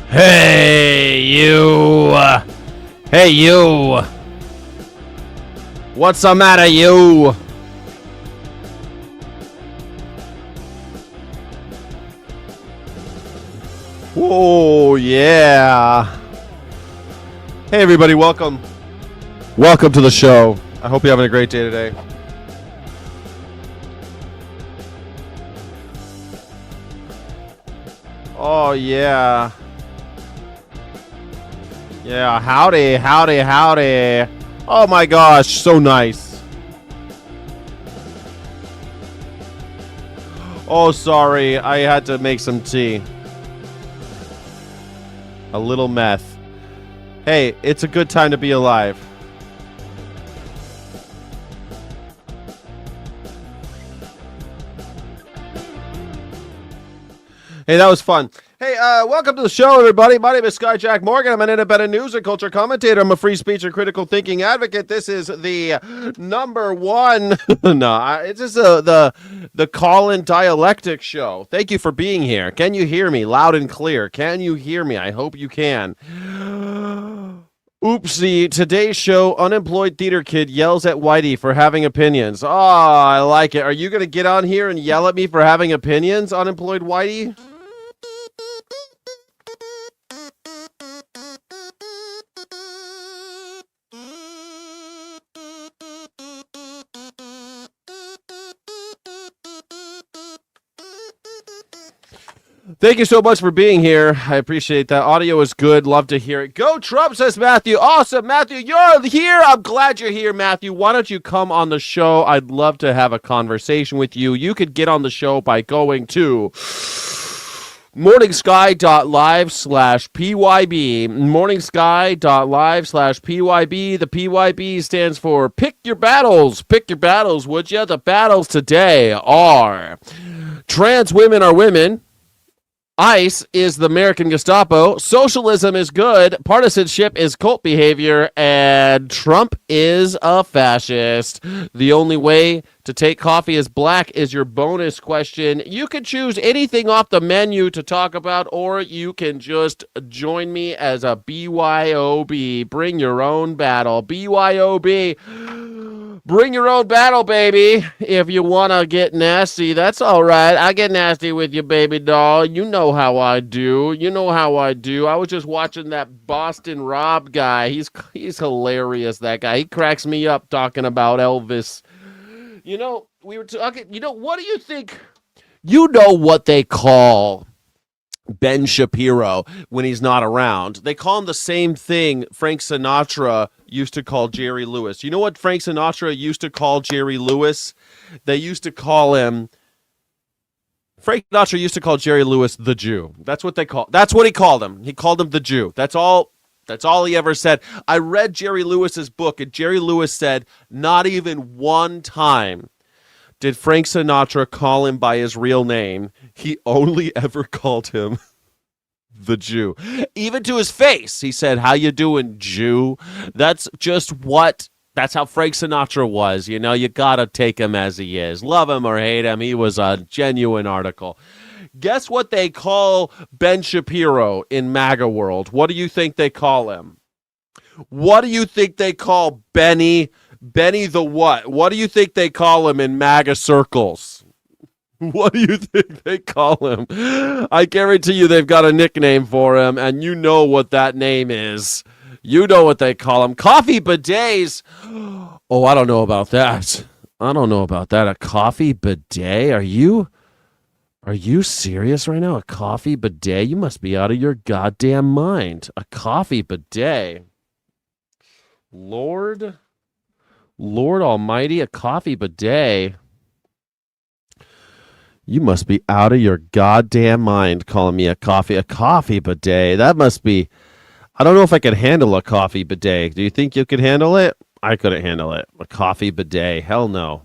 Hey, you. Hey, you. What's the matter, you? Oh, yeah. Hey, everybody. Welcome. Welcome to the show. I hope you're having a great day today. Oh, yeah. Yeah, howdy, howdy, howdy. Oh my gosh, so nice. Oh, sorry, I had to make some tea. A little meth. Hey, it's a good time to be alive. Hey, that was fun. Hey, welcome to the show, everybody. My name is Skyjack Morgan. I'm an independent news and culture commentator. I'm a free speech and critical thinking advocate. This is the number one. It's just the call-in dialectic show. Thank you for being here. Can you hear me loud and clear? Can you hear me? I hope you can. Oopsie, today's show, unemployed theater kid yells at Whitey for having opinions. Oh, I like it. Are you going to get on here and yell at me for having opinions, unemployed Whitey? Thank you so much for being here. I appreciate that. Audio is good. Love to hear it. Go Trump, says Matthew. Awesome, Matthew. You're here. I'm glad you're here, Matthew. Why don't you come on the show? I'd love to have a conversation with you. You could get on the show by going to morningsky.live/PYB. Morningsky.live/PYB. The PYB stands for Pick Your Battles. Pick your battles, would you? The battles today are trans women are women. ICE is the American Gestapo, socialism is good, partisanship is cult behavior, and Trump is a fascist. The only way to take coffee is black is your bonus question. You can choose anything off the menu to talk about, or you can just join me as a BYOB. Bring your own battle. BYOB. Bring your own battle, baby. If you want to get nasty, that's all right. I get nasty with you, baby doll. You know how I do. You know how I do. I was just watching that Boston Rob guy. He's hilarious, that guy. He cracks me up talking about Elvis. You know, we were talking, what do you think? You know what they call Ben Shapiro when he's not around. They call him the same thing Frank Sinatra used to call Jerry Lewis. You know what Frank Sinatra used to call Jerry Lewis? Frank Sinatra used to call Jerry Lewis the Jew. That's what he called him. He called him the Jew. That's all he ever said. I read Jerry Lewis's book, and Jerry Lewis said not even one time did Frank Sinatra call him by his real name. He only ever called him the Jew. Even to his face, he said, "How you doing, Jew?" That's how Frank Sinatra was. You know, you gotta take him as he is. Love him or hate him, he was a genuine article. Guess what they call Ben Shapiro in MAGA world? What do you think they call him? What do you think they call Benny the what? What do you think they call him in MAGA circles? What do you think they call him? I guarantee you they've got a nickname for him, and you know what that name is. You know what they call him. Coffee bidets. Oh, I don't know about that. A coffee bidet? Are you serious right now? A coffee bidet? You must be out of your goddamn mind. A coffee bidet. Lord Almighty, a coffee bidet. You must be out of your goddamn mind calling me a coffee bidet. That must be, I don't know if I could handle a coffee bidet. Do you think you could handle it? I couldn't handle it. A coffee bidet. Hell no.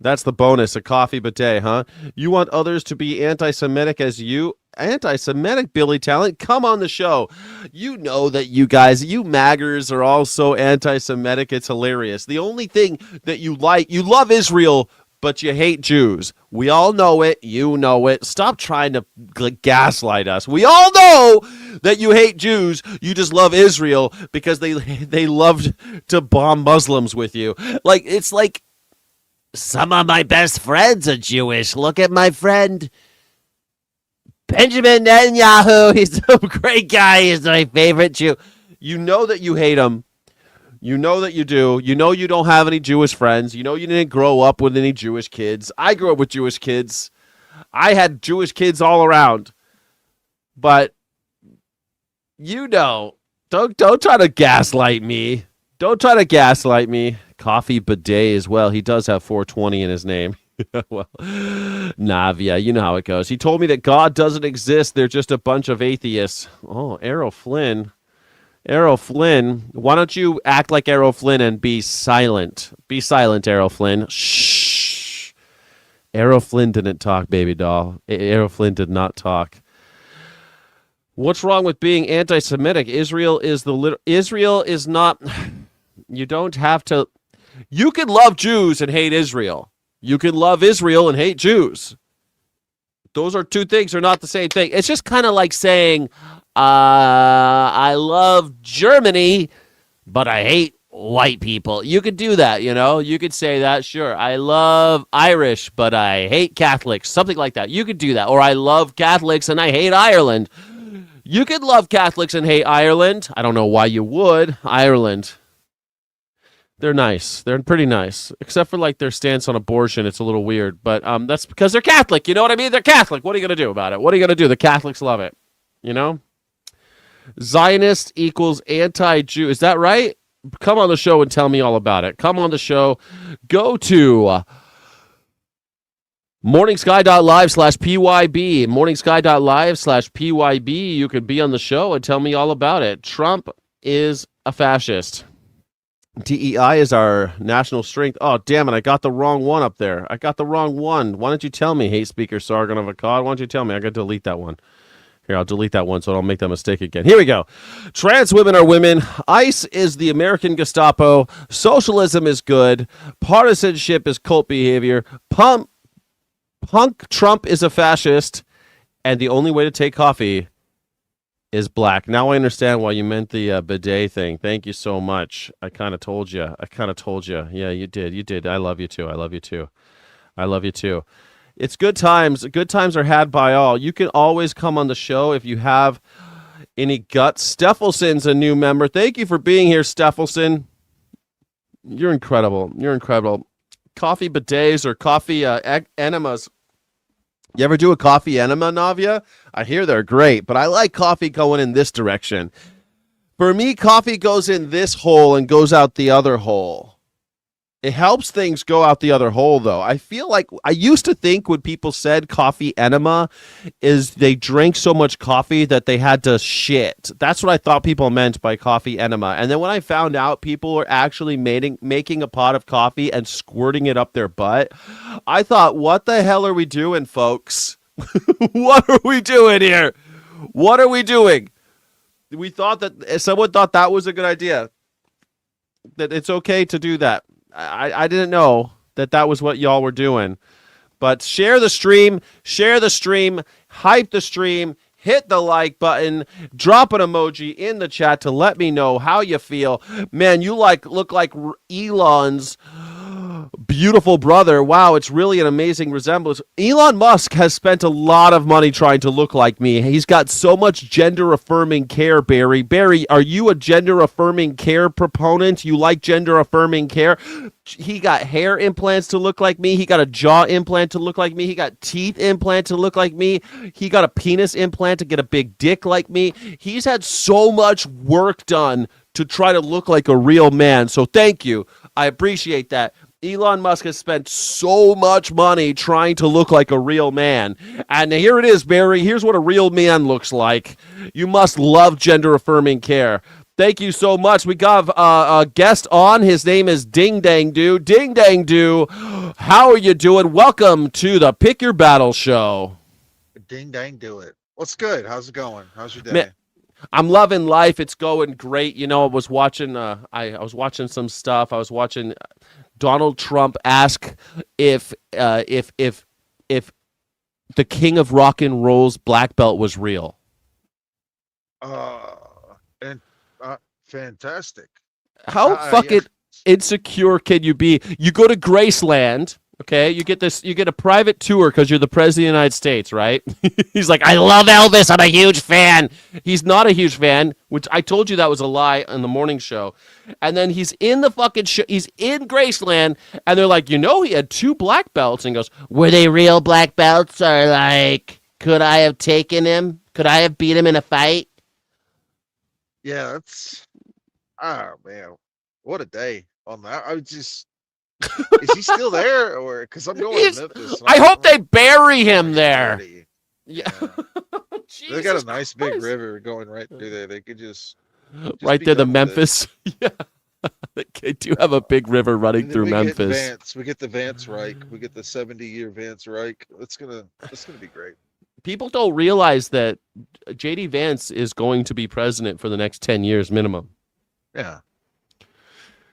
That's the bonus, a coffee bidet, huh? You want others to be anti-Semitic as you? Anti-Semitic, Billy Talent? Come on the show. You know that you guys, you maggers are all so anti-Semitic, it's hilarious. The only thing that you love Israel but you hate Jews. We all know it. You know it. Stop trying to gaslight us. We all know that you hate Jews. You just love Israel because they loved to bomb Muslims with you. Like, it's like, some of my best friends are Jewish. Look at my friend Benjamin Netanyahu. He's a great guy. He's my favorite Jew. You know that you hate him. You know that you do. You know you don't have any Jewish friends. You know you didn't grow up with any Jewish kids. I grew up with Jewish kids. I had Jewish kids all around. But you know, don't try to gaslight me. Don't try to gaslight me. Coffee bidet as well. He does have 420 in his name. Well, Navia, you know how it goes. He told me that God doesn't exist. They're just a bunch of atheists. Oh, Errol Flynn. Errol Flynn. Why don't you act like Errol Flynn and be silent? Be silent, Errol Flynn. Shh. Errol Flynn didn't talk, baby doll. Errol Flynn did not talk. What's wrong with being anti-Semitic? Israel is not... You don't have to... You can love Jews and hate Israel. You can love Israel and hate Jews. Those are two things. They're not the same thing. It's just kind of like saying, I love Germany, but I hate white people. You could do that, you know? You could say that, sure. I love Irish, but I hate Catholics. Something like that. You could do that. Or I love Catholics and I hate Ireland. You could love Catholics and hate Ireland. I don't know why you would. Ireland. They're nice. They're pretty nice. Except for, like, their stance on abortion. It's a little weird. But that's because they're Catholic. You know what I mean? They're Catholic. What are you going to do about it? What are you going to do? The Catholics love it. You know? Zionist equals anti-Jew. Is that right? Come on the show and tell me all about it. Come on the show. Go to morningsky.live/PYB. morningsky.live/PYB. You can be on the show and tell me all about it. Trump is a fascist. DEI is our national strength. Oh, damn it. I got the wrong one up there. I got the wrong one. Why don't you tell me, hate speaker Sargon of Akkad? Why don't you tell me? I got to delete that one. Here, I'll delete that one so I don't make that mistake again. Here we go. Trans women are women. ICE is the American Gestapo. Socialism is good. Partisanship is cult behavior. Punk Trump is a fascist. And the only way to take coffee is black. Now I understand why you meant the bidet thing. Thank you so much. I kind of told you. Yeah, you did. You did. I love you too. I love you too. It's good times. Good times are had by all. You can always come on the show if you have any guts. Steffelson's a new member. Thank you for being here, Steffelson. You're incredible. Coffee bidets or coffee enemas. You ever do a coffee enema, Navia? I hear they're great, but I like coffee going in this direction. For me, coffee goes in this hole and goes out the other hole. It helps things go out the other hole, though. I feel like I used to think when people said coffee enema is they drank so much coffee that they had to shit. That's what I thought people meant by coffee enema. And then when I found out people were actually making a pot of coffee and squirting it up their butt, I thought, what the hell are we doing, folks? What are we doing here? What are we doing? Someone thought that was a good idea. That it's okay to do that. I didn't know that was what y'all were doing. But share the stream, hype the stream, hit the like button, drop an emoji in the chat to let me know how you feel. Man, you look like Elon's beautiful brother. Wow, it's really an amazing resemblance. Elon Musk has spent a lot of money trying to look like me. He's got so much gender-affirming care, Barry. Barry, are you a gender-affirming care proponent? You like gender-affirming care? He got hair implants to look like me. He got a jaw implant to look like me. He got teeth implant to look like me. He got a penis implant to get a big dick like me. He's had so much work done to try to look like a real man. So thank you. I appreciate that. Elon Musk has spent so much money trying to look like a real man. And here it is, Barry. Here's what a real man looks like. You must love gender-affirming care. Thank you so much. We got a guest on. His name is Ding Dang Do. Ding Dang Do, how are you doing? Welcome to the Pick Your Battle show. Ding Dang Do it. What's good? How's it going? How's your day? Man, I'm loving life. It's going great. You know, I was watching I was watching some stuff. I was watching Donald Trump ask if the king of rock and roll's black belt was real? Uh, and fantastic. How fucking insecure can you be? You go to Graceland, okay? You get a private tour because you're the president of the United States, right? He's like, I love Elvis. I'm a huge fan. He's not a huge fan, which I told you that was a lie on the morning show. And then he's in the fucking show. He's in Graceland, and they're like, he had 2 black belts. And he goes, were they real black belts, or like, could I have taken him? Could I have beat him in a fight? Yeah, that's. Oh man, what a day on that! I was just. Is he still there, or because I'm going to Memphis? I hope they bury him there. Yeah, they got a nice big river going right through there. They could just right there, the Memphis. Yeah, they do have a big river running through Memphis. We get the Vance Reich. We get the 70-year Vance Reich. It's gonna be great. People don't realize that J.D. Vance is going to be president for the next 10 years minimum. Yeah.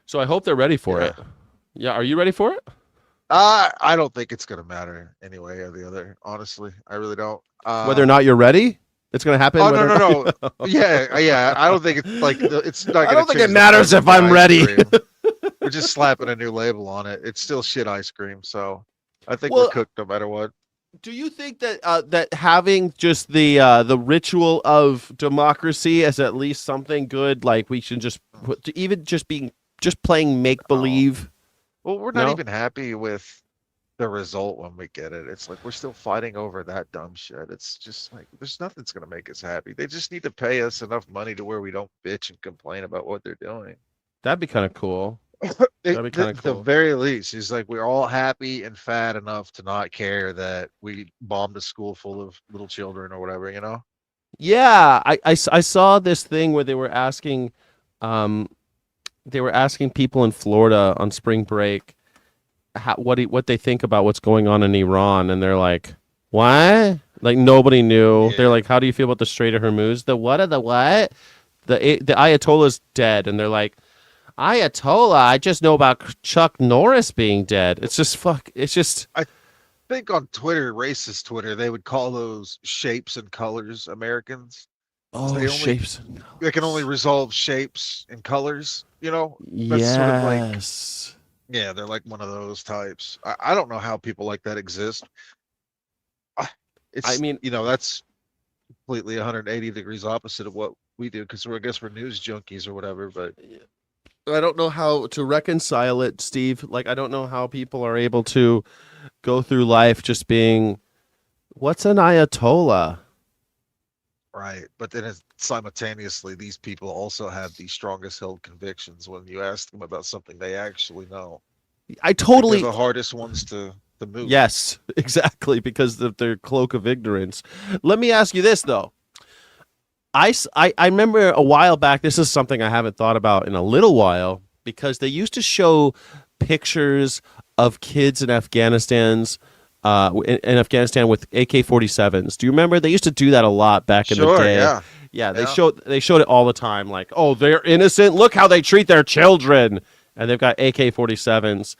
So I hope they're ready for it. Yeah, are you ready for it? I don't think it's gonna matter anyway or the other. Honestly, I really don't. Whether or not you're ready, it's gonna happen. Oh no. Yeah. I don't think it's like it's not. Gonna I don't think it matters if I'm ready. We're just slapping a new label on it. It's still shit ice cream, so I think we're cooked no matter what. Do you think that that having just the ritual of democracy as at least something good, like we should just even just playing make believe? Well, we're not even happy with the result when we get it. It's like we're still fighting over that dumb shit. It's just like there's nothing that's gonna make us happy. They just need to pay us enough money to where we don't bitch and complain about what they're doing. That'd be kind of cool. That'd be kind of cool. At the very least, he's like, we're all happy and fat enough to not care that we bombed a school full of little children or whatever, Yeah, I saw this thing where they were asking people in Florida on spring break what they think about what's going on in Iran, and they're like, what? Like nobody knew. Yeah. They're like, how do you feel about the Strait of Hormuz? The what of the what? The Ayatollah's dead, and they're like, Ayatollah, I just know about Chuck Norris being dead. It's just I think on Twitter, racist Twitter, they would call those shapes and colors Americans. Oh, shapes. They can only resolve shapes and colors, That's yes. sort of like, they're like one of those types. I don't know how people like that exist. That's completely 180 degrees opposite of what we do because I guess we're news junkies or whatever, but I don't know how to reconcile it, Steve. Like, I don't know how people are able to go through life just being, what's an Ayatollah? Right. But then simultaneously, these people also have the strongest held convictions when you ask them about something they actually know. They're the hardest ones to move. Yes, exactly, because of their cloak of ignorance. Let me ask you this, though. I remember a while back, this is something I haven't thought about in a little while, because they used to show pictures of kids in Afghanistan with AK-47s. Do you remember? They used to do that a lot back in the day. Yeah, they showed it all the time, like, oh, they're innocent. Look how they treat their children. And they've got AK-47s.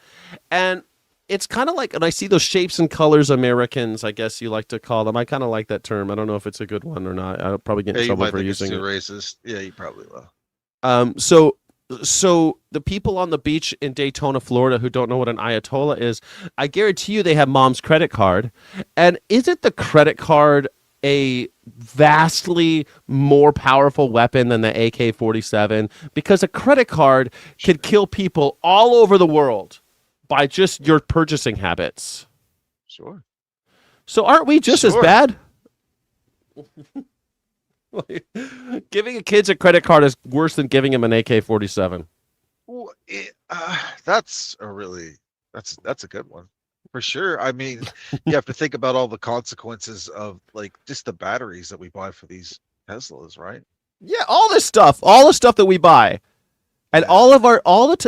And it's kind of like, and I see those shapes and colors Americans, I guess you like to call them. I kind of like that term. I don't know if it's a good one or not. I'll probably get in trouble for using it. Racist. Yeah, you probably will. So the people on the beach in Daytona, Florida, who don't know what an Ayatollah is, I guarantee you they have mom's credit card. And isn't the credit card a vastly more powerful weapon than the AK-47? Because a credit card can kill people all over the world by just your purchasing habits. Sure. So aren't we just as bad? Giving a kid a credit card is worse than giving him an AK-47. Well, that's a good one. For sure. I mean, you have to think about all the consequences of like just the batteries that we buy for these Teslas, right? Yeah, all the stuff that we buy. And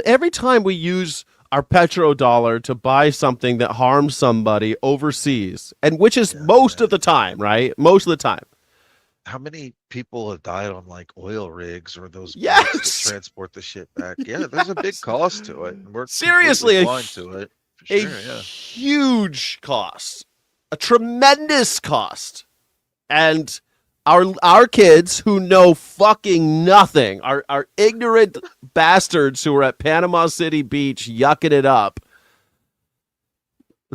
every time we use our petrodollar to buy something that harms somebody overseas, and which is most of the time, right? Most of the time. how many people have died on like oil rigs or those boats that Yes. transport the shit back? Yeah, there's a big cost to it, and we're completely Seriously, blind to it. For a sure, yeah. huge cost, a tremendous cost. And our kids who know fucking nothing, our ignorant bastards who are at Panama City Beach yucking it up,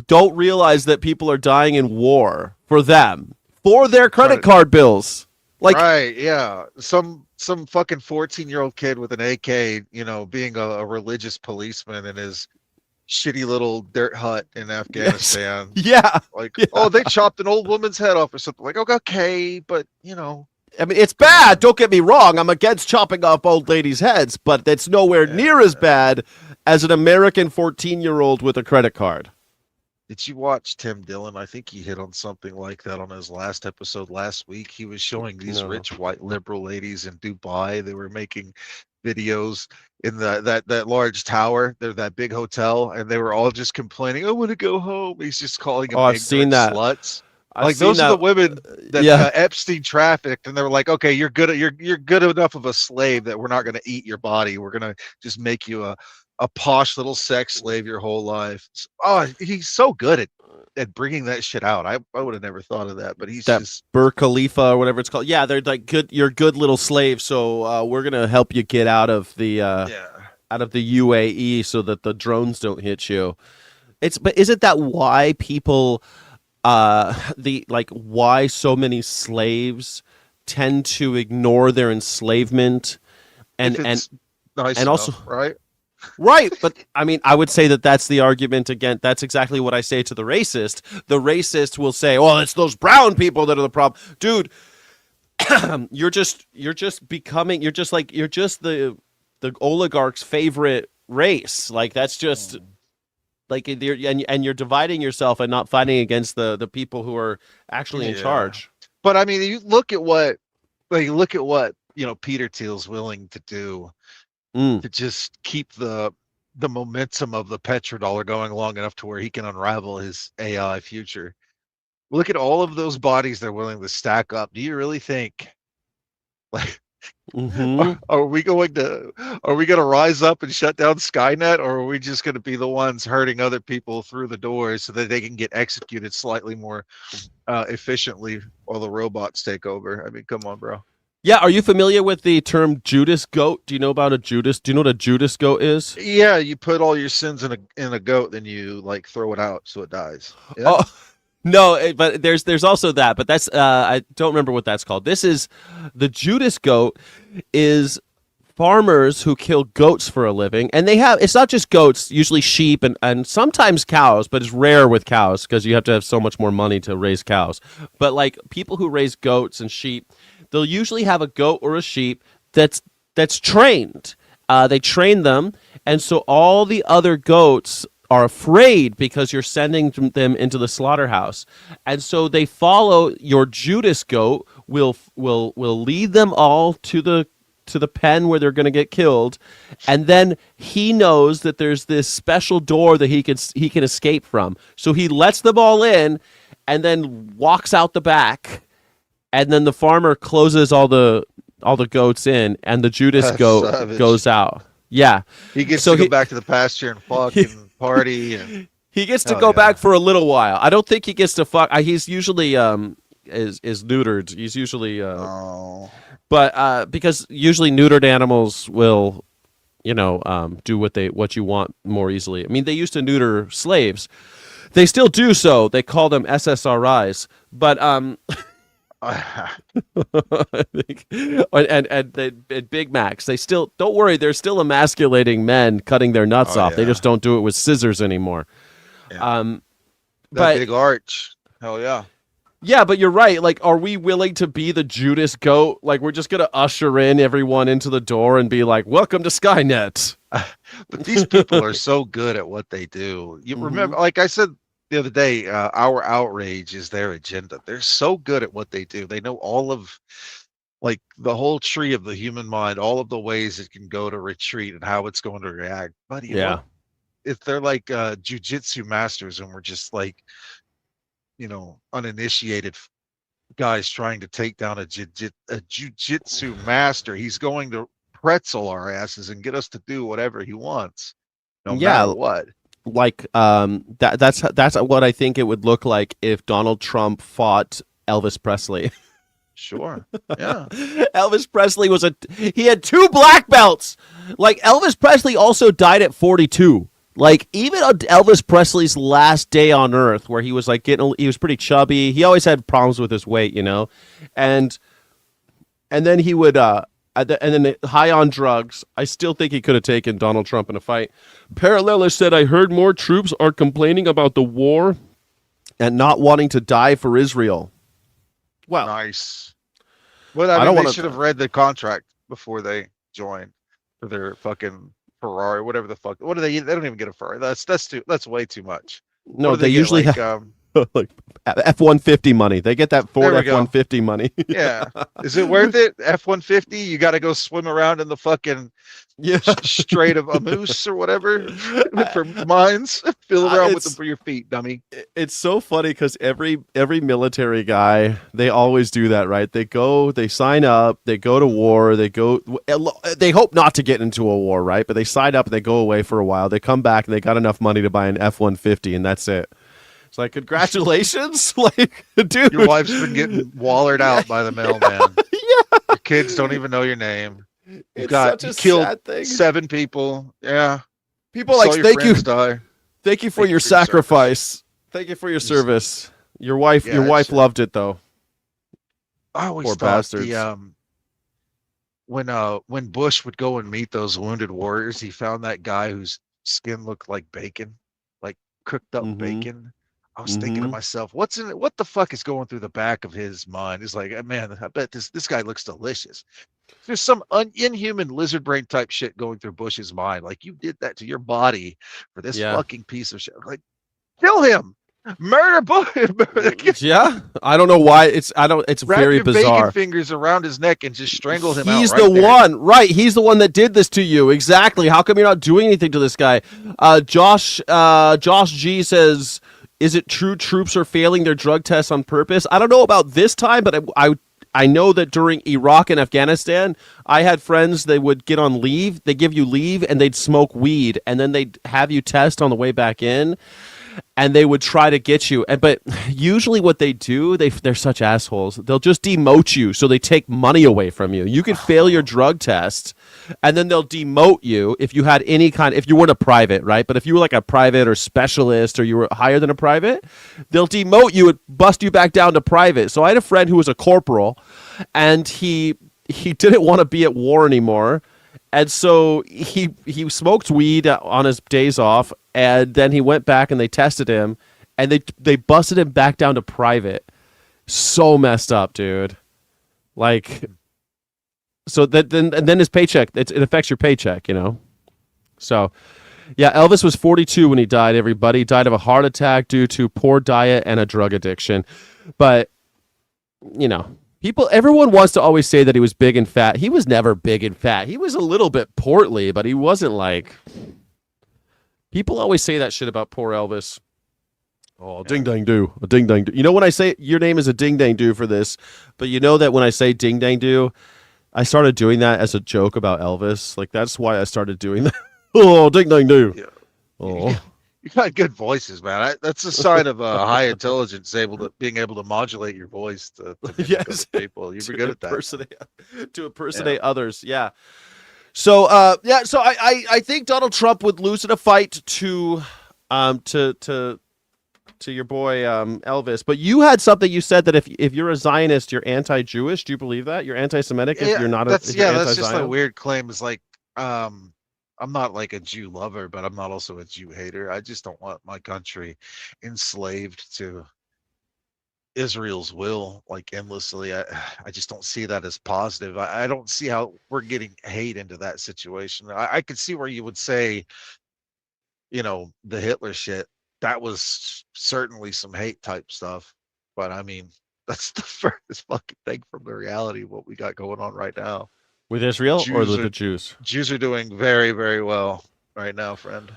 don't realize that people are dying in war for them, for their Trying credit to card bills. Like, right, yeah. Some fucking 14-year-old kid with an AK, being a religious policeman in his shitty little dirt hut in yes, Afghanistan. yeah, Like, yeah. oh, they chopped an old woman's head off or something. Like, okay, but I mean, it's come bad. on. Don't get me wrong. I'm against chopping off old ladies' heads, but it's nowhere near as Yeah. bad as an American 14-year-old with a credit card. Did you watch Tim Dillon? I think he hit on something like that on his last episode last week. He was showing these No. rich white liberal ladies in Dubai. They were making videos in that large tower, that big hotel, and they were all just complaining, "I want to go home." He's just calling Oh, them I've seen ignorant that. sluts. I've Like seen those are the that. women that Yeah. Epstein trafficked, and they were like, "Okay, you're good enough of a slave that we're not going to eat your body. We're going to just make you a posh little sex slave your whole life." Oh, he's so good at bringing that shit out. I would have never thought of that, but he's That just Burj Khalifa or whatever it's called. Yeah, they're like good. You're good little slaves. So we're gonna help you get yeah. out of the UAE so that the drones don't hit you. But isn't that why people why so many slaves tend to ignore their enslavement and If and it's nice and also enough, right? right, but I mean, I would say that that's the argument again. That's exactly what I say to the racist. The racist will say, "Well, it's those brown people that are the problem." Dude, you're just the oligarch's favorite race. Like that's just Mm. like and you're dividing yourself and not fighting against the people who are actually in Yeah. charge. But I mean, you look at what Peter Thiel's willing to do Mm. to just keep the momentum of the petrodollar going long enough to where he can unravel his AI future. Look at all of those bodies they're willing to stack up. Do you really think like Hmm. are we going to rise up and shut down Skynet, or are we just going to be the ones hurting other people through the doors so that they can get executed slightly more efficiently while the robots take over? I mean, come on, bro. Yeah, are you familiar with the term Judas goat? Do you know about a Judas? Do you know what a Judas goat is? Yeah, you put all your sins in a goat, then you like throw it out so it dies. Yeah. Oh, no, but there's also that, but that's I don't remember what that's called. This is the Judas goat is farmers who kill goats for a living, and it's not just goats, usually sheep and sometimes cows, but it's rare with cows because you have to have so much more money to raise cows. But like people who raise goats and sheep, they'll usually have a goat or a sheep that's trained. They train them, and so all the other goats are afraid because you're sending them into the slaughterhouse, and so they follow your Judas goat. Will lead them all to the pen where they're going to get killed, and then he knows that there's this special door that he can escape from. So he lets them all in, and then walks out the back, and then the farmer closes all the goats in, and the Judas That's goat savage. goes out. Yeah, He gets so to go back to the pasture and fuck he and party and he gets to hell go back yeah. for a little while. I don't think he gets to fuck. He's usually is neutered. He's usually Oh. but because usually neutered animals will do what you want more easily. I mean, they used to neuter slaves. They still do so. They call them SSRIs. But and Big Macs. They still don't worry. They're still emasculating men, cutting their nuts Oh off. They yeah. just don't do it with scissors anymore. Yeah. Um, That but big arch. Hell yeah. yeah, but you're right. Like, are we willing to be the Judas goat? Like, we're just gonna usher in everyone into the door and be like, "Welcome to Skynet." But these people are so good at what they do. You Hmm. remember, like I said the other day, our outrage is their agenda. They're so good at what they do. They know all of like the whole tree of the human mind, all of the ways it can go to retreat and how it's going to react. Buddy, what Yeah. if they're like jujitsu masters and we're just like, uninitiated guy's trying to take down a jujitsu master. He's going to pretzel our asses and get us to do whatever he wants, no matter Yeah, what. like that's what I think it would look like if Donald Trump fought Elvis Presley. Sure. Yeah. Elvis Presley he had 2 black belts. Like Elvis Presley also died at 42. Like even on Elvis Presley's last day on earth where he was like he was pretty chubby. He always had problems with his weight, And then he would and then high on drugs. I still think he could have taken Donald Trump in a fight. Parallelist said, I heard more troops are complaining about the war and not wanting to die for Israel. Well, Nice. Well, I I don't mean, they want should to. have read the contract before they joined for their fucking Ferrari, whatever the fuck. What do they? They don't even get a Ferrari. That's way too much. What No, do they they get? usually Like, have like F-150 money. They get that there Ford we go. F-150 money. Yeah. Is it worth it? F-150? You got to go swim around in the fucking Yeah. Strait of Amoose or whatever for mines. Fill around with them for your feet, dummy. It's so funny because every military guy, they always do that, right? They sign up, they go to war, they hope not to get into a war, right? But they sign up and they go away for a while. They come back and they got enough money to buy an F-150 and that's it. It's like, congratulations, like, dude. Your wife's been getting wallered out by the mailman. Yeah, Your kids don't even know your name. it's You such a killed sad thing. 7 people. Yeah. People Saw like, your thank you friends die. for your Thank you for your sacrifice. Thank you for your service. Your wife Yeah, it's loved it though. I always Poor thought bastards. when Bush would go and meet those wounded warriors, he found that guy whose skin looked like bacon, like cooked up Mm-hmm. bacon. I was thinking to myself, what the fuck is going through the back of his mind? He's like, man, I bet this guy looks delicious. There's some inhuman lizard brain type shit going through Bush's mind. Like, you did that to your body for this Yeah. fucking piece of shit. Like, kill him. Murder Bush. Yeah, I don't know why it's Wrap very your bizarre. bacon fingers around his neck and just strangle him out. He's Right the there. one, right? He's the one that did this to you. Exactly. How come you're not doing anything to this guy? Josh G says, "Is it true troops are failing their drug tests on purpose?" I don't know about this time, but I know that during Iraq and Afghanistan, I had friends. They would get on leave. They give you leave, and they'd smoke weed, and then they'd have you test on the way back in. And they would try to get you, but usually what they do, they're such assholes. They'll just demote you, so they take money away from you. You could fail your drug test, and then they'll demote you if you had if you weren't a private, right? But if you were like a private or specialist, or you were higher than a private, they'll demote you and bust you back down to private. So I had a friend who was a corporal, and he didn't want to be at war anymore. And so he smoked weed on his days off, and then he went back and they tested him, and they busted him back down to private. So messed up, dude. Like, so then his paycheck, it affects your paycheck, So, yeah, Elvis was 42 when he died. Everybody he died of a heart attack due to poor diet and a drug addiction, but everyone wants to always say that he was big and fat. He was never big and fat. He was a little bit portly, but he wasn't like. People always say that shit about poor Elvis. Oh, ding dang do, a ding dang do. You know when I say your name is a ding dang do for this, but you know that when I say ding dang do, I started doing that as a joke about Elvis. Like that's why I started doing that. Oh, ding dang do. Yeah. Oh. You got good voices, man. That's a sign of high intelligence, being able to modulate your voice to Yes. people. You're good at that. To impersonate others, yeah. So, I think Donald Trump would lose in a fight to your boy Elvis. But you had something you said that if you're a Zionist, you're anti-Jewish. Do you believe that? You're anti-Semitic if you're not that's anti-Zion? just a weird claim. It's like I'm not like a Jew lover, but I'm not also a Jew hater. I just don't want my country enslaved to Israel's will like endlessly. I just don't see that as positive. I don't see how we're getting hate into that situation. I could see where you would say, the Hitler shit. That was certainly some hate type stuff. But I mean, that's the furthest fucking thing from the reality of what we got going on right now. With Israel or Jews the Jews? Jews are doing very, very well right now, friend.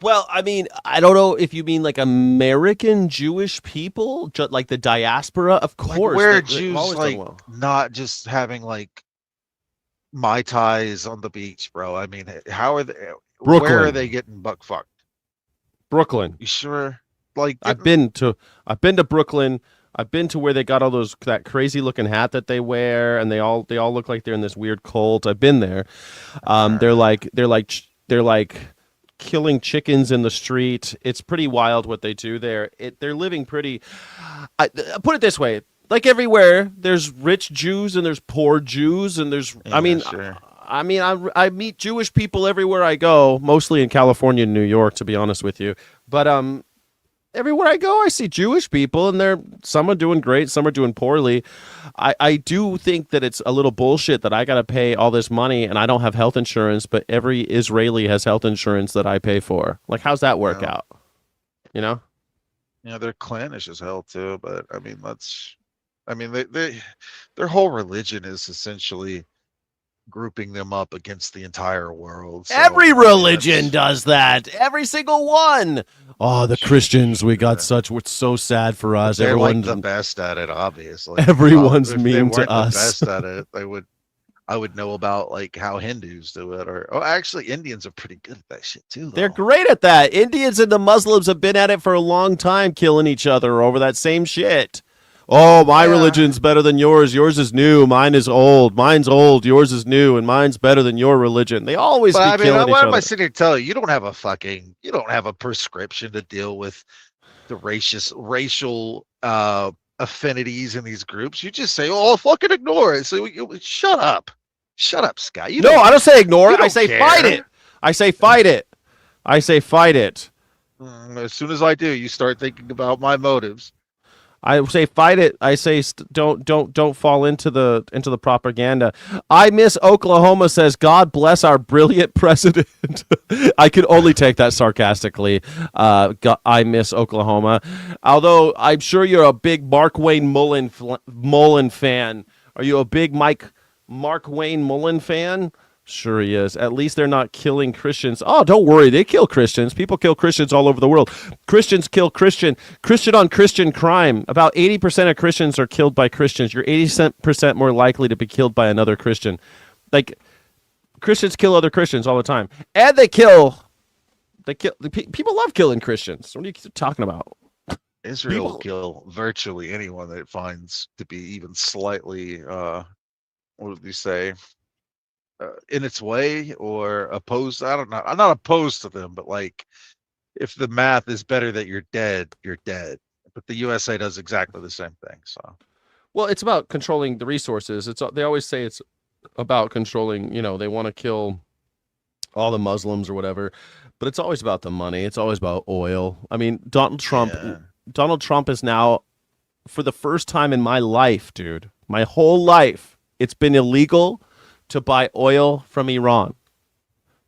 Well, I mean, I don't know if you mean like American Jewish people, like the diaspora. Of Like course, where are they've Jews always done like well. not just having like Mai Tais on the beach, bro? I mean, how are they? Where are they Brooklyn, getting buck fucked? Brooklyn. You sure? Like I've getting been to I've been to Brooklyn. I've been to where they got all those that crazy looking hat that they wear, and they all look like they're in this weird cult. I've been there. They're uh, like they're like killing chickens in the street. It's pretty wild what they do there. They're living pretty. Put it this way: like everywhere, there's rich Jews and there's poor Jews, and there's. I yeah, mean, sure. I meet Jewish people everywhere I go, mostly in California and New York, to be honest with you. But everywhere I go, I see Jewish people, and some are doing great, some are doing poorly. I do think that it's a little bullshit that I got to pay all this money and I don't have health insurance, but every Israeli has health insurance that I pay for. Like, how's that work Yeah. out? You know? They're clannish as hell too, but I mean they their whole religion is essentially grouping them up against the entire world. So Every I mean religion that's does that. Every single one. Oh, the Christians, we got yeah. such. It's so sad for But us. they're like Everyone, the best at it, obviously. everyone's If they mean to weren't the us. best at it, I would know about like how Hindus do it, or oh, actually Indians are pretty good at that shit too, They're though. great at that. Indians and the Muslims have been at it for a long time, killing each other over that same shit. Oh, my Yeah, religion's better than yours. Yours is new. Mine is old. Mine's old. Yours is new, and mine's better than your religion. They always but be I mean, killing each what am I other. sitting here telling you? You don't have a prescription to deal with the racial affinities in these groups. You just say, "Oh, fucking ignore it." So shut up, Scott. No, I don't say ignore You it. I don't say fight it. care. I say fight it. I say fight it. As soon as I do, you start thinking about my motives. I say fight it. I say don't fall into the propaganda. I miss Oklahoma says God bless our brilliant president. I can only take that sarcastically. I miss Oklahoma. Although I'm sure you're a big Mark Wayne Mullen fan. Are you a big Mark Wayne Mullen fan? Sure he is. At least they're not killing Christians. Oh, don't worry. They kill Christians. People kill Christians all over the world. Christians kill Christian on Christian crime. About 80% of Christians are killed by Christians. You're 80% more likely to be killed by another Christian. Like, Christians kill other Christians all the time. And people love killing Christians. What are you talking about? Israel will People kill virtually anyone that it finds to be even slightly, what would you say, in its way or opposed. I don't know. I'm not opposed to them, but like if the math is better that you're dead, you're dead. But the USA does exactly the same thing. So Well, it's about controlling the resources. They always say it's about controlling, they want to kill all the Muslims or whatever, but it's always about the money. It's always about oil. I mean, yeah, Donald Trump is now, for the first time in my life, dude, my whole life, it's been illegal to buy oil from Iran.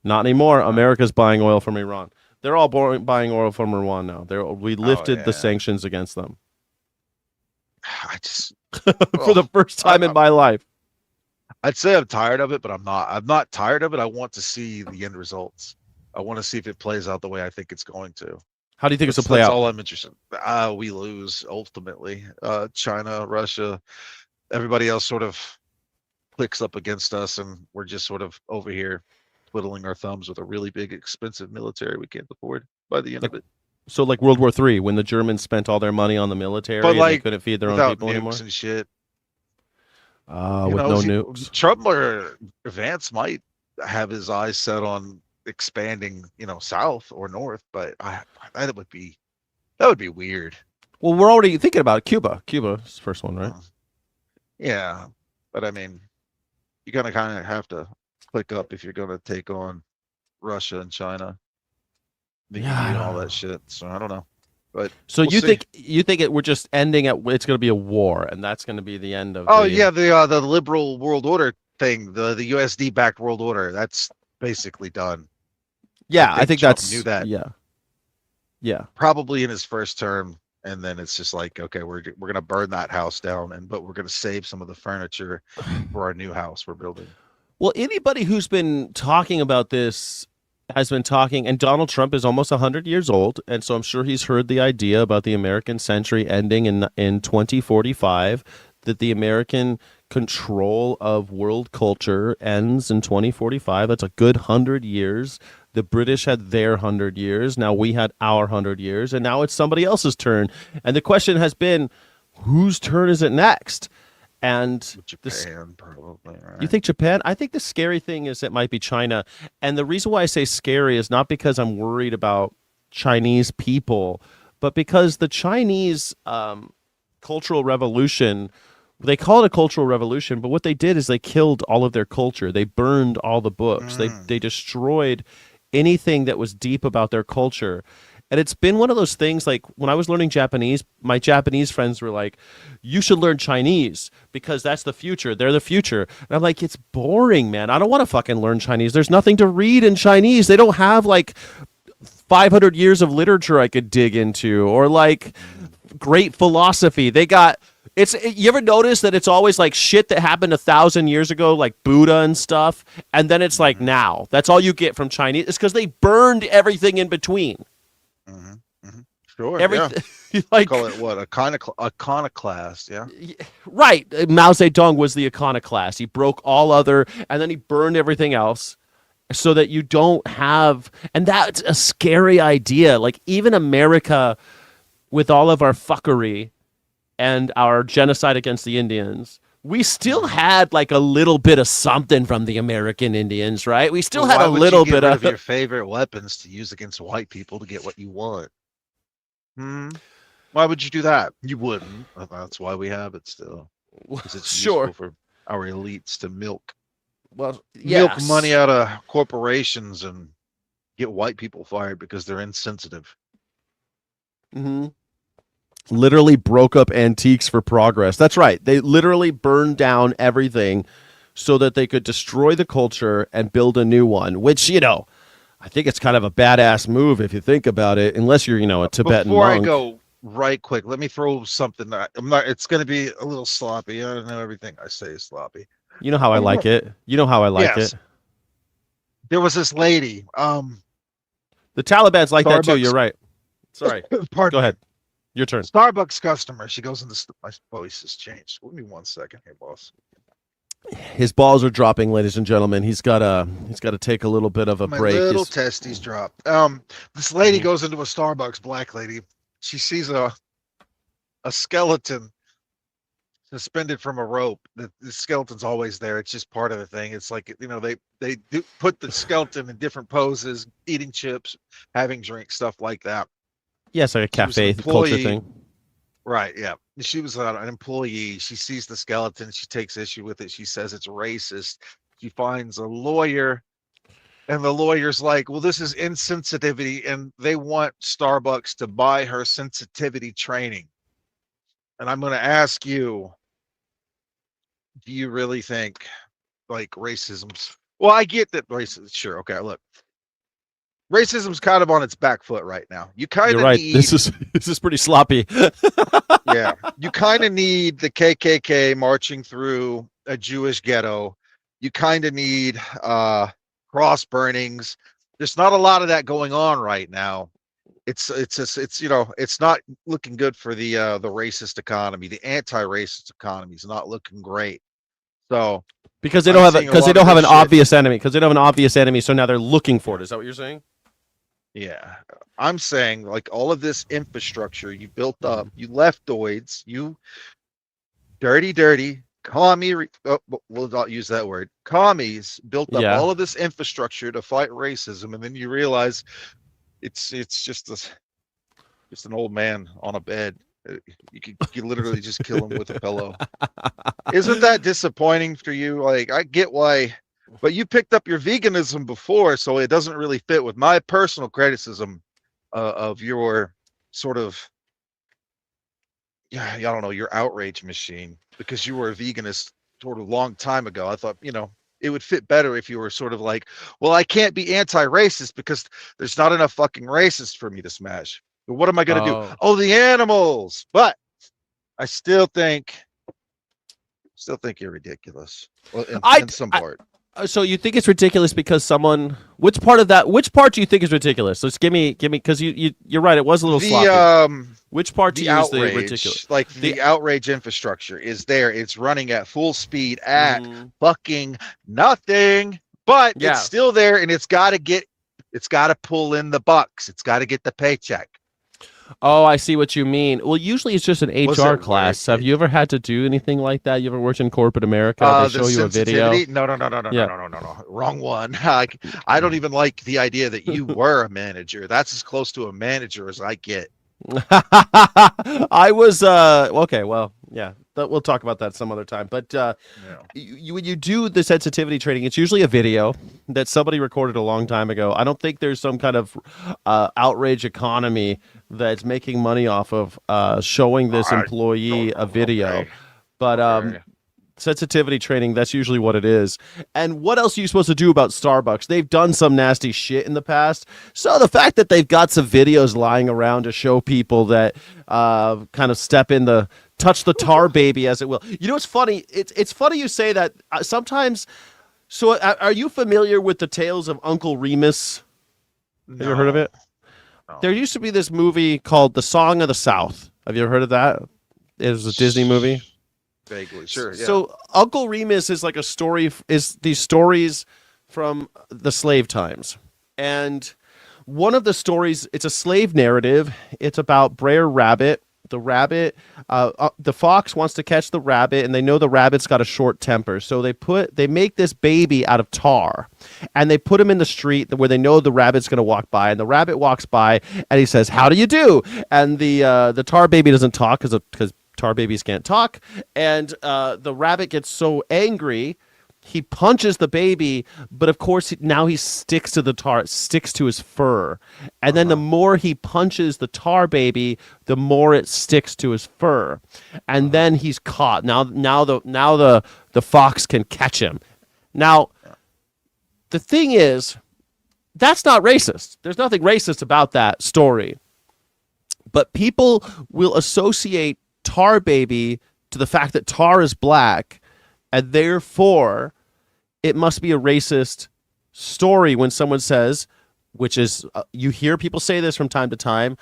Not anymore. America's buying oil from Iran. They're all buying oil from Iran now. We oh lifted the yeah. sanctions against them I just, for the oh, first time in my life. I'd say I'm tired of it, but I'm not. I'm not tired of it. I want to see the end results. I want to see if it plays out the way I think it's going to. How do you think it's to That's play that's out? all I'm interested. We lose ultimately. China, Russia, everybody else sort of clicks up against us, and we're just sort of over here twiddling our thumbs with a really big, expensive military we can't afford by the end Like, of it. so like World War III, when the Germans spent all their money on the military But and they like couldn't feed their own without people anymore? nukes and shit, With no nukes. Trump or Vance might have his eyes set on expanding, south or north, but that would be weird. Well, we're already thinking about Cuba. Cuba's the first one, right? Yeah, but I mean, you gotta kind of have to click up if you're gonna take on Russia and China, the EU and all that shit. So I don't know, but So we'll you see. think we're just ending at it's going to be a war, and that's going to be the end of Oh the. yeah, the liberal world order thing, the USD backed world order, that's basically done. Yeah, I think Trump that's knew that yeah. probably in his first term, and then it's just like, okay, we're gonna burn that house down, but we're gonna save some of the furniture for our new house we're building. Well, anybody who's been talking about this has been talking, and Donald Trump is almost 100 years old, and so I'm sure he's heard the idea about the American century ending in 2045, that the American control of world culture ends in 2045. That's a good 100 years. The British had their 100 years. Now we had our 100 years, and now it's somebody else's turn. And the question has been, whose turn is it next? And Japan, probably. Right? you think Japan? I think the scary thing is it might be China. And the reason why I say scary is not because I'm worried about Chinese people, but because the Chinese cultural revolution, they call it a cultural revolution, but what they did is they killed all of their culture. They burned all the books. They destroyed anything that was deep about their culture. And it's been one of those things, like when I was learning Japanese, my Japanese friends were like, you should learn Chinese because that's the future. They're the future. And I'm like, it's boring, man. I don't want to fucking learn Chinese. There's nothing to read in Chinese. They don't have like 500 years of literature I could dig into, or like great philosophy. They got, you ever notice that it's always like shit that happened 1,000 years ago, like Buddha and stuff, and then it's like now. That's all you get from Chinese. It's because they burned everything in between. Sure. Everything, yeah. like, Call it what? Iconoclast. Yeah. right. Mao Zedong was the iconoclast. He broke all other, and then he burned everything else so that you don't have, and that's a scary idea. Like even America, with all of our fuckery and our genocide against the Indians, we still had like a little bit of something from the American Indians, right? We still had a little bit of your favorite weapons to use against white people to get what you want. Why would you do that? You wouldn't. That's why we have it still. Because it's sure useful for our elites to milk yes. money out of corporations and get white people fired because they're insensitive. Literally broke up antiques for progress. That's right. They literally burned down everything so that they could destroy the culture and build a new one, which, I think it's kind of a badass move if you think about it, unless you're, a Tibetan Before monk. I go right quick, let me throw something. It's going to be a little sloppy. I don't know everything I say is sloppy. You know how I like it. Yes. There was this lady. The Taliban's like Starbucks, that too. You're right. Sorry. Go ahead. Your turn. Starbucks customer. She goes into my voice has changed. Give me 1 second here, boss. His balls are dropping, ladies and gentlemen. He's got to take a little bit of a break. My little testes dropped. This lady goes into a Starbucks, black lady. She sees a skeleton suspended from a rope. The skeleton's always there. It's just part of the thing. It's like, they do put the skeleton in different poses, eating chips, having drinks, stuff like that. Yes, like a cafe culture thing. Right, yeah. She was an employee. She sees the skeleton. She takes issue with it. She says it's racist. She finds a lawyer, and the lawyer's like, well, this is insensitivity, and they want Starbucks to buy her sensitivity training. And I'm going to ask you, do you really think, like, racism's... Well, I get that racism... Sure, okay, look. Racism's kind of on its back foot right now. You kind of right. need... This is pretty sloppy. Yeah, you kind of need the KKK marching through a Jewish ghetto. You kind of need cross burnings. There's not a lot of that going on right now. It's not looking good for the racist economy. The anti-racist economy is not looking great. So because they don't have an obvious enemy. Because they don't have an obvious enemy, so now they're looking for it. Is that what you're saying? Yeah, I'm saying like all of this infrastructure you built up, you leftoids, you dirty commie. We'll not use that word. Commies built up all of this infrastructure to fight racism, and then you realize it's just an old man on a bed. You literally just kill him with a pillow. Isn't that disappointing for you? Like, I get why. But you picked up your veganism before, so it doesn't really fit with my personal criticism of your sort of, I don't know, your outrage machine, because you were a veganist sort of long time ago. I thought, it would fit better if you were sort of like, well, I can't be anti-racist because there's not enough fucking racists for me to smash. But what am I going to do? Oh, the animals. But I still think you're ridiculous. Well, in some part. So you think it's ridiculous because someone? Which part of that? Which part do you think is ridiculous? Let's give me, because you're right. It was a little sloppy. Which part do The you use the ridiculous? outrage, like the outrage infrastructure is there. It's running at full speed at Mhm. fucking nothing, but it's Yeah. still there, and it's got to pull in the bucks. It's got to get the paycheck. Oh, I see what you mean. Well, usually it's just an Was HR it class. worth Have it? you ever had to do anything like that? You ever worked in corporate America? They The show you a video. sensitivity? No, no, no, no, no, no, Yeah. no, no, no, no. Wrong one. I don't even like the idea that you were a manager. That's as close to a manager as I get. I was okay. Well, yeah, we'll talk about that some other time. But Yeah. when you do the sensitivity training, it's usually a video that somebody recorded a long time ago. I don't think there's some kind of outrage economy that's making money off of showing this employee a video. Okay. But Okay. sensitivity training, that's usually what it is. And what else are you supposed to do about Starbucks? They've done some nasty shit in the past. So the fact that they've got some videos lying around to show people that kind of touch the tar baby, as it will. You know, it's funny. It's funny you say that sometimes. So are you familiar with the tales of Uncle Remus? Have you ever heard of it? No. There used to be this movie called The Song of the South. Have you ever heard of that? It was a Disney movie. Vaguely, sure. Yeah. So Uncle Remus is like a story, is these stories from the slave times. And one of the stories, it's a slave narrative. It's about Brer Rabbit. The rabbit, the fox wants to catch the rabbit, and they know the rabbit's got a short temper. So they make this baby out of tar, and they put him in the street where they know the rabbit's going to walk by. And the rabbit walks by, and he says, "How do you do?" And the tar baby doesn't talk because tar babies can't talk. And the rabbit gets so angry, he punches the baby, but of course now he sticks to the tar. It sticks to his fur. And then the more he punches the tar baby, the more it sticks to his fur. And then he's caught. Now the fox can catch him. Now, the thing is, that's not racist. There's nothing racist about that story. But people will associate tar baby to the fact that tar is black, and therefore it must be a racist story when someone says, which is, you hear people say this from time to time,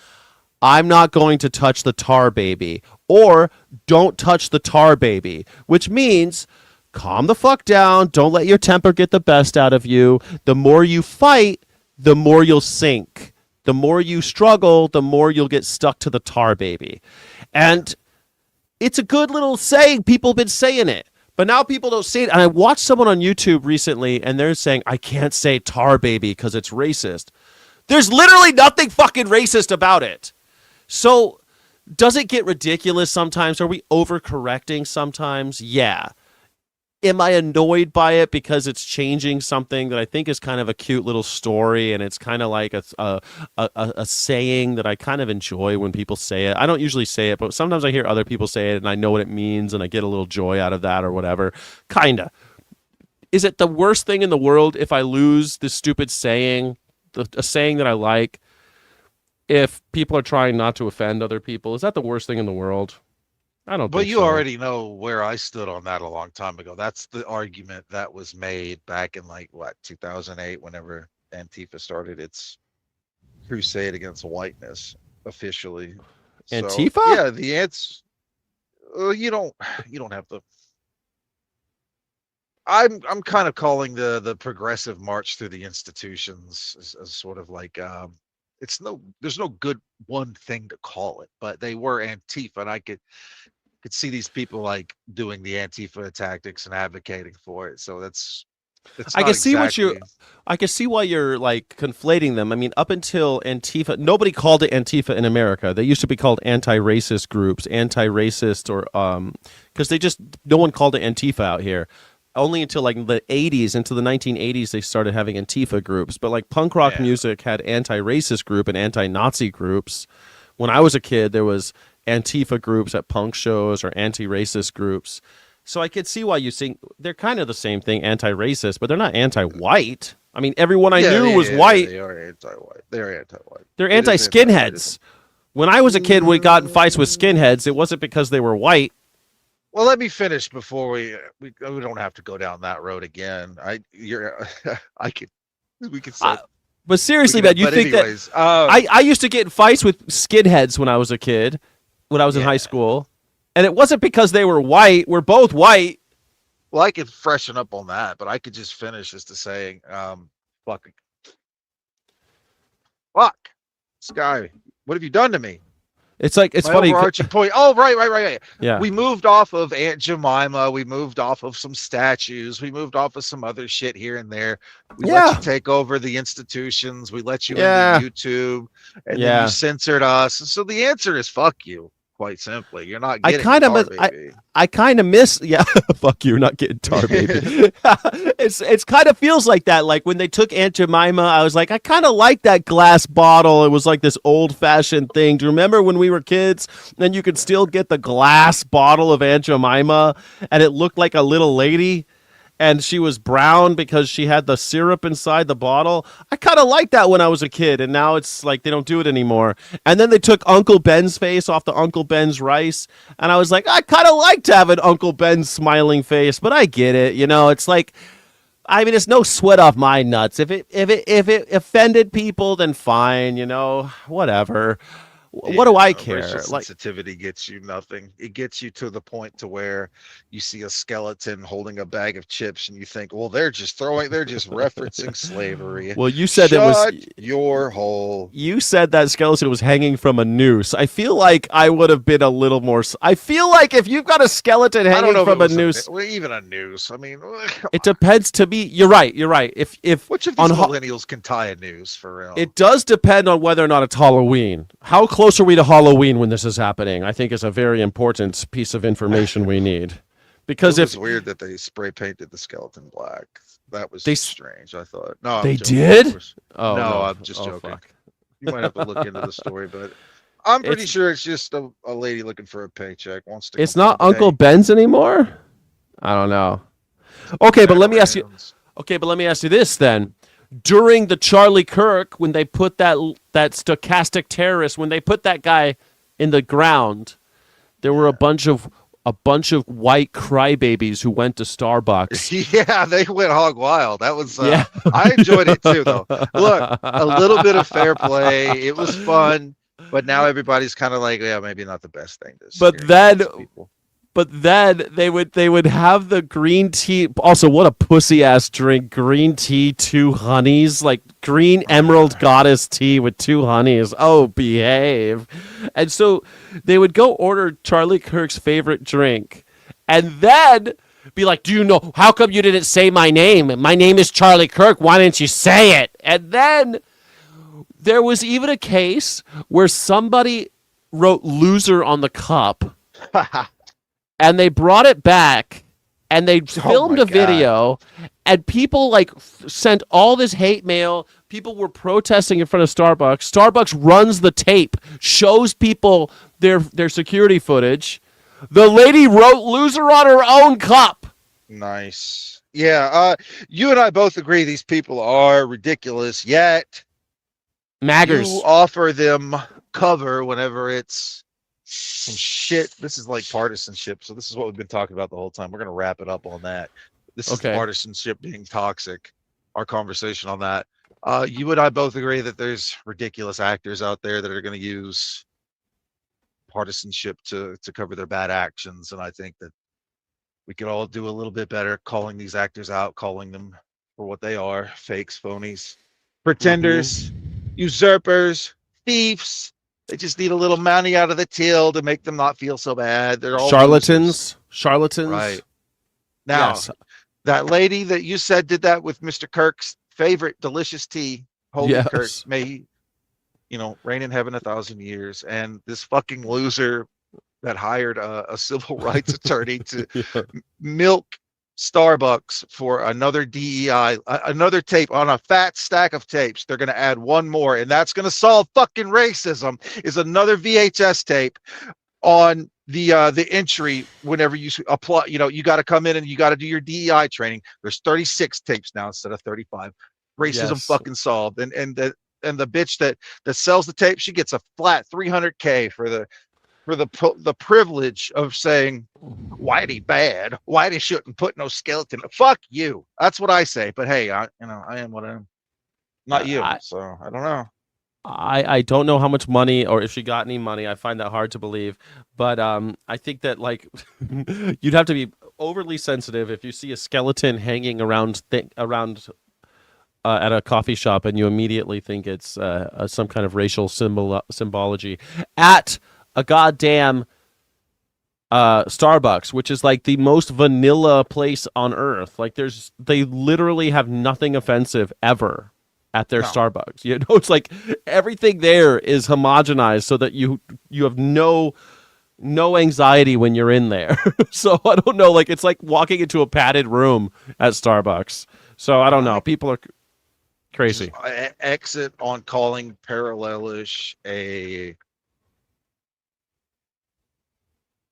"I'm not going to touch the tar baby," or "Don't touch the tar baby," which means calm the fuck down. Don't let your temper get the best out of you. The more you fight, the more you'll sink. The more you struggle, the more you'll get stuck to the tar baby. And it's a good little saying. People have been saying it. But now people don't say it. And I watched someone on YouTube recently, and they're saying, "I can't say tar baby because it's racist." There's literally nothing fucking racist about it. So does it get ridiculous sometimes? Are we overcorrecting sometimes? Yeah. Am I annoyed by it because it's changing something that I think is kind of a cute little story, and it's kind of like a saying that I kind of enjoy when people say it? I don't usually say it, but sometimes I hear other people say it and I know what it means and I get a little joy out of that or whatever. Kinda. Is it the worst thing in the world if I lose this stupid saying, a saying that I like, if people are trying not to offend other people? Is that the worst thing in the world? I don't But think you so. already know where I stood on that a long time ago. That's the argument that was made back in 2008, whenever Antifa started its crusade against whiteness officially. Antifa? So, yeah, the answer. You don't have to. I'm kind of calling the progressive march through the institutions as sort of like there's no good one thing to call it, but they were Antifa, and I could see these people like doing the Antifa tactics and advocating for it. So it's I not can see exactly. I can see why you're like conflating them. I mean, up until Antifa, nobody called it Antifa in America. They used to be called anti-racist groups, anti-racist, or because no one called it Antifa out here. Only until like the 80s, into the 1980s, they started having Antifa groups. But like punk rock music had anti-racist group and anti-Nazi groups. When I was a kid, there was Antifa groups at punk shows or anti-racist groups. So I could see why you think they're kind of the same thing, anti-racist, but they're not anti-white. I mean, everyone I knew was white. They are anti-white. They're anti-white. They're It is anti-skinheads. When I was a kid, we got in fights with skinheads. It wasn't because they were white. Well, let me finish before we don't have to go down that road again. I could we could say But we seriously, could man, have, you but think that anyways, I used to get in fights with skinheads when I was a kid, when I was in high yeah. school, and it wasn't because they were white. We're both white. Well, I could freshen up on that, but I could just finish as to saying, fuck, fuck, this guy, what have you done to me? It's like it's My funny. overarching point. Oh, right. Yeah, We moved off of Aunt Jemima. We moved off of some statues. We moved off of some other shit here and there. We let you yeah, take over the institutions. We let you into yeah, YouTube, and then you yeah. censored us. So the answer is fuck you. Quite simply, you're not I getting the kind tar of baby. I kind of miss, yeah. Fuck you, not getting tar baby. It's kind of feels like that. Like when they took Aunt Jemima, I was like, I kind of like that glass bottle. It was like this old fashioned thing. Do you remember when we were kids and you could still get the glass bottle of Aunt Jemima and it looked like a little lady? And she was brown because she had the syrup inside the bottle. I kind of liked that when I was a kid, and now it's like they don't do it anymore. And then they took Uncle Ben's face off the Uncle Ben's rice, and I was like, I kind of like to have an Uncle Ben's smiling face, but I get it. You know, it's like, I mean, it's no sweat off my nuts. If it offended people, then fine. You know, whatever. What do I Yeah, racial care? Like, sensitivity gets you nothing. It gets you to the point to where you see a skeleton holding a bag of chips and you think, well, they're just referencing slavery. well, you said it was. Shut your hole. You said that skeleton was hanging from a noose. I feel like I would have been a little more. I feel like if you've got a skeleton I don't hanging know if from it a was noose, well, even a noose. I mean, come it on. depends. To me, you're right. You're right. If Which of on these millennials can tie a noose for real? it does depend on whether or not it's Halloween. How close are we to Halloween when this is happening? I think is a very important piece of information we need. Because It if was weird that they spray painted the skeleton black. That was they strange. I thought. No, I'm they joking, of did, course. oh No, no, I'm just oh joking. fuck, You might have to look into the story, but I'm pretty it's sure it's just a lady looking for a paycheck, wants to it's not complain. Uncle Hey, Ben's anymore. I don't know. Okay, but let me ask you. veterans. Okay, but let me ask you this then. During the Charlie Kirk, when they put that stochastic terrorist, when they put that guy in the ground, there were a bunch of white crybabies who went to Starbucks. Yeah, they went hog wild. That was Yeah. I enjoyed it too though. Look, a little bit of fair play. It was fun, but now everybody's kind of like, yeah, maybe not the best thing to But scare then people. But then they would have the green tea. Also, what a pussy ass drink! Green tea, 2 honeys, like green emerald goddess tea with 2 honeys. Oh, behave! And so they would go order Charlie Kirk's favorite drink, and then be like, "Do you know how come you didn't say my name? My name is Charlie Kirk. Why didn't you say it?" And then there was even a case where somebody wrote "loser" on the cup and they brought it back and they filmed my a God. video and people like sent all this hate mail. People were protesting in front of Starbucks runs the tape, shows people their security footage. The lady wrote "loser" on her own cup. Nice. Yeah, you and I both agree these people are ridiculous, yet Maggers. you offer them cover whenever it's some shit. This is like partisanship. So this is what we've been talking about the whole time. We're going to wrap it up on that. This is Okay. partisanship being toxic. Our conversation on that. You and I both agree that there's ridiculous actors out there that are going to use partisanship to cover their bad actions. And I think that we could all do a little bit better calling these actors out, calling them for what they are: fakes, phonies, pretenders, usurpers, thieves. They just need a little money out of the till to make them not feel so bad. They're all losers. Charlatans. Right. Now, Yes. that lady that you said did that with Mr. Kirk's favorite delicious tea, Holy Yes. Kirk, may he, reign in heaven 1,000 years. And this fucking loser that hired a civil rights attorney to Yeah. milk Starbucks for another DEI, another tape on a fat stack of tapes. They're going to add one more, and that's going to solve fucking racism. Is another VHS tape on the entry whenever you apply. You got to come in and you got to do your DEI training. There's 36 tapes now instead of 35. Racism Yes. fucking solved. And the bitch that sells the tape, she gets a flat 300K for the for the privilege of saying Whitey bad, Whitey shouldn't put no skeleton. Fuck you. That's what I say. But hey, I am what I am. Not you. I, So I don't know. I don't know how much money or if she got any money. I find that hard to believe, but I think that like you'd have to be overly sensitive if you see a skeleton hanging around at a coffee shop and you immediately think it's some kind of racial symbology at a goddamn Starbucks, which is like the most vanilla place on earth. Like they literally have nothing offensive ever at their No. Starbucks. You know, it's like everything there is homogenized so that you have no anxiety when you're in there. So I don't know, like it's like walking into a padded room at Starbucks. So I don't know. People are crazy. Exit on calling Parallelish a.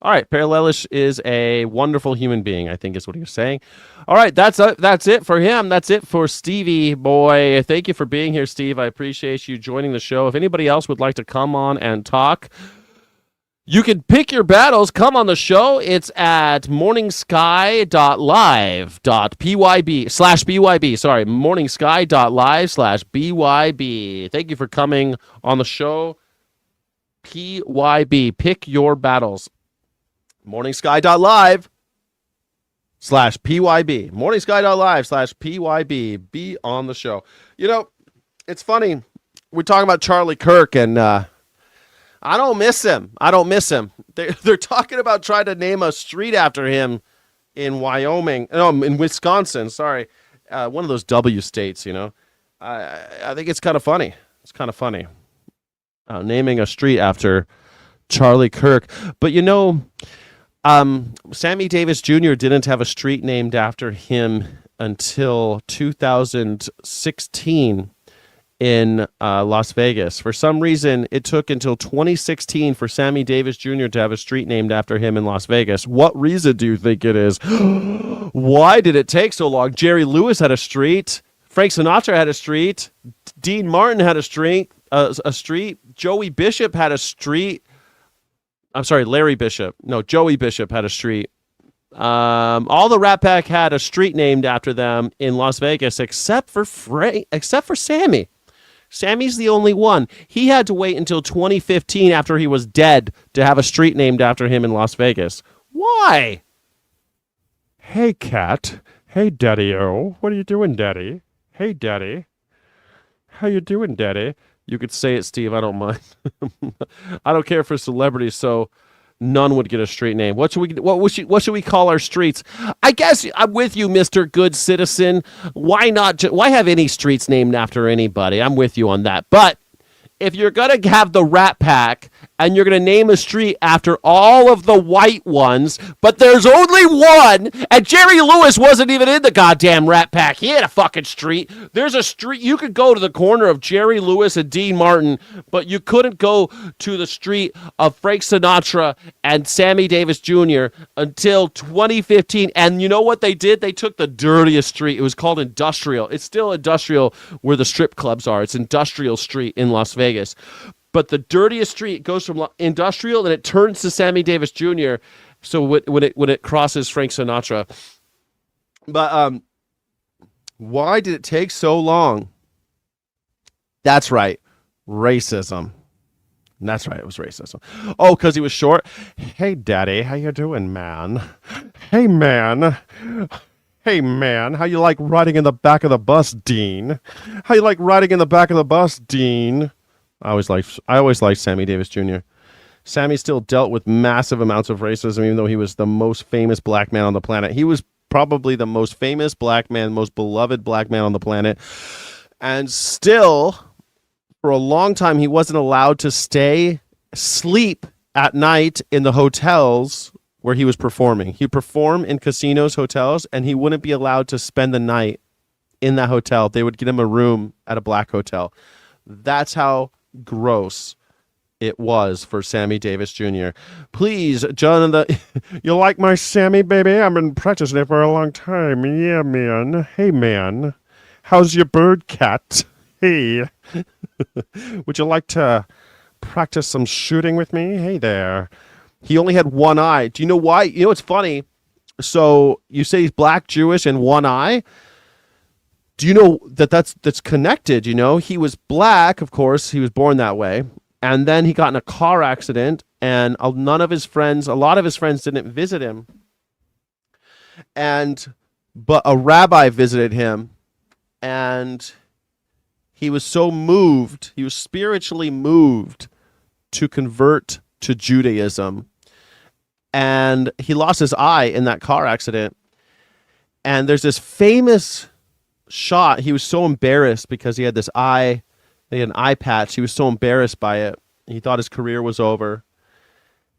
All right, Parallelish is a wonderful human being, I think is what he was saying. All right, that's it for him. That's it for Stevie boy. Thank you for being here, Steve. I appreciate you joining the show. If anybody else would like to come on and talk, you can pick your battles. Come on the show. It's at morningsky.live.pyb/BYB. Sorry, morningsky.live/BYB. Thank you for coming on the show. PYB. Pick your battles. morningsky.live/PYB. morningsky.live/PYB. Be on the show. You know, it's funny. We're talking about Charlie Kirk, and I don't miss him. They're talking about trying to name a street after him in Wyoming. No, in Wisconsin. Sorry. One of those W states, you know. I think it's kind of funny. Naming a street after Charlie Kirk. But, you know, Sammy Davis Jr. didn't have a street named after him until 2016 in Las Vegas. For some reason, it took until 2016 for Sammy Davis Jr. to have a street named after him in Las Vegas. What reason do you think it is? Why did it take so long? Jerry Lewis had a street. Frank Sinatra had a street. Dean Martin had a street. Joey Bishop had a street. I'm sorry, Larry Bishop. No, Joey Bishop had a street. All the Rat Pack had a street named after them in Las Vegas, except for Sammy. Sammy's the only one. He had to wait until 2015 after he was dead to have a street named after him in Las Vegas. Why? Hey, cat. Hey, Daddy-o. What are you doing, Daddy? Hey, Daddy. How you doing, Daddy? You could say it, Steve. I don't mind. I don't care for celebrities, so none would get a street name. What should we call our streets? I guess I'm with you, Mr. Good Citizen. Why not? Why have any streets named after anybody? I'm with you on that. But if you're going to have the Rat Pack and you're going to name a street after all of the white ones, but there's only one, and Jerry Lewis wasn't even in the goddamn Rat Pack. He had a fucking street. There's a street. You could go to the corner of Jerry Lewis and Dean Martin, but you couldn't go to the street of Frank Sinatra and Sammy Davis Jr. until 2015. And you know what they did? They took the dirtiest street. It was called Industrial. It's still Industrial where the strip clubs are. It's Industrial Street in Las Vegas. But the dirtiest street goes from Industrial and it turns to Sammy Davis Jr. So when it crosses Frank Sinatra. But why did it take so long? That's right, racism. That's right, it was racism. Oh, because he was short. Hey, Daddy, how you doing, man? Hey, man. Hey, man, how you like riding in the back of the bus, Dean? How you like riding in the back of the bus, Dean? I always liked Sammy Davis Jr. Sammy still dealt with massive amounts of racism, even though he was the most famous black man on the planet. He was probably the most famous black man, most beloved black man on the planet. And still, for a long time, he wasn't allowed to sleep at night in the hotels where he was performing. He'd perform in casinos, hotels, and he wouldn't be allowed to spend the night in that hotel. They would get him a room at a black hotel. That's how gross it was for Sammy Davis Jr. Please, John, you like my Sammy, baby? I've been practicing it for a long time. Yeah, man. Hey, man. How's your bird, cat? Hey. Would you like to practice some shooting with me? Hey there. He only had one eye. Do you know why? You know, it's funny. So you say he's black, Jewish, and one eye. Do you know that's connected? You know, he was black, of course. He was born that way. And then he got in a car accident, and a lot of his friends didn't visit him. But a rabbi visited him, and he was so moved, he was spiritually moved to convert to Judaism. And he lost his eye in that car accident. And there's this famous shot. He was so embarrassed because he had this eye, he had an eye patch. He was so embarrassed by it. He thought his career was over.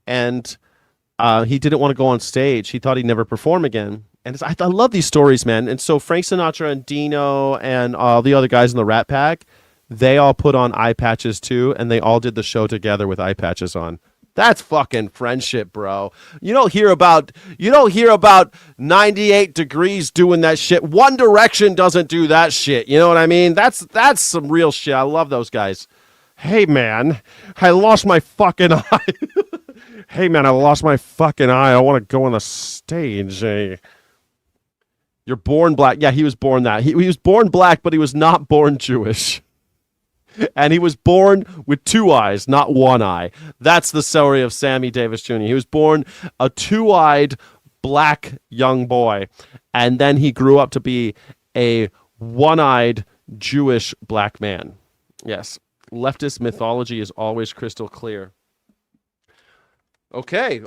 And he didn't want to go on stage. He thought he'd never perform again. And I love these stories, man. And so Frank Sinatra and Dino and all the other guys in the Rat Pack, they all put on eye patches too, and they all did the show together with eye patches on. That's fucking friendship, bro. You don't hear about 98 Degrees doing that shit. One Direction doesn't do that shit. You know what I mean? That's some real shit. I love those guys. Hey man, I lost my fucking eye. Hey man, I lost my fucking eye. I want to go on the stage. Hey. You're born black. Yeah, he was born that. He was born black, but he was not born Jewish. And he was born with two eyes, not one eye. That's the story of Sammy Davis Jr. He was born a two-eyed black young boy. And then he grew up to be a one-eyed Jewish black man. Yes. Leftist mythology is always crystal clear. Okay.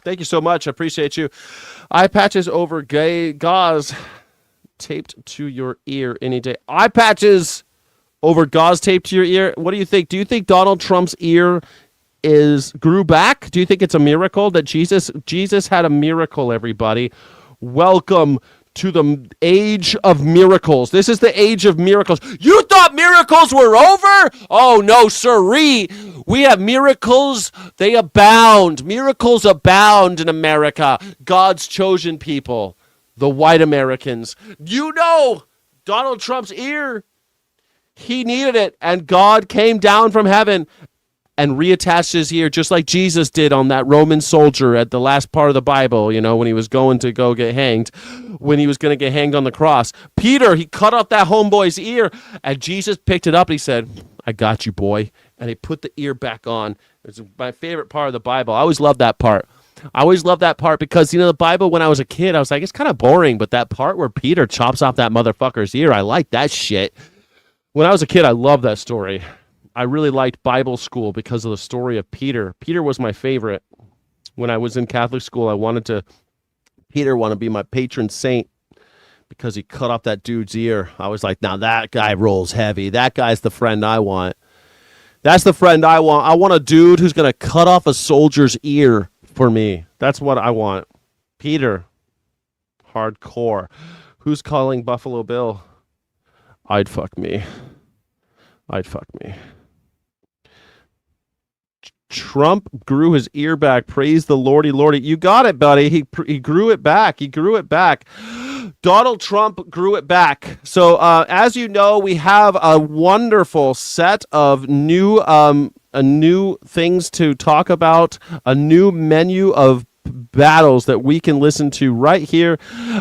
Thank you so much. I appreciate you. Eye patches over gauze taped to your ear any day. Eye patches over gauze taped to your ear. What do you think? Do you think Donald Trump's ear grew back? Do you think it's a miracle that Jesus had a miracle, everybody? Welcome to the age of miracles. This is the age of miracles. You thought miracles were over? Oh, no, sirree. We have miracles. They abound. Miracles abound in America. God's chosen people, the white Americans. You know, Donald Trump's ear, he needed it, and God came down from heaven and reattached his ear, just like Jesus did on that Roman soldier at the last part of the Bible, you know, when he was going to go get hanged, when he was going to get hanged on the cross. Peter, he cut off that homeboy's ear, and Jesus picked it up, and he said, I got you, boy. And he put the ear back on. It's my favorite part of the Bible. I always loved that part. Because, you know, the Bible, when I was a kid, I was like, it's kind of boring, but that part where Peter chops off that motherfucker's ear, I like that shit. When I was a kid, I loved that story. I really liked Bible school because of the story of Peter. Peter was my favorite. When I was in Catholic school, Peter wanted to be my patron saint because he cut off that dude's ear. I was like, now that guy rolls heavy. That guy's the friend I want. That's the friend I want. I want a dude who's going to cut off a soldier's ear for me. That's what I want. Peter. Hardcore. Who's calling Buffalo Bill? I'd fuck me. Trump grew his ear back. Praise the Lordy, Lordy. You got it, buddy. He grew it back. Donald Trump grew it back. So as you know, we have a wonderful set of new things to talk about, a new menu of battles that we can listen to right here.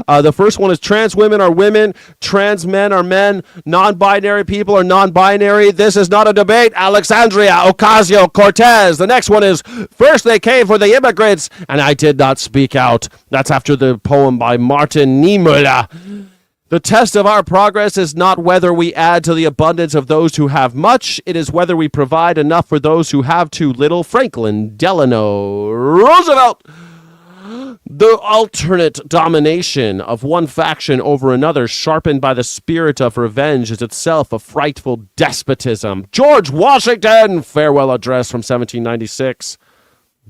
The first one is trans women are women, trans men are men, non-binary people are non-binary. This is not a debate. Alexandria Ocasio-Cortez. The next one is first they came for the immigrants and I did not speak out. That's after the poem by Martin Niemöller. The test of our progress is not whether we add to the abundance of those who have much. It is whether we provide enough for those who have too little. Franklin Delano Roosevelt. The alternate domination of one faction over another, sharpened by the spirit of revenge, is itself a frightful despotism. George Washington, farewell address from 1796.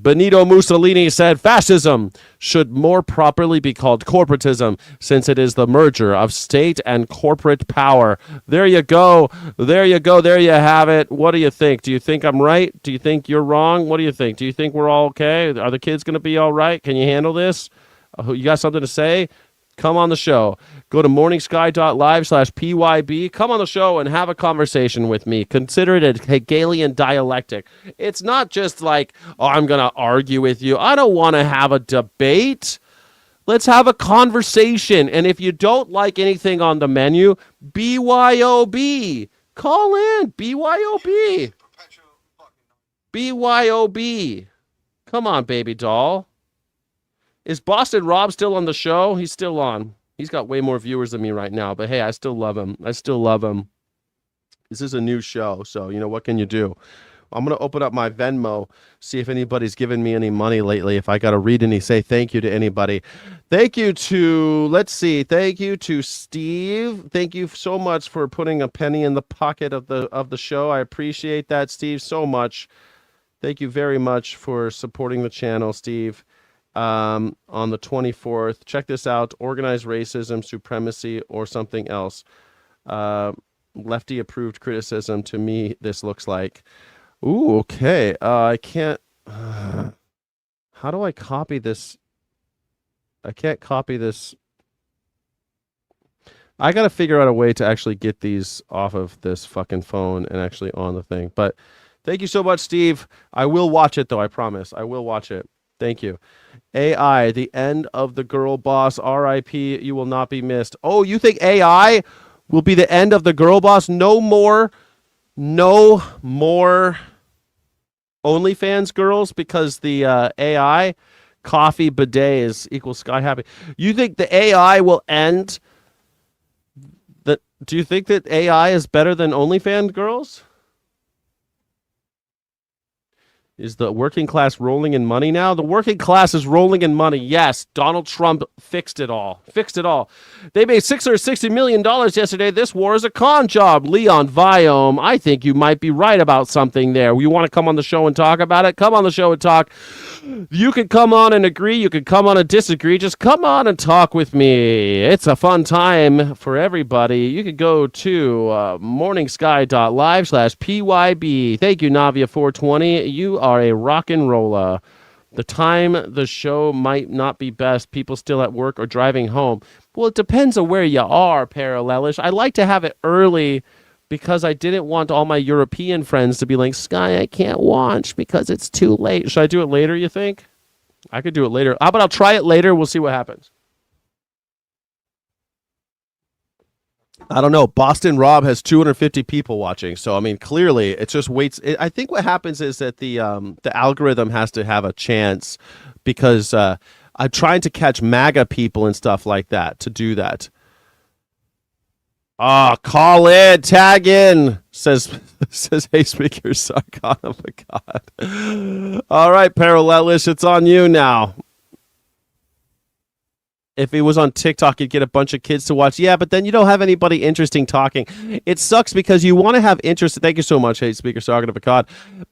Benito Mussolini said fascism should more properly be called corporatism, since it is the merger of state and corporate power. There you go. There you go. There you have it. What do you think? Do you think I'm right? Do you think you're wrong? What do you think? Do you think we're all okay? Are the kids going to be all right? Can you handle this? You got something to say? Come on the show. Go to morningsky.live/PYB. Come on the show and have a conversation with me. Consider it a Hegelian dialectic. It's not just like, oh, I'm going to argue with you. I don't want to have a debate. Let's have a conversation. And if you don't like anything on the menu, BYOB. Call in. BYOB. BYOB. Come on, baby doll. Is Boston Rob still on the show? He's still on. He's got way more viewers than me right now. But hey, I still love him. I still love him. This is a new show, so you know what can you do? I'm gonna open up my Venmo, see if anybody's given me any money lately. If I gotta read any, say thank you to anybody. Thank you to, let's see, thank you to Steve. Thank you so much for putting a penny in the pocket of the show. I appreciate that, Steve, so much. Thank you very much for supporting the channel, Steve. On the 24th. Check this out. Organized racism, supremacy, or something else. Lefty approved criticism. To me, this looks like. Ooh, okay. I can't. How do I copy this? I can't copy this. I got to figure out a way to actually get these off of this fucking phone and actually on the thing. But thank you so much, Steve. I will watch it, though. I promise. I will watch it. Thank you. AI, the end of the girl boss. R.I.P. You will not be missed. Oh, you think AI will be the end of the girl boss? No more OnlyFans girls, because the AI coffee bidet is equal sky happy. You think the AI will end? Do you think that AI is better than OnlyFans girls? Is the working class rolling in money now? The working class is rolling in money. Yes, Donald Trump fixed it all. Fixed it all. They made $660 million yesterday. This war is a con job. Leon Vyome, I think you might be right about something there. You want to come on the show and talk about it? Come on the show and talk. You can come on and agree. You can come on and disagree. Just come on and talk with me. It's a fun time for everybody. You can go to morningsky.live/PYB. Thank you, Navia420. You are a rock and roller. The time the show might not be best. People still at work or driving home. Well, it depends on where you are, Parallelish. I like to have it early because I didn't want all my European friends to be like, Sky, I can't watch because it's too late. Should I do it later, you think? I could do it later. How about I'll try it later? We'll see what happens. I don't know. Boston Rob has 250 people watching. So, I mean, clearly it just waits. I think what happens is that the algorithm has to have a chance because I'm trying to catch MAGA people and stuff like that to do that. Call in, tag in, says Hey Speaker Sargon. Oh my God. All right, Parallelish, it's on you now. If he was on TikTok, you'd get a bunch of kids to watch. Yeah, but then you don't have anybody interesting talking. It sucks because you want to have interest. Thank you so much, Hey Speaker Sargon of God.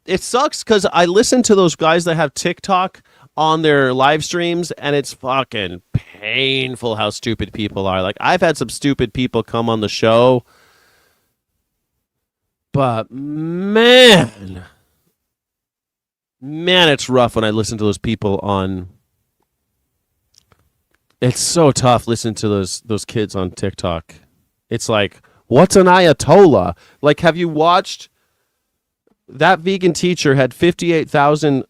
It sucks because I listen to those guys that have TikTok on their live streams, and it's fucking painful how stupid people are. Like, I've had some stupid people come on the show, but man, it's rough when I listen to those people on. It's so tough listening to those kids on TikTok. It's like, what's an Ayatollah? Like, have you watched that vegan teacher had 58,000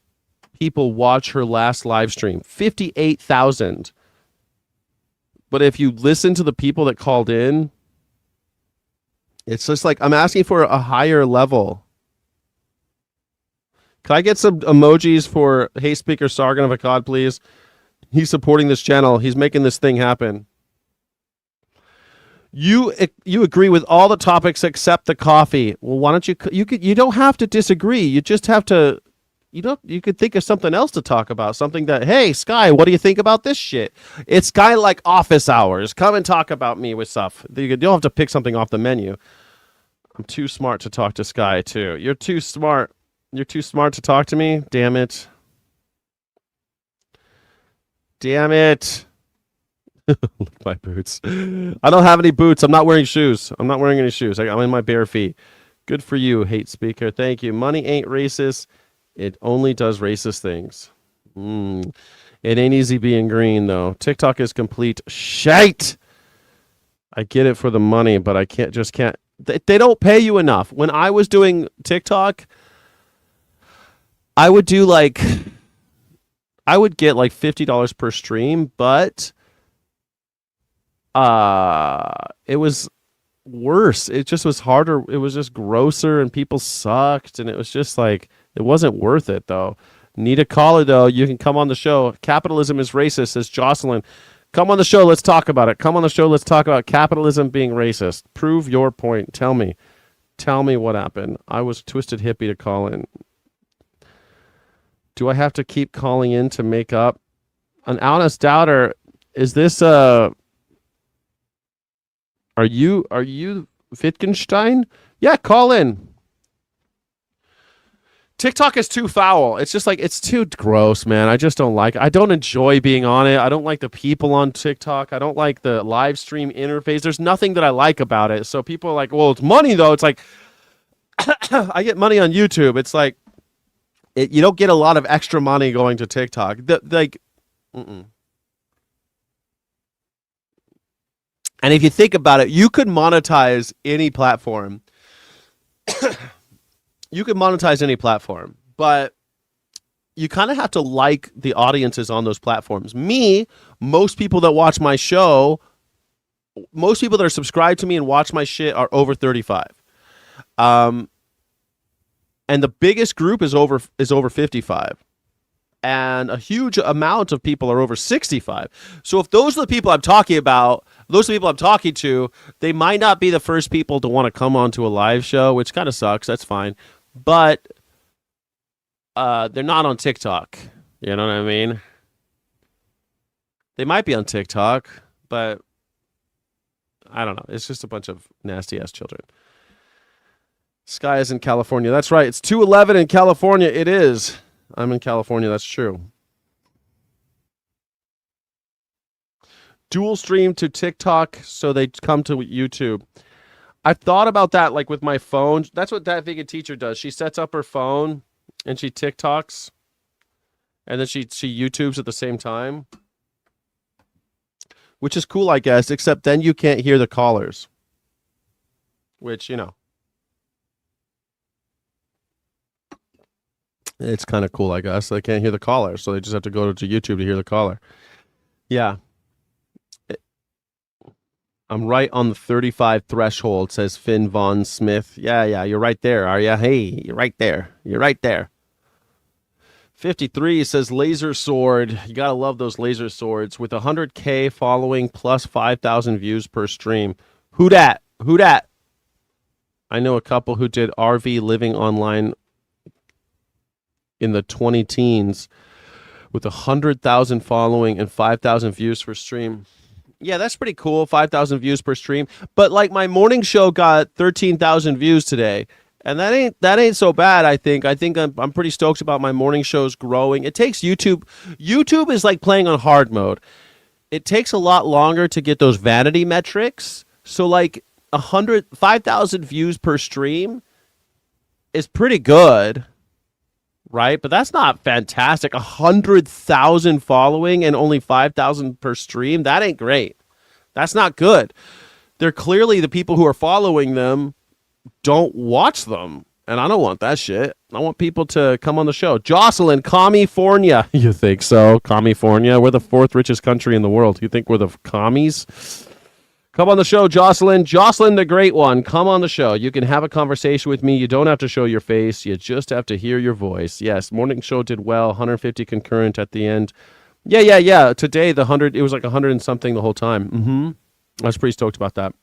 people watch her last live stream? 58,000. But if you listen to the people that called in, it's just like, I'm asking for a higher level. Can I get some emojis for Hey Speaker Sargon of Akkad, please? He's supporting this channel. He's making this thing happen. You agree with all the topics except the coffee. Well, why don't you don't have to disagree. You just have to, you could think of something else to talk about. Something that, hey, Sky, what do you think about this shit? It's kind of like office hours. Come and talk about me with stuff. You don't have to pick something off the menu. I'm too smart to talk to Sky, too. You're too smart. You're too smart to talk to me? Damn it. Damn it. My boots. I don't have any boots. I'm not wearing shoes. I'm not wearing any shoes. I'm in my bare feet. Good for you, hate speaker. Thank you. Money ain't racist. It only does racist things. It ain't easy being green, though. TikTok is complete shite. I get it for the money, but I can't. They don't pay you enough. When I was doing TikTok, I would get like $50 per stream, but it was worse. It just was harder. It was just grosser, and people sucked, and it was just like it wasn't worth it, though. Need a caller, though. You can come on the show. Capitalism is racist, says Jocelyn. Come on the show. Let's talk about it. Come on the show. Let's talk about capitalism being racist. Prove your point. Tell me what happened. I was twisted hippie to call in. Do I have to keep calling in to make up? An honest doubter. Is this Are you Wittgenstein? Yeah, call in. TikTok is too foul. It's just like, it's too gross, man. I just don't like it. I don't enjoy being on it. I don't like the people on TikTok. I don't like the live stream interface. There's nothing that I like about it. So people are like, well, it's money, though. It's like, I get money on YouTube. It's like, you don't get a lot of extra money going to TikTok. And if you think about it, you could monetize any platform. You could monetize any platform, but you kind of have to like the audiences on those platforms. Most people that watch my show, most people that are subscribed to me and watch my shit are over 35. And the biggest group is over 55. And a huge amount of people are over 65. So if those are the people I'm talking about, those are the people I'm talking to, they might not be the first people to want to come onto a live show, which kind of sucks. That's fine. But they're not on TikTok. You know what I mean? They might be on TikTok, but I don't know. It's just a bunch of nasty-ass children. Sky is in California. That's right. It's 2:11 in California. It is. I'm in California. That's true. Dual stream to TikTok so they come to YouTube. I've thought about that, like with my phone. That's what that vegan teacher does. She sets up her phone and she TikToks, and then she YouTubes at the same time, which is cool, I guess. Except then you can't hear the callers, which it's kind of cool, I guess. They can't hear the caller, so they just have to go to YouTube to hear the caller. Yeah. I'm right on the 35 threshold, says Finn Von Smith. Yeah, you're right there, are you? Hey, you're right there. You're right there. 53 says Laser Sword. You gotta love those laser swords. With 100K following plus 5,000 views per stream. Who dat? I know a couple who did RV living online in the 20 teens with 100,000 following and 5,000 views per stream. Yeah, that's pretty cool. 5,000 views per stream. But like my morning show got 13,000 views today, and that ain't so bad. I think I'm pretty stoked about my morning shows growing. It takes YouTube. YouTube is like playing on hard mode. It takes a lot longer to get those vanity metrics. So like 5,000 views per stream is pretty good. Right, but that's not fantastic. 100,000 following and only 5,000 per stream. That ain't great. That's not good. They're clearly, the people who are following them don't watch them, and I don't want that shit. I want people to come on the show. Jocelyn, California. You think so? California? We're the 4th richest country in the world. You think we're the commies? Come on the show, Jocelyn. Jocelyn, the great one. Come on the show. You can have a conversation with me. You don't have to show your face. You just have to hear your voice. Yes, morning show did well. 150 concurrent at the end. Yeah. Today, it was like 100 and something the whole time. I was pretty stoked about that.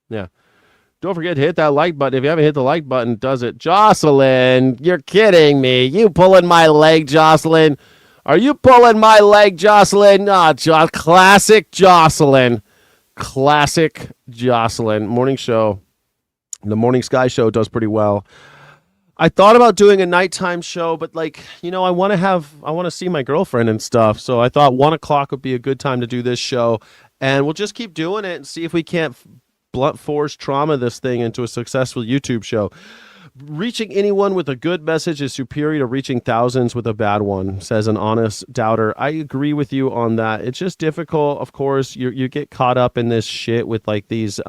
Yeah. Don't forget to hit that like button. If you haven't hit the like button, does it? Jocelyn, you're kidding me. You pulling my leg, Jocelyn? Are you pulling my leg, Jocelyn? Classic Jocelyn. Classic Jocelyn. Morning show. The Morning Sky show does pretty well. I thought about doing a nighttime show, but like, I want to see my girlfriend and stuff. So I thought 1 o'clock would be a good time to do this show, and we'll just keep doing it and see if we can't blunt force trauma this thing into a successful YouTube show. Reaching anyone with a good message is superior to reaching thousands with a bad one, says an honest doubter. I agree with you on that. It's just difficult. Of course, you get caught up in this shit with like these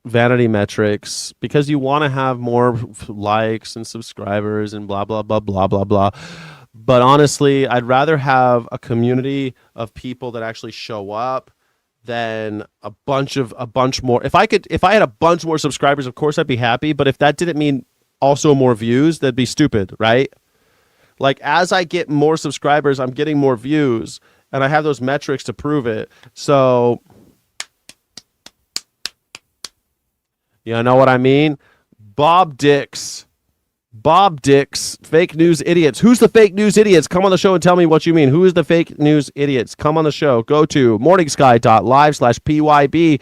vanity metrics because you want to have more likes and subscribers and blah blah blah blah blah blah. But honestly, I'd rather have a community of people that actually show up than a bunch more. If I had a bunch more subscribers, of course I'd be happy, but if that didn't mean also more views, that'd be stupid, right? Like, as I get more subscribers, I'm getting more views, and I have those metrics to prove it. So, you know what I mean? Bob Dix, fake news idiots. Who's the fake news idiots? Come on the show and tell me what you mean. Who is the fake news idiots? Come on the show. Go to morningsky.live/PYB.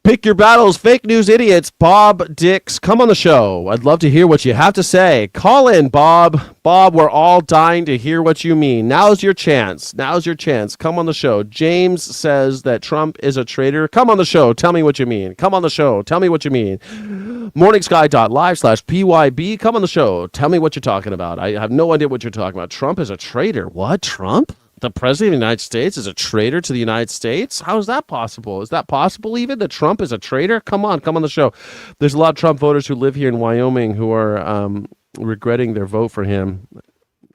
Pick your battles, fake news idiots. Bob Dix, come on the show. I'd love to hear what you have to say. Call in, Bob. Bob, we're all dying to hear what you mean. Now's your chance. Come on the show. James says that Trump is a traitor. Come on the show. Tell me what you mean. Come on the show. Tell me what you mean. morningsky.live/PYB. Come on the show. Tell me what you're talking about. I have no idea what you're talking about. Trump is a traitor. What? Trump? The president of the United States is a traitor to the United States? How is that possible? Is that possible even, that Trump is a traitor? Come on the show. There's a lot of Trump voters who live here in Wyoming who are regretting their vote for him.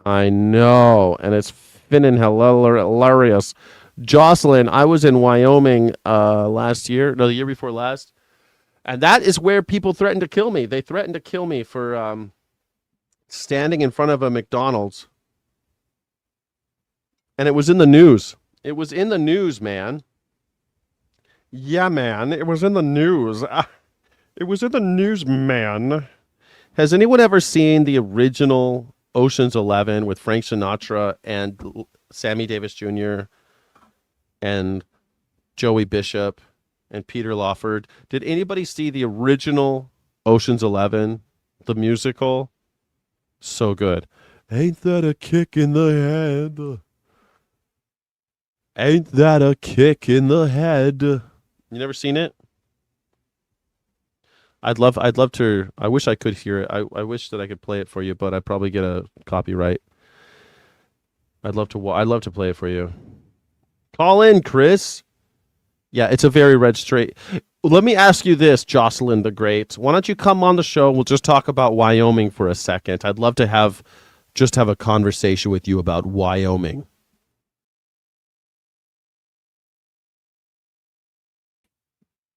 I know, and it's finnin' hilarious. Jocelyn, I was in Wyoming the year before last, and that is where people threatened to kill me. They threatened to kill me for standing in front of a McDonald's. And it was in the news. It was in the news, man. Yeah, man. It was in the news. It was in the news, man. Has anyone ever seen the original Ocean's 11 with Frank Sinatra and Sammy Davis Jr. and Joey Bishop and Peter Lawford? Did anybody see the original Ocean's 11, the musical? So good. Ain't that a kick in the head? Ain't that a kick in the head? You never seen it? I'd love to. I wish I could hear it. I wish that I could play it for you, but I'd probably get a copyright. I'd love to play it for you. Call in, Chris. Yeah, it's a very red straight. Let me ask you this, Jocelyn the Great. Why don't you come on the show? We'll just talk about Wyoming for a second. I'd love to have a conversation with you about Wyoming.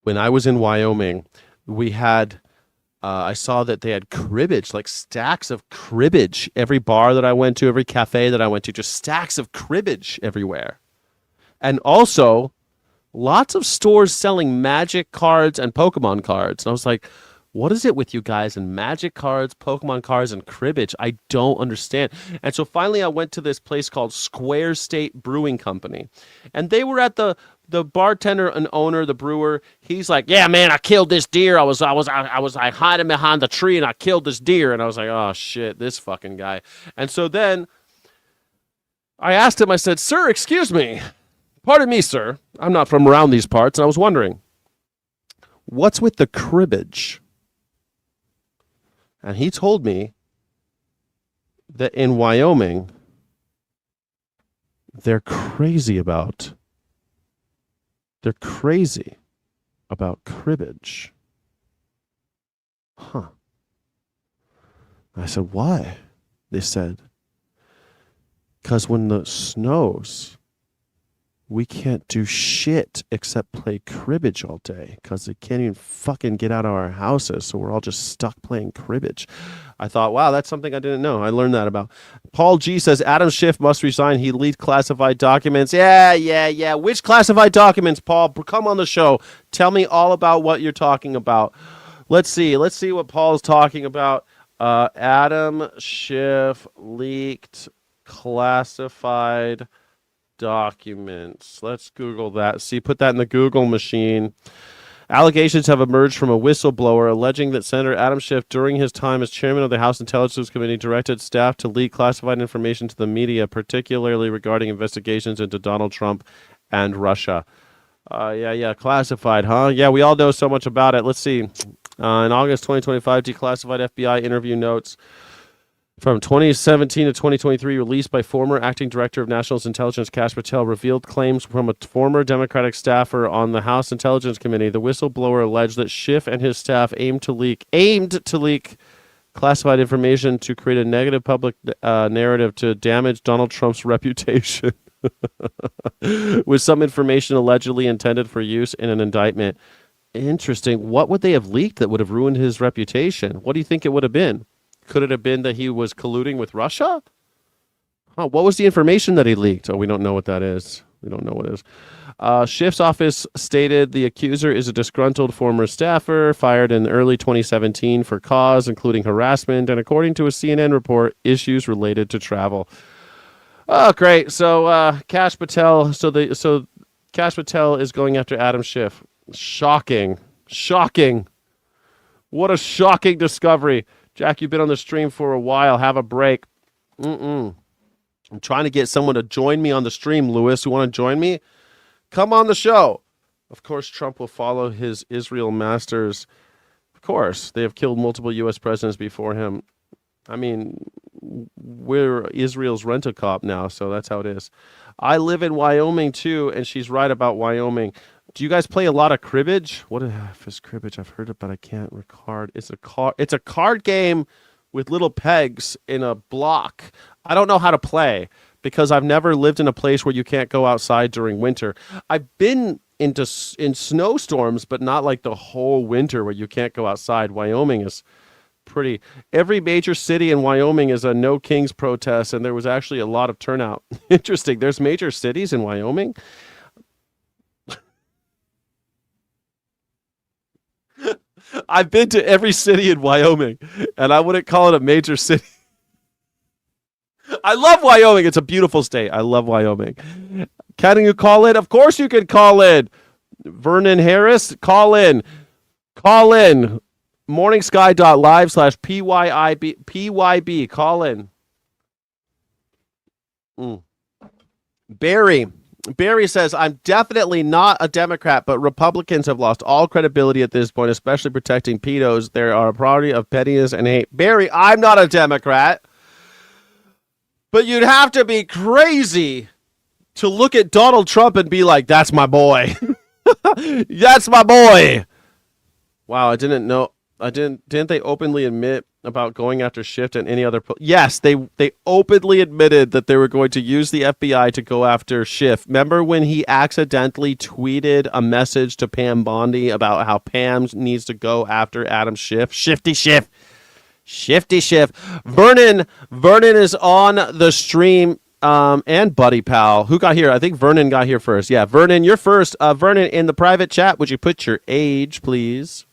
When I was in Wyoming, we had, I saw that they had cribbage, like stacks of cribbage. Every bar that I went to, every cafe that I went to, just stacks of cribbage everywhere. And also, lots of stores selling Magic cards and Pokemon cards. And I was like, what is it with you guys and Magic cards, Pokemon cards, and cribbage? I don't understand. And so finally I went to this place called Square State Brewing Company. And they were at the bartender and owner, the brewer. He's like, yeah, man, I killed this deer. I was hiding behind the tree and I killed this deer. And I was like, oh shit, this fucking guy. And so then I asked him, I said, sir, excuse me. Pardon me, sir. I'm not from around these parts. And I was wondering, what's with the cribbage? And he told me that in Wyoming, they're crazy about cribbage. Huh. I said, why? They said, because when the snows, we can't do shit except play cribbage all day because they can't even fucking get out of our houses. So we're all just stuck playing cribbage. I thought, wow, that's something I didn't know. I learned that about. Paul G says, Adam Schiff must resign. He leaked classified documents. Yeah. Which classified documents, Paul? Come on the show. Tell me all about what you're talking about. Let's see what Paul's talking about. Adam Schiff leaked classified documents. Let's Google that. See, put that in the Google machine. Allegations have emerged from a whistleblower alleging that Senator Adam Schiff, during his time as chairman of the House Intelligence Committee, directed staff to leak classified information to the media, particularly regarding investigations into Donald Trump and Russia. Yeah, classified, huh? Yeah, we all know so much about it. Let's see. In August 2025, declassified FBI interview notes from 2017 to 2023, released by former acting director of National Intelligence Kash Patel, revealed claims from a former Democratic staffer on the House Intelligence Committee. The whistleblower alleged that Schiff and his staff aimed to leak classified information to create a negative public narrative to damage Donald Trump's reputation, with some information allegedly intended for use in an indictment. Interesting. What would they have leaked that would have ruined his reputation? What do you think it would have been? Could it have been that he was colluding with Russia? What was the information that he leaked? Oh, we don't know what that is. We don't know what it is. Schiff's office stated the accuser is a disgruntled former staffer fired in early 2017 for cause, including harassment, and according to a CNN report, issues related to travel. Oh, great. So Kash Patel. So Kash Patel is going after Adam Schiff. Shocking. What a shocking discovery. Jack, you've been on the stream for a while. Have a break. I'm trying to get someone to join me on the stream, Lewis. You want to join me? Come on the show. Of course, Trump will follow his Israel masters. Of course, they have killed multiple U.S. presidents before him. I mean, we're Israel's rent-a-cop now, so that's how it is. I live in Wyoming, too, and she's right about Wyoming. Do you guys play a lot of cribbage? What is cribbage? I've heard it, but I can't record. It's a card game with little pegs in a block. I don't know how to play because I've never lived in a place where you can't go outside during winter. I've been in snowstorms, but not like the whole winter where you can't go outside. Wyoming is pretty. Every major city in Wyoming is a No Kings protest, and there was actually a lot of turnout. Interesting. There's major cities in Wyoming. I've been to every city in Wyoming, and I wouldn't call it a major city. I love Wyoming. It's a beautiful state. I love Wyoming. Can you call in? Of course you can call in. Vernon Harris, call in. Call in. morningsky.live/PYB. Call in. Barry says, I'm definitely not a Democrat, but Republicans have lost all credibility at this point, especially protecting pedos. They are a priority of pettiness and hate. Barry, I'm not a Democrat, but you'd have to be crazy to look at Donald Trump and be like, that's my boy. That's my boy. Wow, I didn't know. Didn't they openly admit about going after Schiff and any other? Yes, they openly admitted that they were going to use the FBI to go after Schiff. Remember when he accidentally tweeted a message to Pam Bondi about how Pam needs to go after Adam Schiff? Shifty Schiff. Vernon is on the stream. And Buddy Pal, who got here? I think Vernon got here first. Yeah, Vernon, you're first. Vernon, in the private chat, would you put your age, please?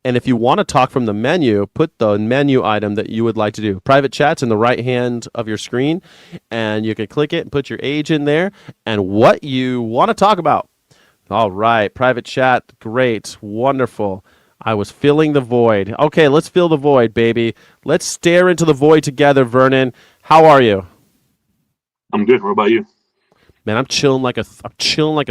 And if you want to talk from the menu, put the menu item that you would like to do. Private chat's in the right hand of your screen, and you can click it and put your age in there and what you want to talk about. All right, private chat, great, wonderful. I was filling the void. Okay, let's fill the void, baby. Let's stare into the void together, Vernon. How are you? I'm good. What about you? Man, I'm chilling like a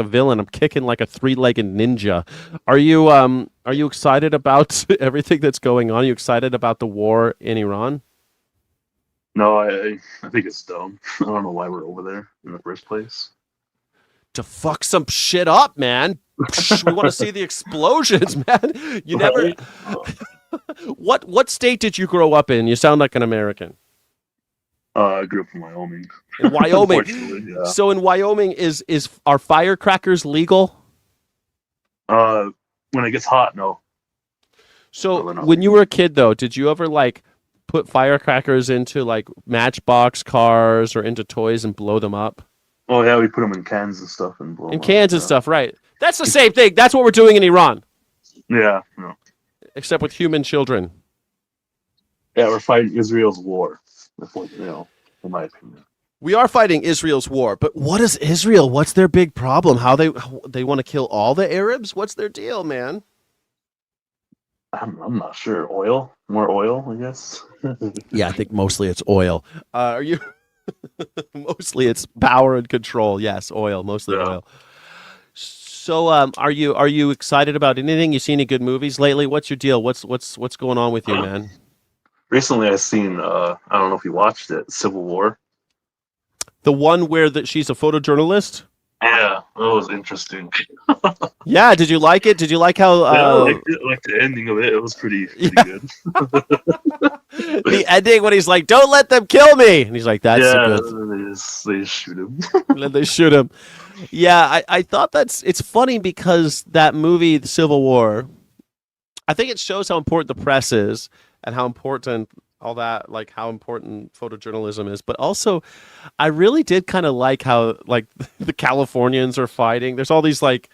villain. I'm kicking like a three-legged ninja. Are you excited about everything that's going on? Are you excited about the war in Iran? No, I think it's dumb. I don't know why we're over there in the first place. To fuck some shit up, man. We want to see the explosions, man. You never. What state did you grow up in? You sound like an American. I grew up in Wyoming. In Wyoming. Yeah. So in Wyoming, are firecrackers legal? When it gets hot, no. So when you were a kid, though, did you ever like put firecrackers into like Matchbox cars or into toys and blow them up? Oh yeah, we put them in cans and stuff and blow them up. And stuff, right? That's the same thing. That's what we're doing in Iran. Yeah. No. Except with human children. Yeah, we're fighting Israel's war. In my opinion. We are fighting Israel's war, but what is Israel? What's their big problem? How they want to kill all the Arabs? What's their deal, man? I'm not sure. More oil, I guess. Yeah, I think mostly it's oil. Are you? Mostly it's power and control. Yes, oil, mostly Yeah. oil. So, are you excited about anything? You seen any good movies lately? What's your deal? What's going on with you, man? Recently, I seen. I don't know if you watched it. Civil War. The one where she's a photojournalist. Yeah, that was interesting. Yeah, did you like it? Did you like how? Yeah, I liked it. I liked the ending of it. It was pretty good. The ending when he's like, "Don't let them kill me," and he's like, "That's yeah, good." they just shoot him. And then they shoot him. Yeah, I thought it's funny because that movie, The Civil War, I think it shows how important the press is and how important all that, like how important photojournalism is. But also, I really did kind of like how like the Californians are fighting. There's all these like,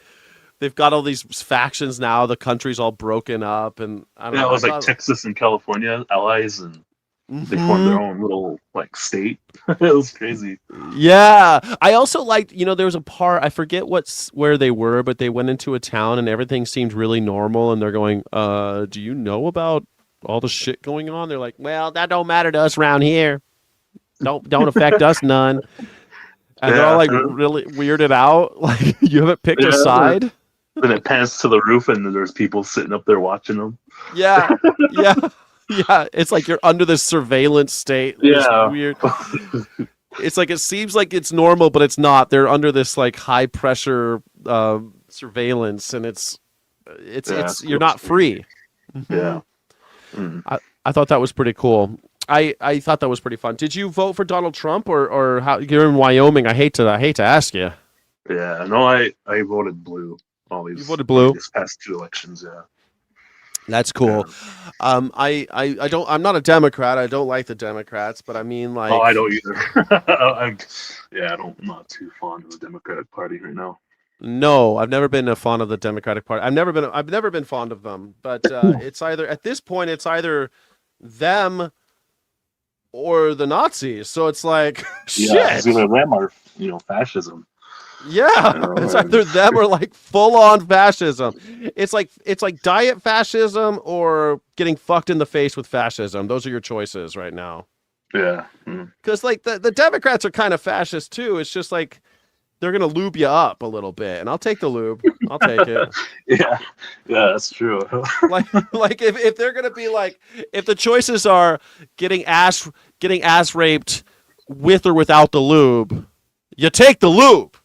they've got all these factions now. The country's all broken up, and I don't know. It was I like Texas and California allies, and they formed their own little like state. It was crazy. Yeah, I also liked, there was a part, I forget where they were, but they went into a town and everything seemed really normal, and they're going, do you know about all the shit going on? They're like, well, that don't matter to us around here. Don't affect us none. And they're all like really weirded out. Like, you haven't picked a side. Then it pans to the roof, and there's people sitting up there watching them. Yeah, yeah, yeah. It's like you're under this surveillance state. Yeah, weird. It's like it seems like it's normal, but it's not. They're under this like high pressure surveillance, and it's you're not free. Yeah. I thought that was pretty cool. I thought that was pretty fun. Did you vote for Donald Trump or how? You're in Wyoming. I hate to ask you. Yeah. No, I voted blue. You voted blue? These past 2 elections. Yeah. That's cool. Yeah. I'm not a Democrat. I don't like the Democrats, but I mean, like. Oh, I don't either. I'm not too fond of the Democratic Party right now. No, I've never been a fond of the Democratic Party. I've never been fond of them. But it's either at this point it's either them or the Nazis. So it's like shit. Yeah, it's either them or fascism. Yeah, it's either them or like full on fascism. It's like diet fascism or getting fucked in the face with fascism. Those are your choices right now. Yeah, because like the Democrats are kind of fascist too. It's just like they're gonna lube you up a little bit, and I'll take the lube. I'll take it. Yeah, that's true. like if they're gonna be like, if the choices are getting ass raped with or without the lube, you take the lube.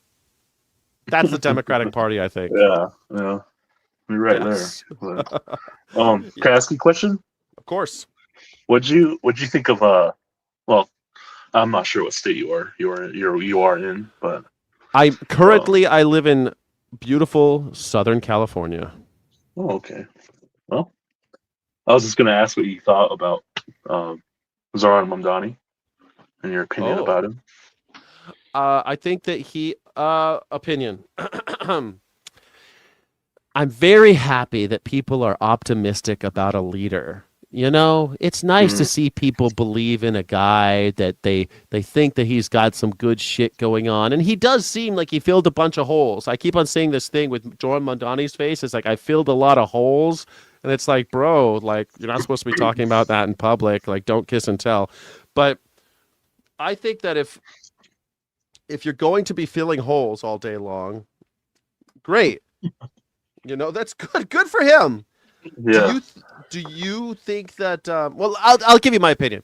That's the Democratic Party, I think. Yeah. You're right there. Can I ask you a question? Of course. What'd you think of well, I'm not sure what state you are in, but I live in beautiful Southern California. Oh, okay. Well, I was just gonna ask what you thought about Zoran Mamdani and your opinion about him. I think that opinion. I'm very happy that people are optimistic about a leader. It's nice to see people believe in a guy that they think that he's got some good shit going on. And he does seem like he filled a bunch of holes. I keep on saying this thing with Zoran Mamdani's face. It's like, I filled a lot of holes. And it's like, bro, like, you're not supposed to be talking about that in public. Like, don't kiss and tell. But I think that if you're going to be filling holes all day long, great. That's good. Good for him. Yeah. Do you think that? Well, I'll give you my opinion.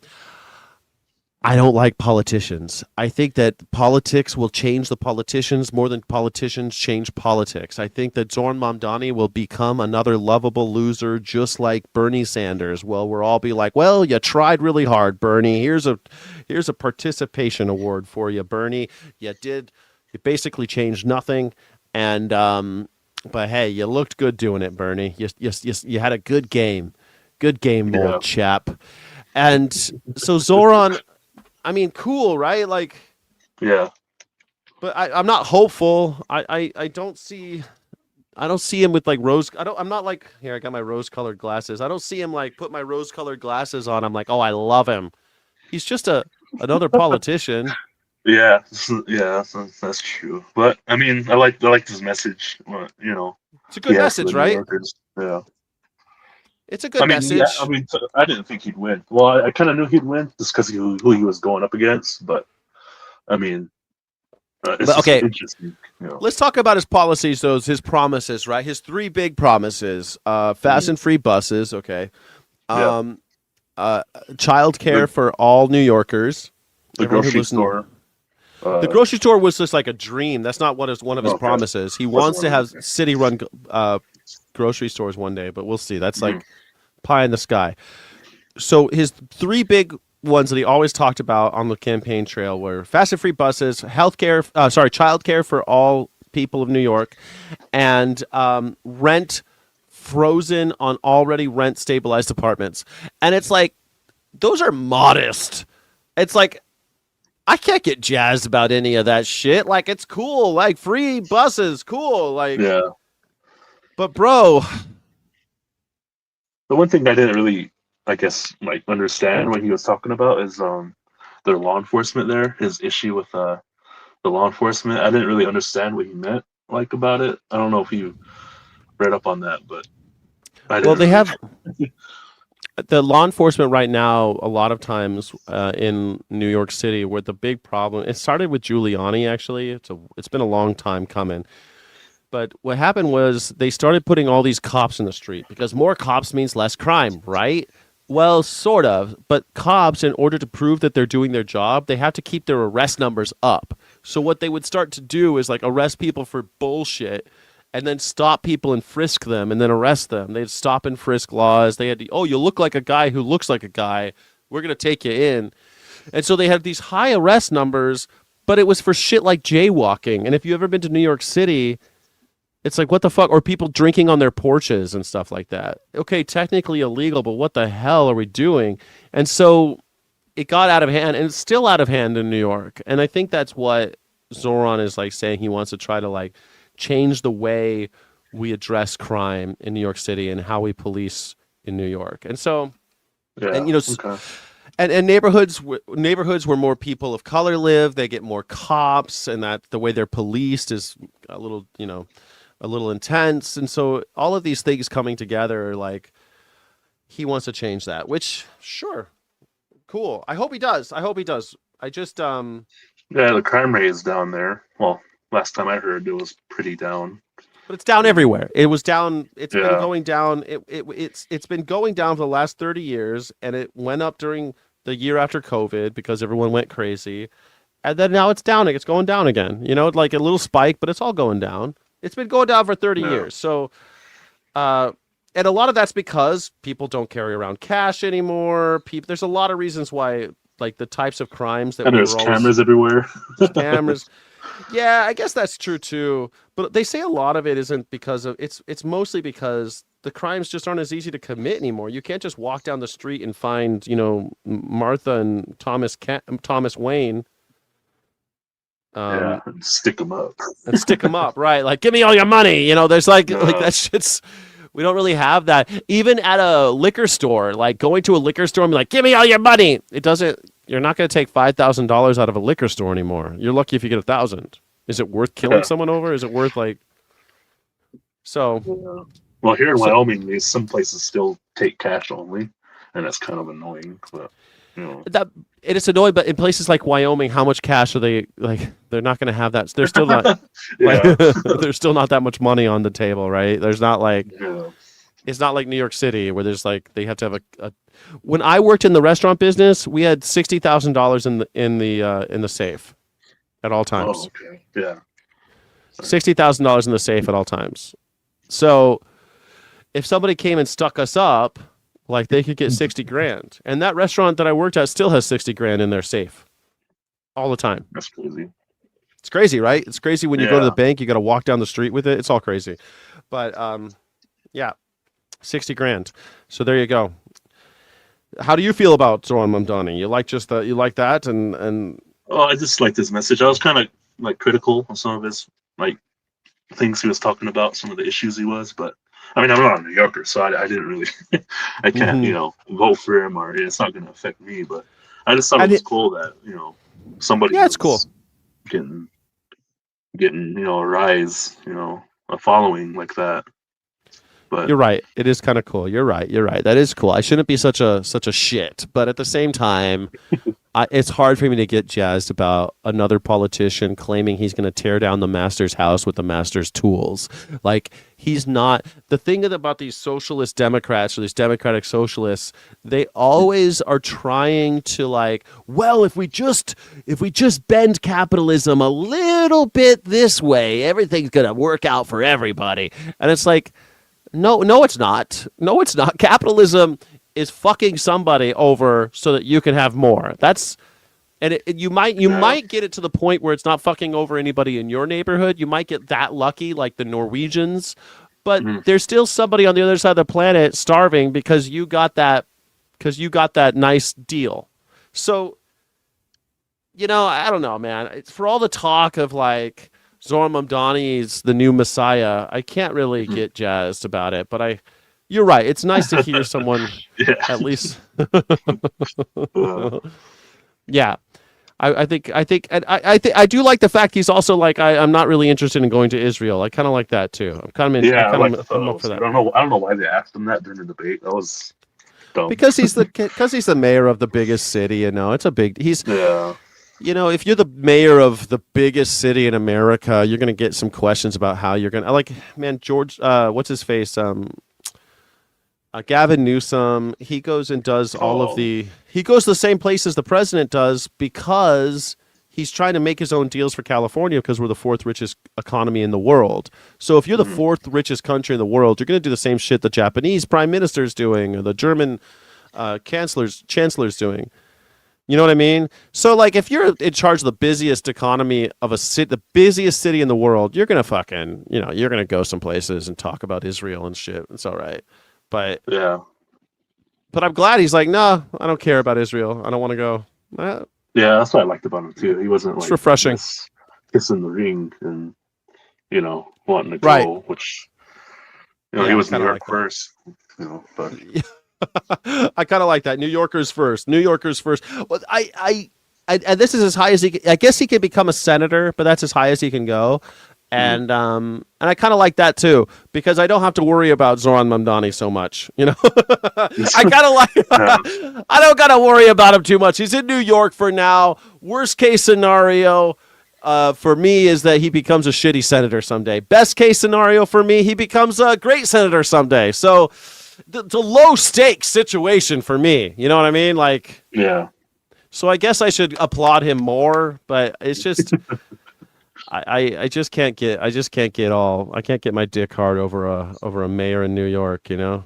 I don't like politicians. I think that politics will change the politicians more than politicians change politics. I think that Zoran Mamdani will become another lovable loser, just like Bernie Sanders. Well, we'll all be like, "Well, you tried really hard, Bernie. Here's a participation award for you, Bernie. You basically changed nothing, and but hey, you looked good doing it, Bernie. You had a good game, old chap." And so Zoran. I mean, cool, right? Like, yeah. But I'm not hopeful. I don't see him with like rose. I'm not like, here, I got my rose-colored glasses. I don't see him like put my rose-colored glasses on. I'm like, oh, I love him. He's just another politician. Yeah, yeah, that's true. But I mean, I like his message. It's a He good has for message, the New right? Yorkers. Yeah. It's a I good mean, yeah. I message. mean, I didn't think he'd win. Well, I kind of knew he'd win just because who he was going up against. But I mean, it's But just okay, interesting. let's talk about his policies, those his promises, right? His three big promises: fast Mhm. and free buses, okay, Yeah. um, child care The for all New Yorkers, the everyone who grocery lives in store. the grocery store was just like a dream. That's not what is one of his Okay. promises. He Wasn't wants one to of them. have city-run grocery stores one day, but we'll see. That's Mhm. like pie in the sky. So his three big ones that he always talked about on the campaign trail were fast and free buses, child care for all people of New York, and rent frozen on already rent stabilized apartments. And it's like those are modest. It's like I can't get jazzed about any of that shit. Like it's cool, like free buses, cool, like Yeah. but bro, The one thing I didn't really, I guess, like understand what he was talking about is their law enforcement there. His issue with the law enforcement. I didn't really understand what he meant like about it. I don't know if you read up on that, but I well didn't they really. have the law enforcement right now a lot of times in New York City where the big problem it started with Giuliani actually it's been a long time coming but what happened was they started putting all these cops in the street because more cops means less crime right well sort of but cops in order to prove that they're doing their job they have to keep their arrest numbers up so what they would start to do is like arrest people for bullshit and then stop people and frisk them and then arrest them. They'd stop and frisk laws. They had to, oh, you look like a guy who looks like a guy. We're going to take you in. And so they had these high arrest numbers, but it was for shit like jaywalking. And if you've ever been to New York City, it's like, what the fuck? Or people drinking on their porches and stuff like that. Okay, technically illegal, but what the hell are we doing? And so it got out of hand, and it's still out of hand in New York. And I think that's what Zoran is like saying he wants to try to like change the way we address crime in New York City and how we police in New York. And so, and Yeah. you know, Okay. and neighborhoods where more people of color live, they get more cops, and that the way they're policed is a little, a little intense. And so, all of these things coming together, like he wants to change that. Which, sure, cool. I hope he does. I hope he does. I just Yeah, the crime rate is down there. Well, last time I heard, it was pretty down. but it's down everywhere. It was down. It's been Yeah. going down. It's been going down for the last 30 years, and it went up during the year after COVID because everyone went crazy, and then now it's down. It's going down again. Like a little spike, but it's all going down. It's been going down for 30 Yeah. years. So, and a lot of that's because people don't carry around cash anymore. There's a lot of reasons why, like the types of crimes that And we there's were always cameras everywhere. cameras. Yeah, I guess that's true too. But they say a lot of it isn't because of it's mostly because the crimes just aren't as easy to commit anymore. You can't just walk down the street and find, Martha and Thomas Wayne Yeah. And stick them up. and stick them up, right? Like, give me all your money. There's like No. that shit's we don't really have that. Even at a liquor store, like going to a liquor store and be like, give me all your money. It doesn't you're not going to take $5,000 out of a liquor store anymore. You're lucky if you get 1,000. Is it worth killing Yeah. someone over? Is it worth like? So Yeah. Well, here in Wyoming, some places still take cash only, and that's kind of annoying. But that it is annoying, but in places like Wyoming, how much cash are they like? They're not going to have that. They're still not. yeah. There's still not that much money on the table, right? There's not like. Yeah. It's not like New York City where there's like they have to have a. When I worked in the restaurant business, we had $60,000 in the safe at all times. Oh, okay. Yeah. $60,000 in the safe at all times. So if somebody came and stuck us up, like they could get 60 grand. And that restaurant that I worked at still has 60 grand in their safe all the time. That's crazy. It's crazy, right? It's crazy when you go to the Yeah. bank, you got to walk down the street with it. It's all crazy. But yeah, 60 grand. So there you go. How do you feel about Zoran Mamdani? You like that and Oh, I just liked his message. I was kind of like critical of some of his like things he was talking about, some of the issues he was, but I mean, I'm not a New Yorker, so I didn't really, I can't, Mhm. vote for him or it's not going to affect me. But I just thought it was cool that somebody Yeah, it's cool. who's getting a rise, a following like that. But You're right. It is kind of cool. You're right. That is cool. I shouldn't be such a shit, but at the same time, it's hard for me to get jazzed about another politician claiming he's going to tear down the master's house with the master's tools. Like, he's not. The thing about these socialist Democrats or these democratic socialists, they always are trying to, like, well, if we just bend capitalism a little bit this way, everything's going to work out for everybody. And it's like, no, it's not. No, it's not. Capitalism is fucking somebody over so that you can have more. You might get it to the point where it's not fucking over anybody in your neighborhood. You might get that lucky, like the Norwegians, but there's still somebody on the other side of the planet starving because you got that nice deal. So, I don't know, man. It's for all the talk of like Zoran Mamdani's the new messiah. I can't really get jazzed about it, but you're right. It's nice to hear someone at least. Yeah, I think I do like the fact he's also like I'm not really interested in going to Israel. I kind of like that too. I'm up for that. I don't know why they asked him that during the debate. That was dumb. Because he's the mayor of the biggest city. If you're the mayor of the biggest city in America, you're going to get some questions about how you're going to, George, what's his face? Gavin Newsom, he goes and does he goes to the same places the president does because he's trying to make his own deals for California because we're the fourth richest economy in the world. So if you're the fourth richest country in the world, you're going to do the same shit the Japanese prime minister's doing or the German chancellor's doing. You know what I mean? So, like, if you're in charge of the busiest economy of the busiest city in the world, you're gonna fucking, you're gonna go some places and talk about Israel and shit. It's all right, but I'm glad he's like, no, I don't care about Israel. I don't want to go. Yeah, that's what I liked about him too. He wasn't it's refreshing, kissing the ring and wanting to go, right? Which he was New York like first, but. I kind of like that. New Yorkers first. Well, and this is as high as he. I guess he could become a senator, but that's as high as he can go. And I kind of like that too because I don't have to worry about Zoran Mamdani so much. I kind of like. I don't gotta worry about him too much. He's in New York for now. Worst case scenario. For me is that he becomes a shitty senator someday. Best case scenario for me, he becomes a great senator someday. So. The low stakes situation for me, you know what I mean? Like, yeah. So I guess I should applaud him more, but it's just, I just can't get my dick hard over a mayor in New York, How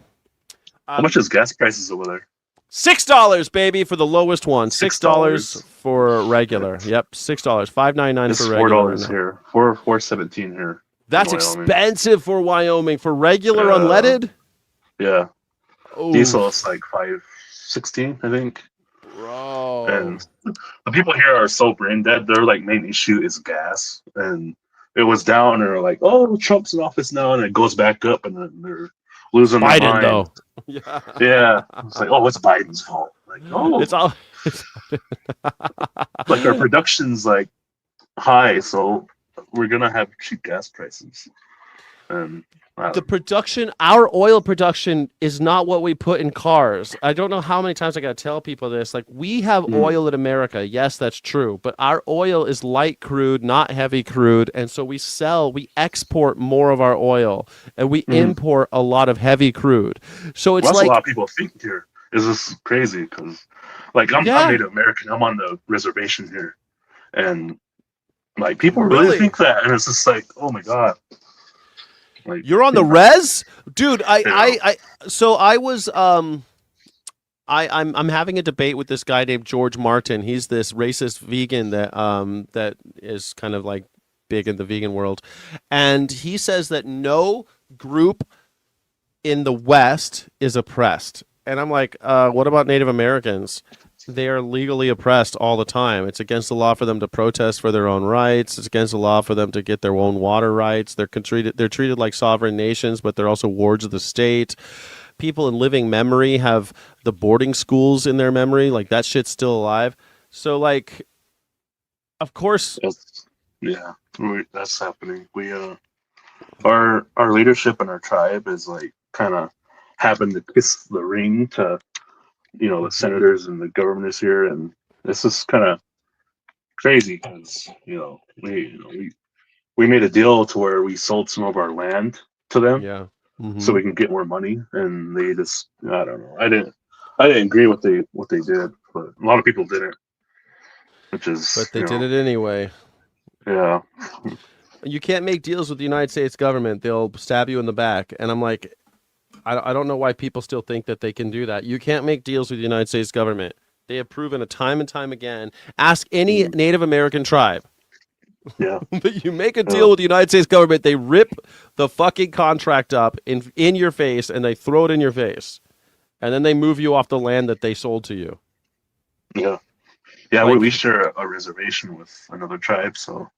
much is gas prices over there? $6, baby, for the lowest one. $6 for regular. Yep, $6. $5.99 for regular. $4 here. $4.17 here. That's expensive for Wyoming for regular unleaded. Yeah. Ooh. Diesel is like $5.16, I think. Bro. And the people here are so brain dead. Their main issue is gas. And it was down, and they're like, "Oh, Trump's in office now," and it goes back up, and then they're losing their mind. Though. Yeah. It's like, oh, it's Biden's fault. Like, oh, it's all. Like our production's high, so we're gonna have cheap gas prices. And our oil production is not what we put in cars. I don't know how many times I got to tell people this. Like, we have oil in America. Yes, that's true. But our oil is light crude, not heavy crude. And so we export more of our oil and we import a lot of heavy crude. So it's that's a lot of people think here. Is this crazy? Because I'm Native American. I'm on the reservation here. And people really think that. And it's just like, oh my God. You're on the res, dude. So I was I'm having a debate with this guy named George Martin. He's this racist vegan that is kind of big in the vegan world, and he says that no group in the West is oppressed. And I'm like, what about Native Americans? They are legally oppressed all the time. It's against the law for them to protest for their own rights. It's against the law for them to get their own water rights. They're treated like sovereign nations, but they're also wards of the state. People in living memory have the boarding schools in their memory. That shit's still alive. So Of course. That's happening. We our leadership and our tribe is like kind of having to kiss the ring to the senators and the governors here, and this is kind of crazy because we made a deal to where we sold some of our land to them Yeah. so we can get more money, and they just I don't know. I didn't agree with what they did, but a lot of people didn't, which is But they did it anyway. Yeah. You can't make deals with the United States government. They'll stab you in the back. And I'm like, I don't know why people still think that they can do that. You can't make deals with the United States government. They have proven it time and time again. Ask any Native American tribe. Yeah. But you make a deal with the United States government, they rip the fucking contract up in your face and they throw it in your face. And then they move you off the land that they sold to you. Yeah. Yeah, Like- we share a reservation with another tribe, so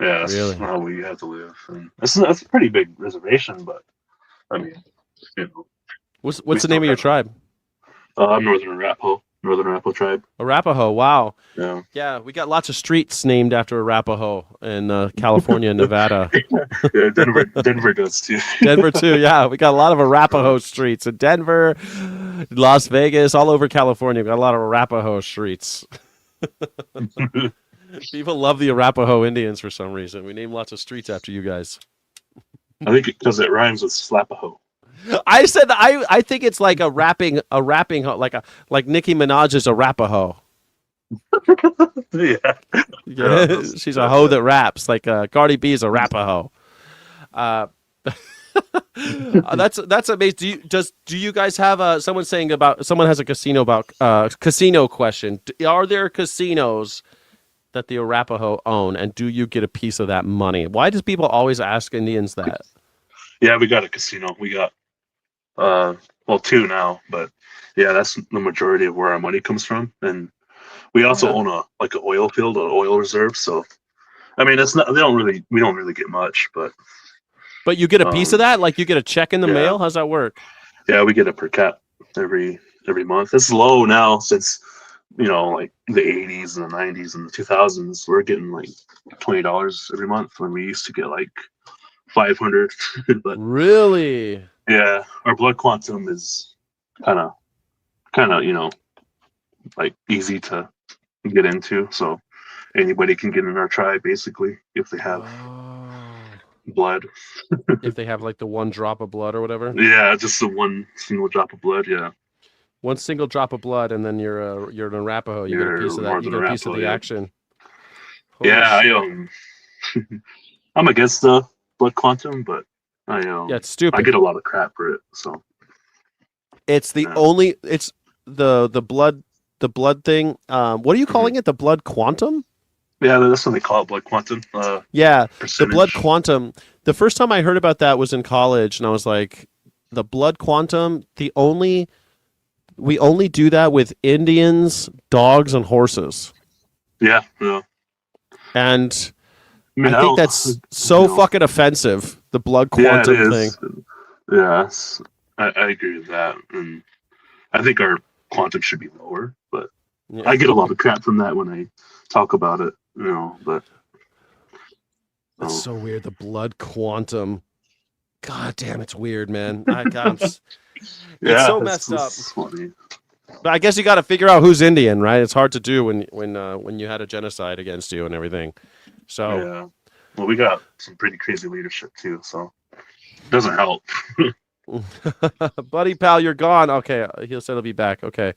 yeah, that's Really? how we have to live. And that's a pretty big reservation, but I mean, What's the name of your tribe? I'm Northern Arapaho tribe. Arapaho. Wow. Yeah. Yeah, we got lots of streets named after Arapaho in California and Nevada. Yeah, Denver does too. Denver too, yeah. We got a lot of Arapaho streets in Denver, Las Vegas, all over California. We got a lot of Arapaho streets. People love the Arapaho Indians for some reason. We name lots of streets after you guys. I think because it rhymes with Slapaho. I said I think it's like a rapping hoe, like Nicki Minaj is a Arapaho. Yeah. She's a hoe that raps. Like Cardi B is a Arapaho. That's amazing. Do you guys have someone saying about someone has a casino question? Are there casinos that the Arapaho own, and do you get a piece of that money? Why does people always ask Indians that? Yeah, we got a casino. We got two now, but yeah, that's the majority of where our money comes from. And we also own an oil field, an oil reserve. So I mean, it's not we don't really get much, but you get a piece of that? Like you get a check in the mail? How's that work? Yeah, we get a per cap every month. It's low now since like the 80s and the 90s and the 2000s. We're getting like $20 every month when we used to get like 500. But really? Yeah, our blood quantum is kind of like easy to get into, so anybody can get in our tribe basically if they have blood. If they have like the one drop of blood or whatever. Yeah, just the one single drop of blood. Yeah. One single drop of blood, and then you're an Arapaho. You get a piece of that. You get a piece of the action. Holy shit. I'm against the blood quantum, but it's stupid. I get a lot of crap for it. So it's the only. It's the blood thing. What are you calling it? The blood quantum? Yeah, that's what they call it, blood quantum. Yeah, percentage. The blood quantum. The first time I heard about that was in college, and I was like, the blood quantum. We only do that with Indians, dogs, and horses. Yeah. And I think that's so fucking offensive. The blood quantum thing. Yeah, I agree with that, and I think our quantum should be lower. But I get a lot of crap from that when I talk about it. But that's so weird. The blood quantum. God damn, it's weird, man. It's so messed up. Funny. But I guess you got to figure out who's Indian, right? It's hard to do when you had a genocide against you and everything. So yeah, well, we got some pretty crazy leadership too, so it doesn't help. Buddy pal, you're gone. Okay, he'll say he'll be back. Okay,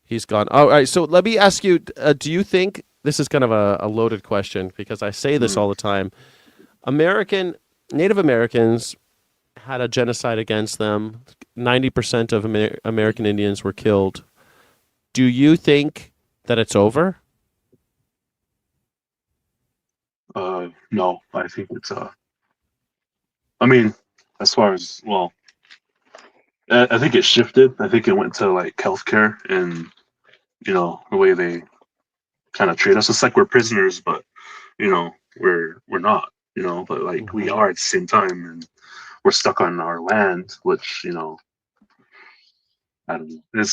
he's gone. All right, so let me ask you: do you think this is kind of a loaded question because I say this all the time? Native Americans had a genocide against them. 90% of American Indians were killed. Do you think that it's over? No, I think it's I mean, as far as I think it shifted. I think it went to like healthcare and the way they kind of treat us. It's like we're prisoners, but we're not. But like we are at the same time, and we're stuck on our land, which I don't know.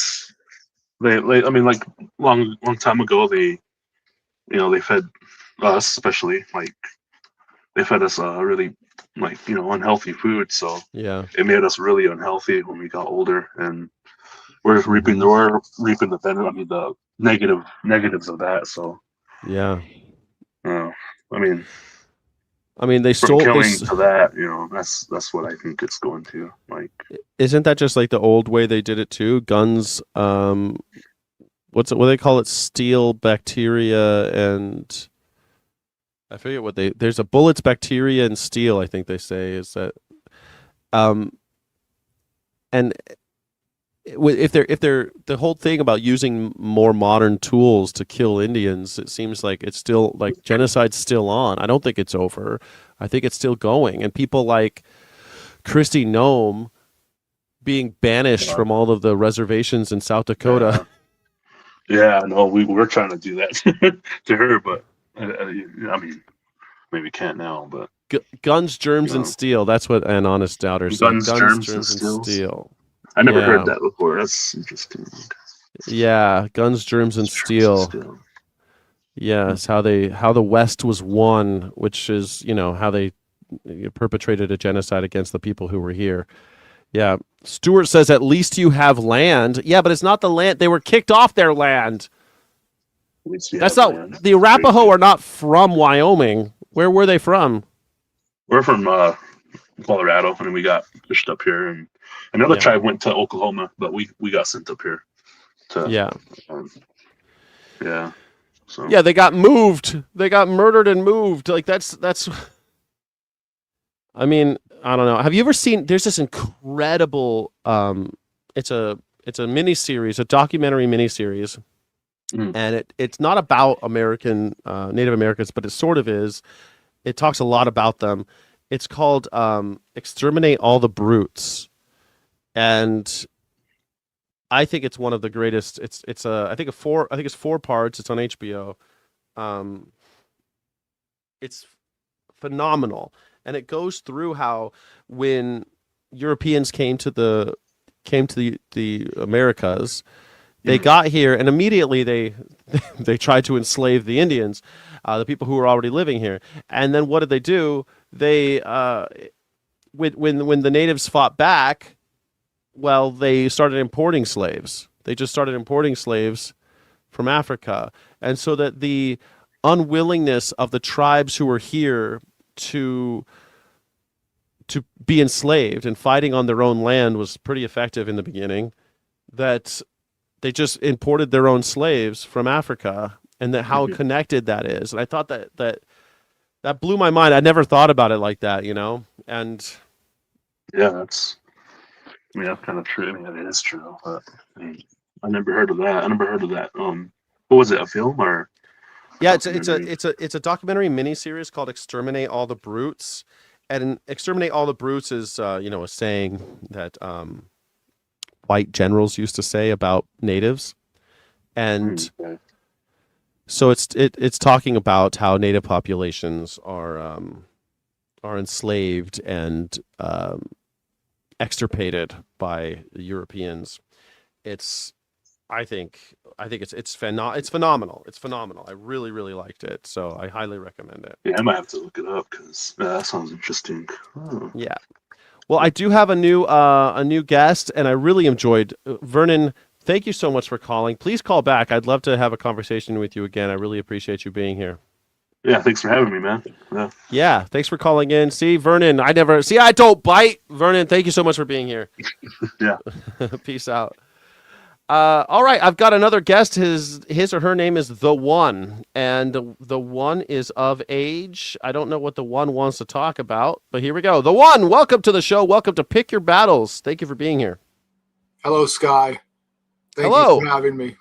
I mean, like long time ago, they they fed us, especially, like, they fed us really, like, unhealthy food. So Yeah. it made us really unhealthy when we got older, and we're reaping the benefit. I mean, the negatives of that. So Yeah. uh, I mean, They from stole. killing to that, that's what I think it's going to. Like, Isn't that just like the old way they did it too? Guns. What do they call it? Steel bacteria and I forget what they. There's a bullets, bacteria, and steel. I think they say is that. And if they're the whole thing about using more modern tools to kill Indians, it seems like it's still like genocide's still on. I don't think it's over. I think it's still going, and people like Christy Nome being banished uh, from all of the reservations in South Dakota. no, we're trying to do that to her, but I mean, maybe can't now, but Guns, germs, and know, steel. That's what an honest doubter said. guns, germs, and steels. steel. I never Yeah. heard that before. That's interesting. Yeah, guns, germs, and steel. Yes, how the West was won, which is how they perpetrated a genocide against the people who were here. Yeah, Stewart says at least you have land. Yeah, but it's not the land. They were kicked off their land. That's not land. the Arapaho are not from Wyoming. Where were they from? We're from Colorado, and we got pushed up here, and another tribe went to Oklahoma, but we got sent up here. To, So yeah, they got moved. They got murdered and moved. Like that's. I mean, I don't know. Have you ever seen? There's this incredible. It's a miniseries, a documentary miniseries, and it's not about American Native Americans, but it sort of is. It talks a lot about them. It's called "Exterminate All the Brutes," and I think it's one of the greatest. I think it's 4 parts. It's on HBO. It's phenomenal, and it goes through how when Europeans came to the Americas, they got here and immediately they tried to enslave the Indians, the people who were already living here. And then what did they do? They when the natives fought back, well, they started importing slaves. They just started importing slaves from Africa. And so that the unwillingness of the tribes who were here to be enslaved and fighting on their own land was pretty effective in the beginning, that they just imported their own slaves from Africa, and that how connected that is. And I thought that blew my mind. I never thought about it like that, and that's kind of true. I mean, it is true, but I never heard of that. What was it? A film or? Yeah, it's a documentary miniseries called "Exterminate All the Brutes," and "Exterminate All the Brutes" is a saying that white generals used to say about natives, and so it's talking about how native populations are enslaved and extirpated by the Europeans. I think it's phenomenal. It's phenomenal. I really, really liked it, so I highly recommend it. Yeah, I might have to look it up because that sounds interesting. Oh. Yeah. Well, I do have a new guest, and I really enjoyed Vernon. Thank you so much for calling. Please call back. I'd love to have a conversation with you again. I really appreciate you being here. Yeah, thanks for having me, man. Yeah, thanks for calling in. See, Vernon, I don't bite. Vernon, thank you so much for being here. Yeah. Peace out. All right, I've got another guest. His or her name is The One, and The One is of age. I don't know what The One wants to talk about, but here we go. The One, welcome to the show. Welcome to Pick Your Battles. Thank you for being here. Hello, Sky. Thank Hello. you for having me.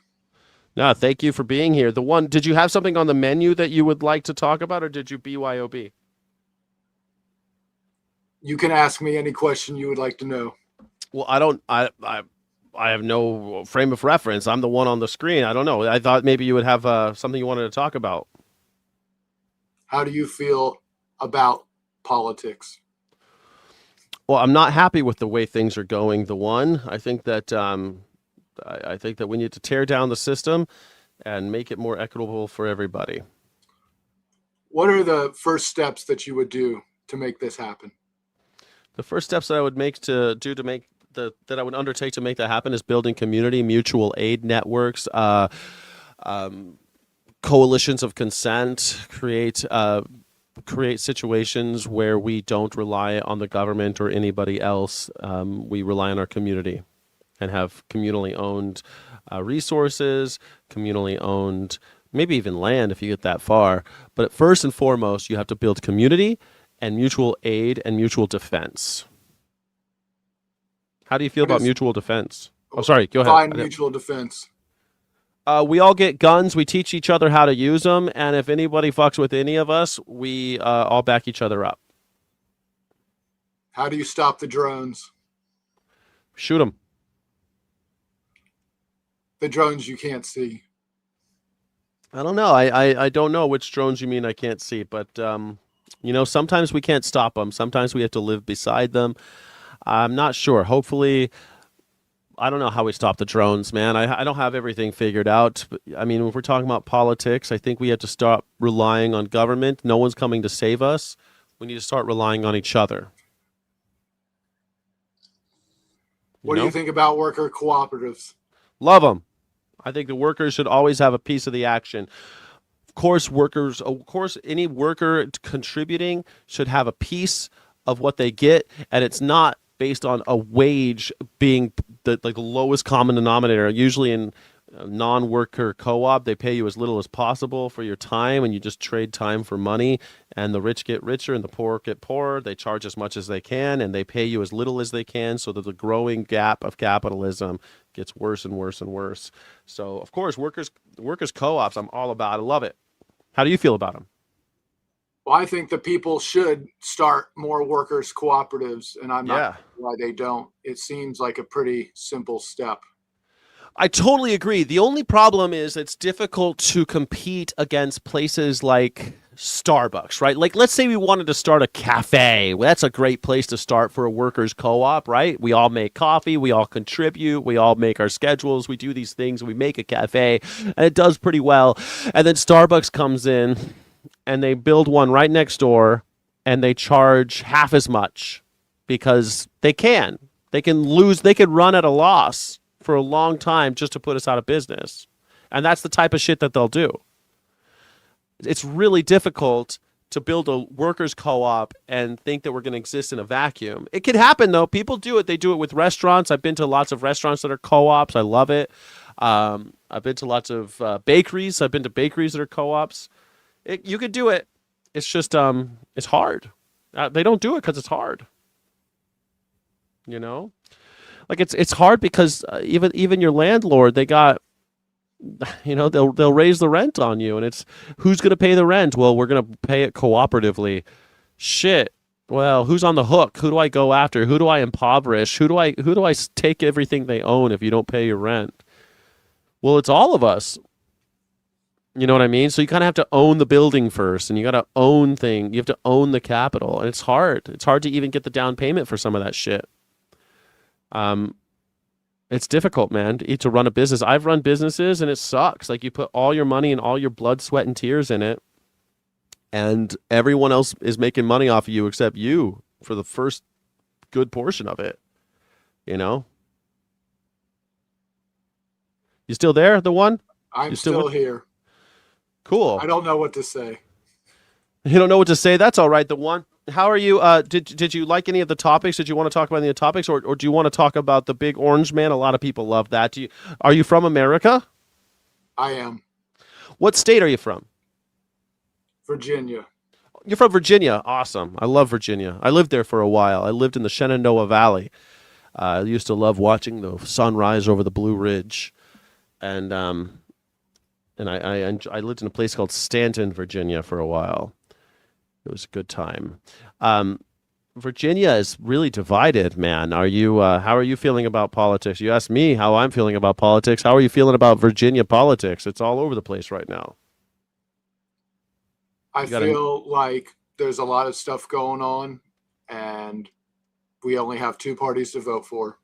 No, thank you for being here. The One, did you have something on the menu that you would like to talk about, or did you BYOB? You can ask me any question you would like to know. Well, I have no frame of reference. I'm the one on the screen. I don't know. I thought maybe you would have something you wanted to talk about. How do you feel about politics? Well, I'm not happy with the way things are going. The One, I think that we need to tear down the system and make it more equitable for everybody. What are the first steps that you would do to make this happen? The first steps that I would make that I would undertake to make that happen is building community, mutual aid networks, coalitions of consent, create situations where we don't rely on the government or anybody else. We rely on our community and have communally owned resources, communally owned, maybe even land if you get that far. But first and foremost, you have to build community and mutual aid and mutual defense. How do you feel about mutual defense? Oh, sorry, go ahead. Find mutual defense. We all get guns. We teach each other how to use them. And if anybody fucks with any of us, we all back each other up. How do you stop the drones? Shoot them. The drones you can't see. I don't know. I don't know which drones you mean I can't see. But, sometimes we can't stop them. Sometimes we have to live beside them. I'm not sure. Hopefully, I don't know how we stop the drones, man. I don't have everything figured out. But, I mean, if we're talking about politics, I think we have to stop relying on government. No one's coming to save us. We need to start relying on each other. What do you think about worker cooperatives? Love them. I think the workers should always have a piece of the action. Of course, any worker contributing should have a piece of what they get, and it's not based on a wage being the lowest common denominator. Usually in non-worker co-op, they pay you as little as possible for your time, and you just trade time for money, and the rich get richer and the poor get poorer. They charge as much as they can, and they pay you as little as they can, so that the growing gap of capitalism gets worse and worse and worse. So, of course, workers co-ops, I'm all about. I love it. How do you feel about them? Well, I think the people should start more workers cooperatives, and I'm not sure why they don't. It seems like a pretty simple step. I totally agree. The only problem is it's difficult to compete against places like Starbucks, right? Like, let's say we wanted to start a cafe. Well, that's a great place to start for a workers' co-op, right? We all make coffee. We all contribute. We all make our schedules. We do these things. We make a cafe, and it does pretty well. And then Starbucks comes in, and they build one right next door, and they charge half as much because they can. They can run at a loss for a long time just to put us out of business. And that's the type of shit that they'll do. It's really difficult to build a workers' co-op and think that we're going to exist in a vacuum. It can happen, though. People do it. They do it with restaurants. I've been to lots of restaurants that are co-ops. I love it. I've been to lots of bakeries. I've been to bakeries that are co-ops. You could do it. It's just, it's hard. They don't do it because it's hard. You know? Like, it's hard because even your landlord, they got, they'll raise the rent on you, and it's who's going to pay the rent? Well, we're going to pay it cooperatively. Shit. Well, who's on the hook? Who do I go after? Who do I impoverish? Who do I take everything they own if you don't pay your rent? Well, it's all of us. You know what I mean? So you kind of have to own the building first, and you got to own things. You have to own the capital, and it's hard. It's hard to even get the down payment for some of that shit. It's difficult, man, to run a business. I've run businesses, and it sucks. Like, you put all your money and all your blood, sweat, and tears in it, and everyone else is making money off of you except you for the first good portion of it. You know? You still there, the one? I'm still here. Cool. I don't know what to say. You don't know what to say? That's all right, the one. How are you? Did you like any of the topics? Did you want to talk about any of the topics, or do you want to talk about the big orange man? A lot of people love that. Are you from America? I am. What state are you from? Virginia. You're from Virginia. Awesome. I love Virginia. I lived there for a while. I lived in the Shenandoah Valley. I used to love watching the sun rise over the Blue Ridge, and I lived in a place called Stanton, Virginia, for a while. It was a good time. Virginia is really divided, man. How are you feeling about politics? You asked me how I'm feeling about politics. How are you feeling about Virginia politics? It's all over the place right now. I feel like there's a lot of stuff going on, and we only have two parties to vote for.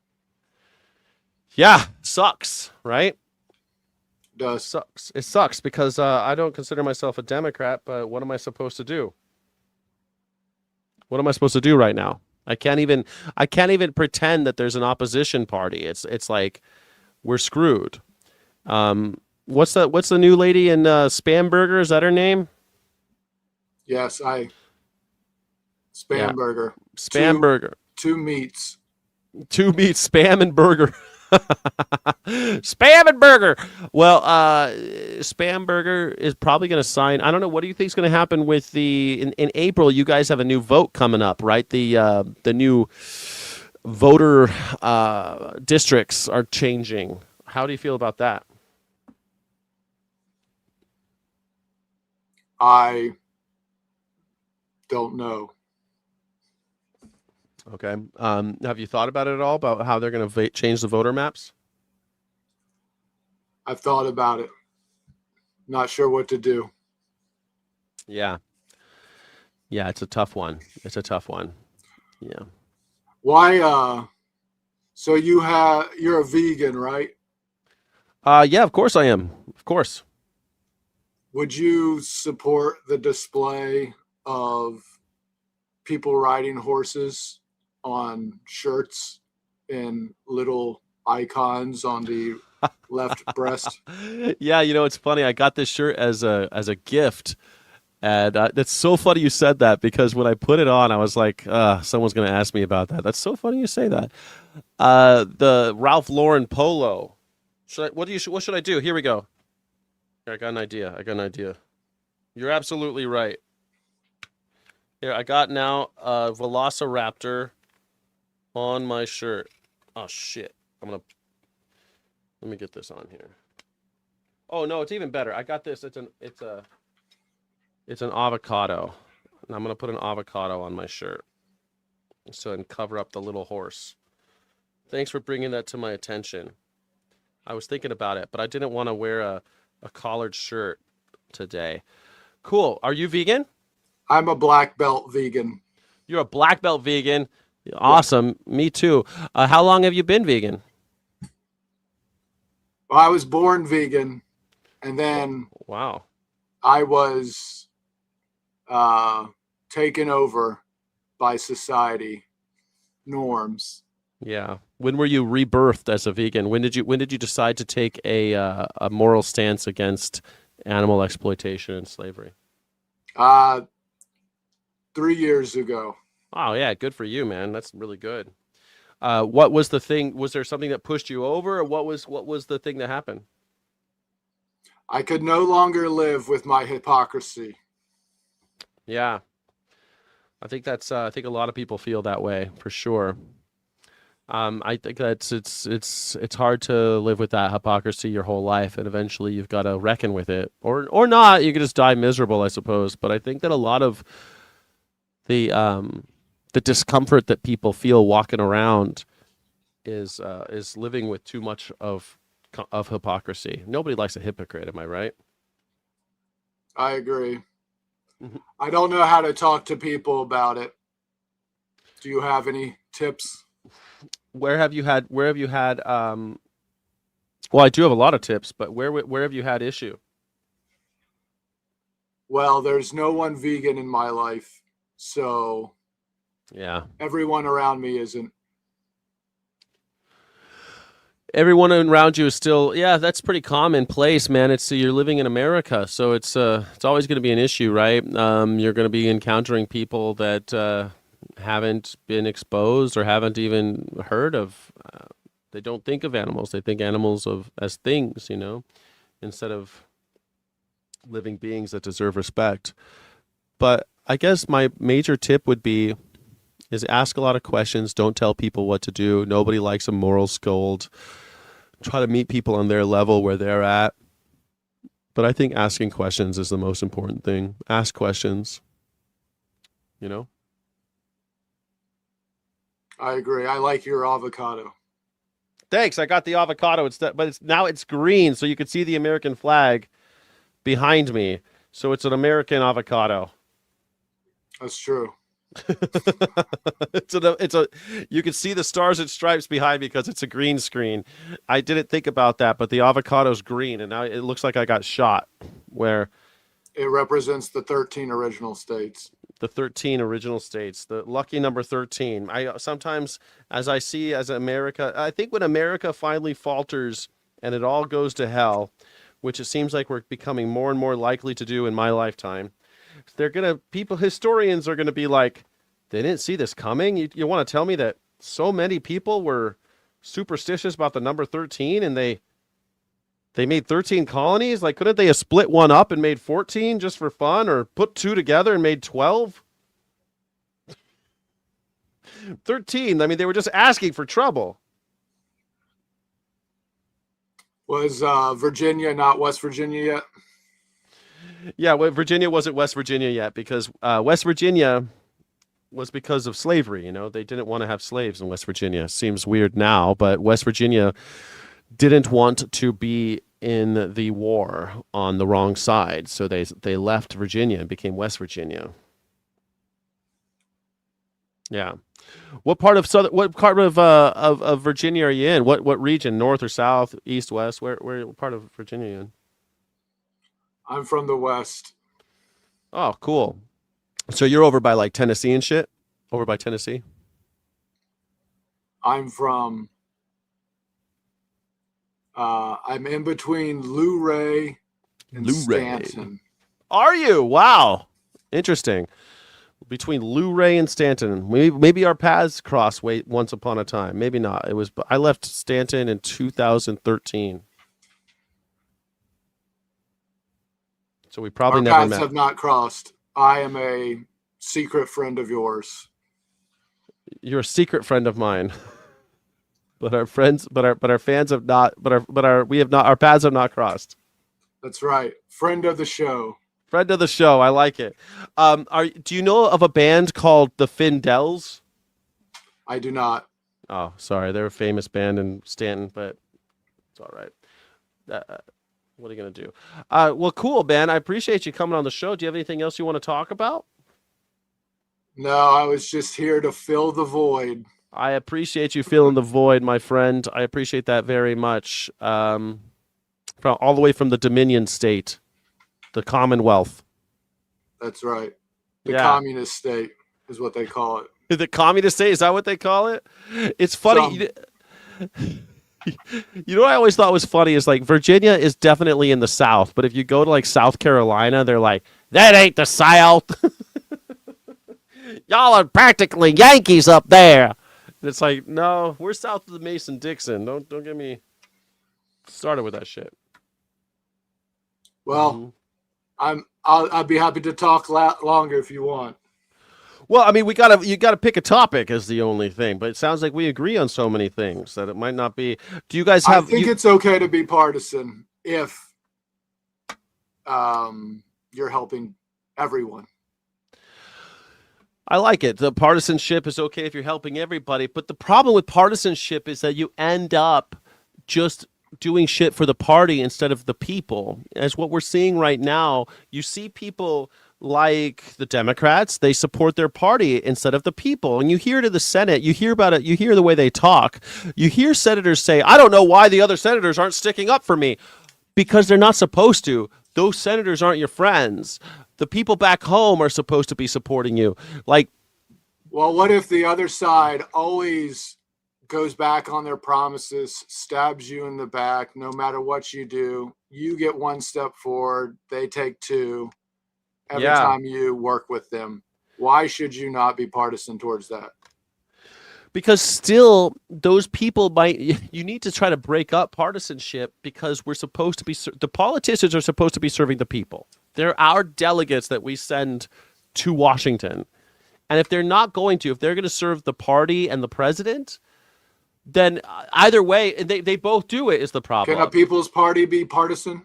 Yeah, sucks, right? does. sucks. It sucks because I don't consider myself a Democrat, but what am I supposed to do? What am I supposed to do right now? I can't even pretend that there's an opposition party. It's like we're screwed. What's the new lady in Spamberger? Is that her name? Yes, Spamberger. Spamberger. Two meats. Two meats, spam and burger. Spam and burger. Well, Spamberger is probably going to sign. I don't know. What do you think is going to happen with in April? You guys have a new vote coming up, right? The new voter districts are changing. How do you feel about that? I don't know. Okay. Have you thought about it at all, about how they're going to change the voter maps? I've thought about it. Not sure what to do. Yeah. Yeah, it's a tough one. Yeah. Why? So you're a vegan, right? Yeah, of course I am. Of course. Would you support the display of people riding horses on shirts and little icons on the left breast? Yeah, it's funny. I got this shirt as a gift, and it's so funny you said that, because when I put it on, I was like, someone's going to ask me about that. That's so funny you say that. The Ralph Lauren polo. What should I do? Here we go. Here, I got an idea. You're absolutely right. Here, I got now a Velociraptor on my shirt. Oh shit! Let me get this on here. Oh no, it's even better. I got this. It's an avocado, and I'm gonna put an avocado on my shirt, and cover up the little horse. Thanks for bringing that to my attention. I was thinking about it, but I didn't want to wear a collared shirt today. Cool. Are you vegan? I'm a black belt vegan. You're a black belt vegan. Awesome. Yeah. Me too. How long have you been vegan? Well, I was born vegan, and then wow, I was taken over by society norms. Yeah. When were you rebirthed as a vegan? When did you decide to take a moral stance against animal exploitation and slavery? 3 years ago. Oh yeah, good for you, man. That's really good. What was the thing? Was there something that pushed you over, or what was the thing that happened? I could no longer live with my hypocrisy. Yeah, I think I think a lot of people feel that way for sure. I think it's hard to live with that hypocrisy your whole life, and eventually you've got to reckon with it, or not. You can just die miserable, I suppose. But I think that a lot of the discomfort that people feel walking around is living with too much of hypocrisy. Nobody likes a hypocrite, am I right? I agree. I don't know how to talk to people about it. Do you have any tips? Where have you had well, I do have a lot of tips, but where have you had issue? Well, there's no one vegan in my life, so yeah, everyone around me isn't. Everyone around you is still, yeah, that's pretty commonplace, man. You're living in America, so it's always going to be an issue, right? You're going to be encountering people that haven't been exposed or haven't even heard of. They don't think of animals; they think animals as things, instead of living beings that deserve respect. But I guess my major tip would be is ask a lot of questions. Don't tell people what to do. Nobody likes a moral scold. Try to meet people on their level where they're at. But I think asking questions is the most important thing. Ask questions. I agree. I like your avocado. Thanks. I got the avocado instead, but now it's green, so you can see the American flag behind me. So it's an American avocado. That's true. You can see the stars and stripes behind me because it's a green screen. I didn't think about that, but the avocado's green, and now it looks like I got shot. Where It represents the 13 original states. the 13 original states, the lucky number 13. I sometimes, as America, I think when America finally falters and it all goes to hell, which it seems like we're becoming more and more likely to do in my lifetime, historians are gonna be like, they didn't see this coming. You want to tell me that so many people were superstitious about the number 13 and they made 13 colonies? Like, couldn't they have split one up and made 14 just for fun, or put two together and made 12? 13, I mean, they were just asking for trouble. Was Virginia not West Virginia yet? Yeah, well, Virginia wasn't West Virginia yet because West Virginia was because of slavery. You know, they didn't want to have slaves in West Virginia. Seems weird now, but West Virginia didn't want to be in the war on the wrong side, so they left Virginia and became West Virginia. Yeah. What part of Virginia are you in? What region? North or south, east, west? Where part of Virginia are you in? I'm from the West. Oh, cool. So you're over by like Tennessee and shit? Over by Tennessee? I'm in between Luray and Stanton. Are you? Wow. Interesting. Between Luray and Stanton. Maybe our paths crossed once upon a time. Maybe not. I left Stanton in 2013. So we probably never met. Our paths have not crossed. I am a secret friend of yours. You're a secret friend of mine. But our friends, but our fans have not, our paths have not crossed. That's right. Friend of the show. Friend of the show. I like it. Do you know of a band called the Findels? I do not. Oh, sorry. They're a famous band in Stanton, but it's all right. What are you going to do? Well, cool, man. I appreciate you coming on the show. Do you have anything else you want to talk about? No, I was just here to fill the void. I appreciate you filling the void, my friend. I appreciate that very much. All the way from the Dominion state, the Commonwealth. That's right. The communist state is what they call it. The communist state, is that what they call it? It's funny. You know what I always thought was funny is like Virginia is definitely in the South, but if you go to like South Carolina, they're like, that ain't the South. Y'all are practically Yankees up there. And it's like, no, we're south of the Mason-Dixon. Don't get me started with that shit. Well, I'd be happy to talk longer if you want. Well, I mean, you gotta pick a topic as the only thing, but it sounds like we agree on so many things that it might not be. Do you guys have? I think it's okay to be partisan if you're helping everyone. I like it. The partisanship is okay if you're helping everybody, but the problem with partisanship is that you end up just doing shit for the party instead of the people. As what we're seeing right now, you see people like the Democrats, they support their party instead of the people. And you hear it in the Senate, you hear about it, you hear the way they talk. You hear senators say, I don't know why the other senators aren't sticking up for me. Because they're not supposed to. Those senators aren't your friends. The people back home are supposed to be supporting you. Like, well, what if the other side always goes back on their promises, stabs you in the back, no matter what you do? You get one step forward, they take two every time you work with them. Why should you not be partisan towards that? Because still, those people you need to try to break up partisanship because we're supposed to be, the politicians are supposed to be serving the people. They're our delegates that we send to Washington. And if they're not going to, if they're going to serve the party and the president, then either way, they both do it is the problem. Can a People's Party be partisan?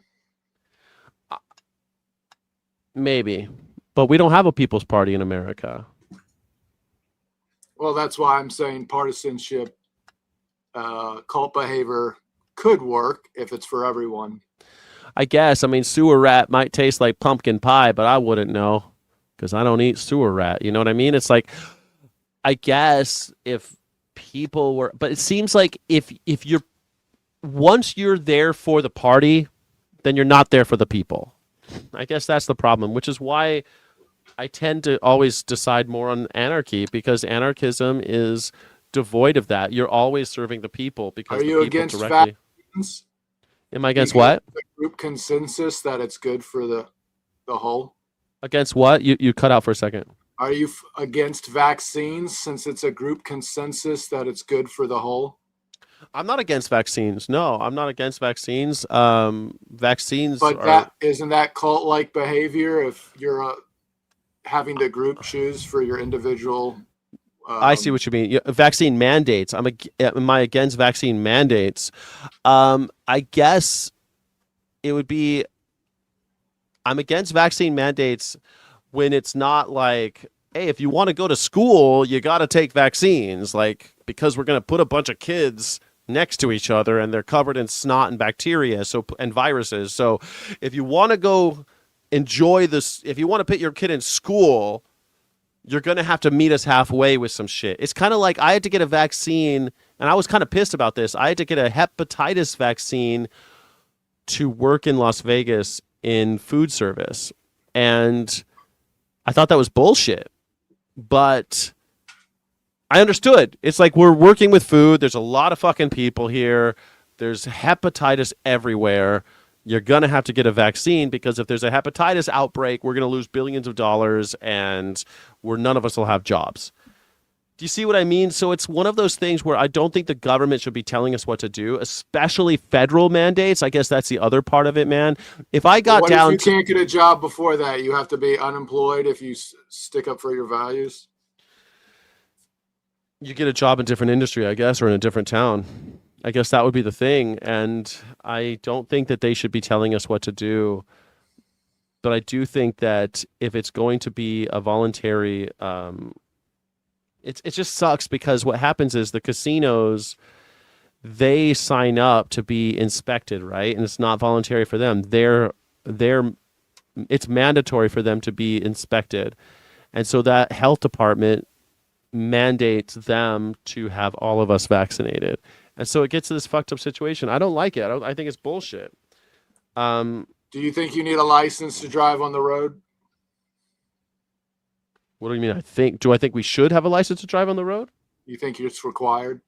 Maybe. But we don't have a People's Party in America. Well, that's why I'm saying partisanship, cult behavior could work if it's for everyone. I guess. I mean, sewer rat might taste like pumpkin pie, but I wouldn't know. because I don't eat sewer rat. You know what I mean? It's like, I guess if people were, but it seems like if you're, once you're there for the party, then you're not there for the people. I guess that's the problem, which is why I tend to always decide more on anarchy, because anarchism is devoid of that. You're always serving the people because Are the you people against directly. vaccines? Am I against Because what? the group consensus that it's good for the whole. Against what? You cut out for a second. Are you against vaccines since it's a group consensus that it's good for the whole? I'm not against vaccines. No, I'm not against vaccines. Vaccines But are. that isn't that cult-like behavior if you're having the group choose for your individual. I see what you mean. Vaccine mandates. Am I against vaccine mandates? I guess it would be. I'm against vaccine mandates when it's not like, hey, if you want to go to school, you got to take vaccines, like, because we're going to put a bunch of kids next to each other and they're covered in snot and bacteria and viruses. So if you want to go enjoy this, if you want to put your kid in school, you're going to have to meet us halfway with some shit. It's kind of like I had to get a vaccine, and I was kind of pissed about this. I had to get a hepatitis vaccine to work in Las Vegas in food service. And I thought that was bullshit. But I understood. It's like, we're working with food. There's a lot of fucking people here. There's hepatitis everywhere. You're going to have to get a vaccine, because if there's a hepatitis outbreak, we're going to lose billions of dollars, and none of us will have jobs. Do you see what I mean? So it's one of those things where I don't think the government should be telling us what to do, especially federal mandates. I guess that's the other part of it, man. If I got down if you can't get a job before that, you have to be unemployed if you stick up for your values? You get a job in a different industry, I guess, or in a different town. I guess that would be the thing. And I don't think that they should be telling us what to do. But I do think that if it's going to be a voluntary, it just sucks, because what happens is the casinos, they sign up to be inspected, right? And it's not voluntary for them. It's mandatory for them to be inspected. And so that health department mandates them to have all of us vaccinated. And so it gets to this fucked up situation. I don't like it. I think it's bullshit. Do you think you need a license to drive on the road? What do you mean? Do I think we should have a license to drive on the road? You think it's required?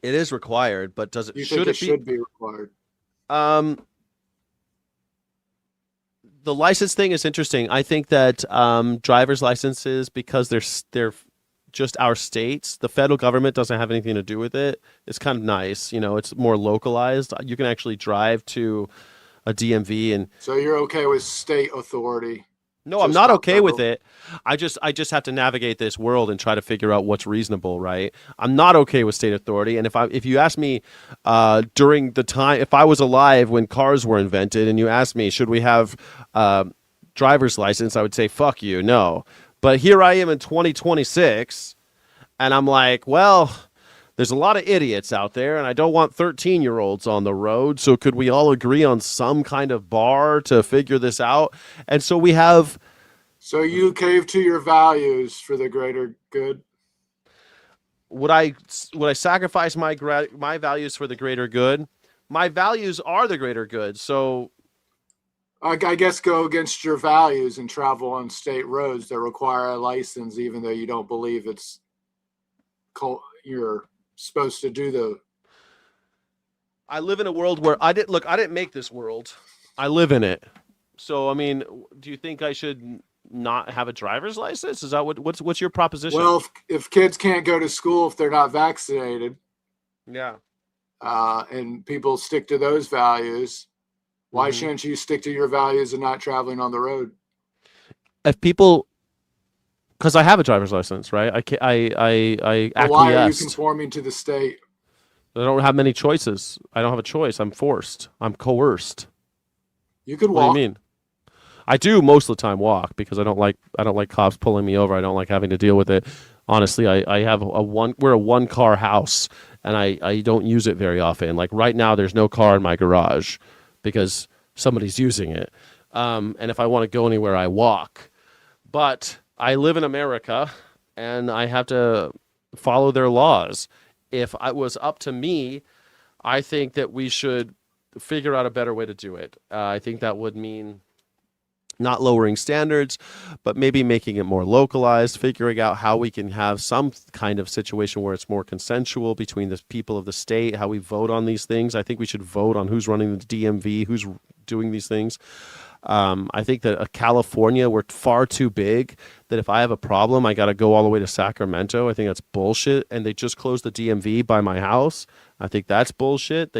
It is required, but should be required? The license thing is interesting. I think that driver's licenses, because they're just our states, the federal government doesn't have anything to do with it. It's kind of nice, it's more localized. You can actually drive to a DMV, and so you're okay with state authority? No, I'm not okay with it. I just have to navigate this world and try to figure out what's reasonable, right? I'm not okay with state authority. And if you ask me during the time, if I was alive when cars were invented, and you asked me, should we have driver's license, I would say, fuck you, no. But here I am in 2026, and I'm like, well, there's a lot of idiots out there, and I don't want 13-year-olds on the road. So could we all agree on some kind of bar to figure this out? And so we have. So you cave to your values for the greater good? Would I sacrifice my values for the greater good? My values are the greater good. So I guess go against your values and travel on state roads that require a license, even though you don't believe it's you're supposed to do. I live in a world where I didn't make this world. I live in it. So, I mean, do you think I should not have a driver's license? Is that what's your proposition? Well, if kids can't go to school if they're not vaccinated, yeah, and people stick to those values, why shouldn't you stick to your values and not traveling on the road? If people, because I have a driver's license, right? I Well, why are you conforming to the state? I don't have many choices. I don't have a choice. I'm forced. I'm coerced. You could walk. walk. What do you mean? I do most of the time walk, because I don't like cops pulling me over. I don't like having to deal with it. Honestly, we're a one-car house, and I don't use it very often. Like right now, there's no car in my garage because somebody's using it. And if I want to go anywhere, I walk. but I live in America and I have to follow their laws. If it was up to me, I think that we should figure out a better way to do it. I think that would mean not lowering standards, but maybe making it more localized, figuring out how we can have some kind of situation where it's more consensual between the people of the state, how we vote on these things. I think we should vote on who's running the DMV, who's doing these things. I think that California, we're far too big that if I have a problem, I got to go all the way to Sacramento. I think that's bullshit. And they just closed the DMV by my house. I think that's bullshit.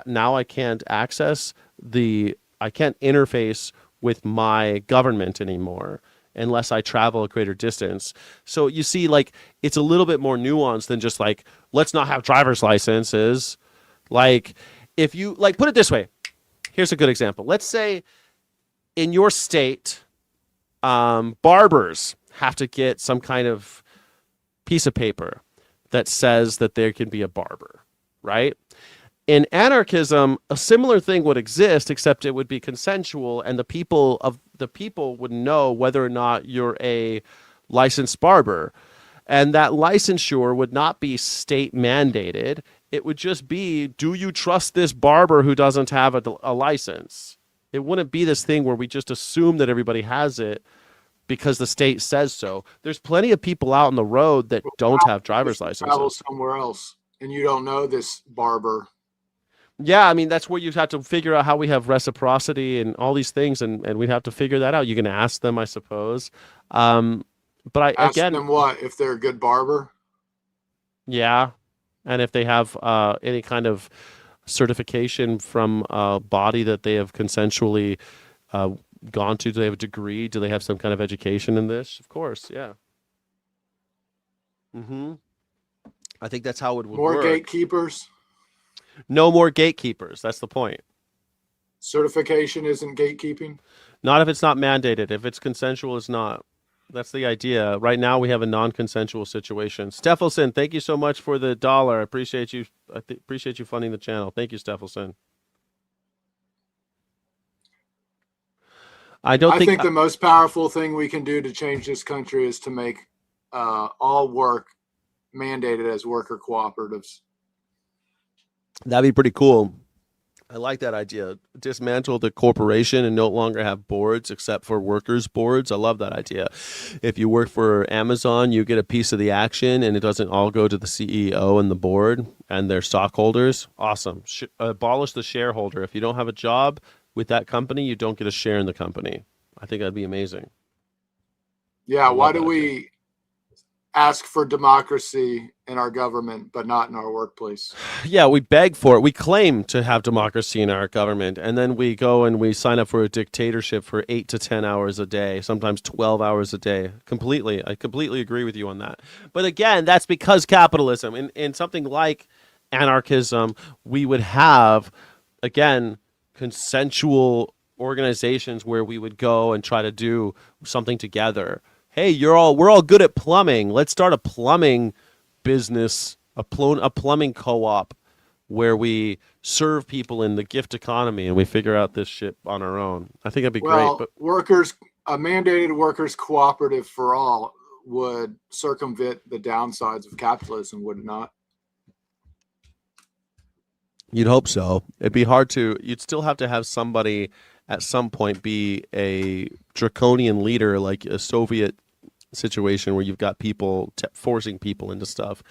Now I can't I can't interface with my government anymore unless I travel a greater distance. So you see, like, it's a little bit more nuanced than just like, let's not have driver's licenses. Like, if you, like, put it this way, here's a good example. Let's say in your state, barbers have to get some kind of piece of paper that says that there can be a barber, right? In anarchism, a similar thing would exist, except it would be consensual, and the people would know whether or not you're a licensed barber. And that licensure would not be state mandated. It would just be, do you trust this barber who doesn't have a license? It wouldn't be this thing where we just assume that everybody has it because the state says so. There's plenty of people out on the road that don't have driver's licenses. Travel somewhere else, and you don't know this barber. Yeah, I mean, that's where you have to figure out how we have reciprocity and all these things, and we'd have to figure that out. You can ask them, I suppose. But Ask them what, if they're a good barber? Yeah, and if they have any kind of certification from a body that they have consensually gone to. Do they have a degree? Do they have some kind of education in this? Of course, yeah. I think that's how it would work. More gatekeepers? No more gatekeepers. That's the point. Certification isn't gatekeeping? Not if it's not mandated. If it's consensual, it's not. That's the idea. Right now, we have a non-consensual situation. Steffelson, thank you so much for the $1. I appreciate you. Appreciate you funding the channel. Thank you, Steffelson. I think the most powerful thing we can do to change this country is to make all work mandated as worker cooperatives. That'd be pretty cool. I like that idea. Dismantle the corporation and no longer have boards except for workers' boards. I love that idea. If you work for Amazon, you get a piece of the action and it doesn't all go to the CEO and the board and their stockholders. Awesome. Abolish the shareholder. If you don't have a job with that company, you don't get a share in the company. I think that'd be amazing. Yeah, why do we ask for democracy in our government, but not in our workplace? Yeah, we beg for it. We claim to have democracy in our government, and then we go and we sign up for a dictatorship for 8 to 10 hours a day, sometimes 12 hours a day. I completely agree with you on that. But again, that's because capitalism. In something like anarchism, we would have, again, consensual organizations where we would go and try to do something together. Hey, we're all good at plumbing. Let's start a plumbing business, a plumbing co-op where we serve people in the gift economy and we figure out this shit on our own. I think that'd be great. But a mandated workers cooperative for all would circumvent the downsides of capitalism, would it not? You'd hope so. It'd be hard to, you'd still have to have somebody at some point be a draconian leader, like a Soviet situation where you've got people forcing people into stuff,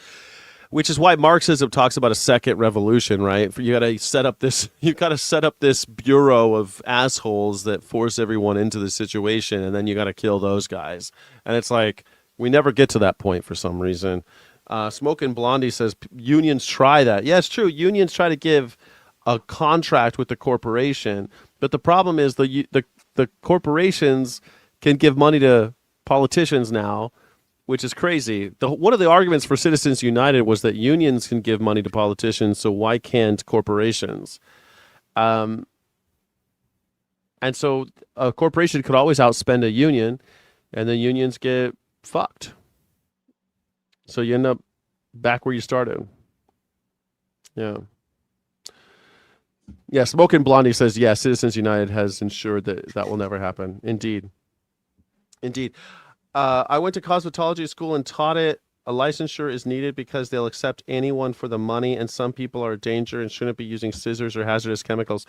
which is why Marxism talks about a second revolution, right? You got to set up this bureau of assholes that force everyone into the situation, and then you got to kill those guys. And it's like, we never get to that point for some reason. Smokin' Blondie says unions try that. Yeah, it's true. Unions try to give a contract with the corporation, but the problem is the corporations can give money to politicians now, which is crazy. One of the arguments for Citizens United was that unions can give money to politicians, so why can't corporations? And so a corporation could always outspend a union, and the unions get fucked. So you end up back where you started. Yeah. Yeah, Smokin' Blondie says, yeah, Citizens United has ensured that will never happen. Indeed. Indeed. I went to cosmetology school and taught it. A licensure is needed because they'll accept anyone for the money, and some people are a danger and shouldn't be using scissors or hazardous chemicals.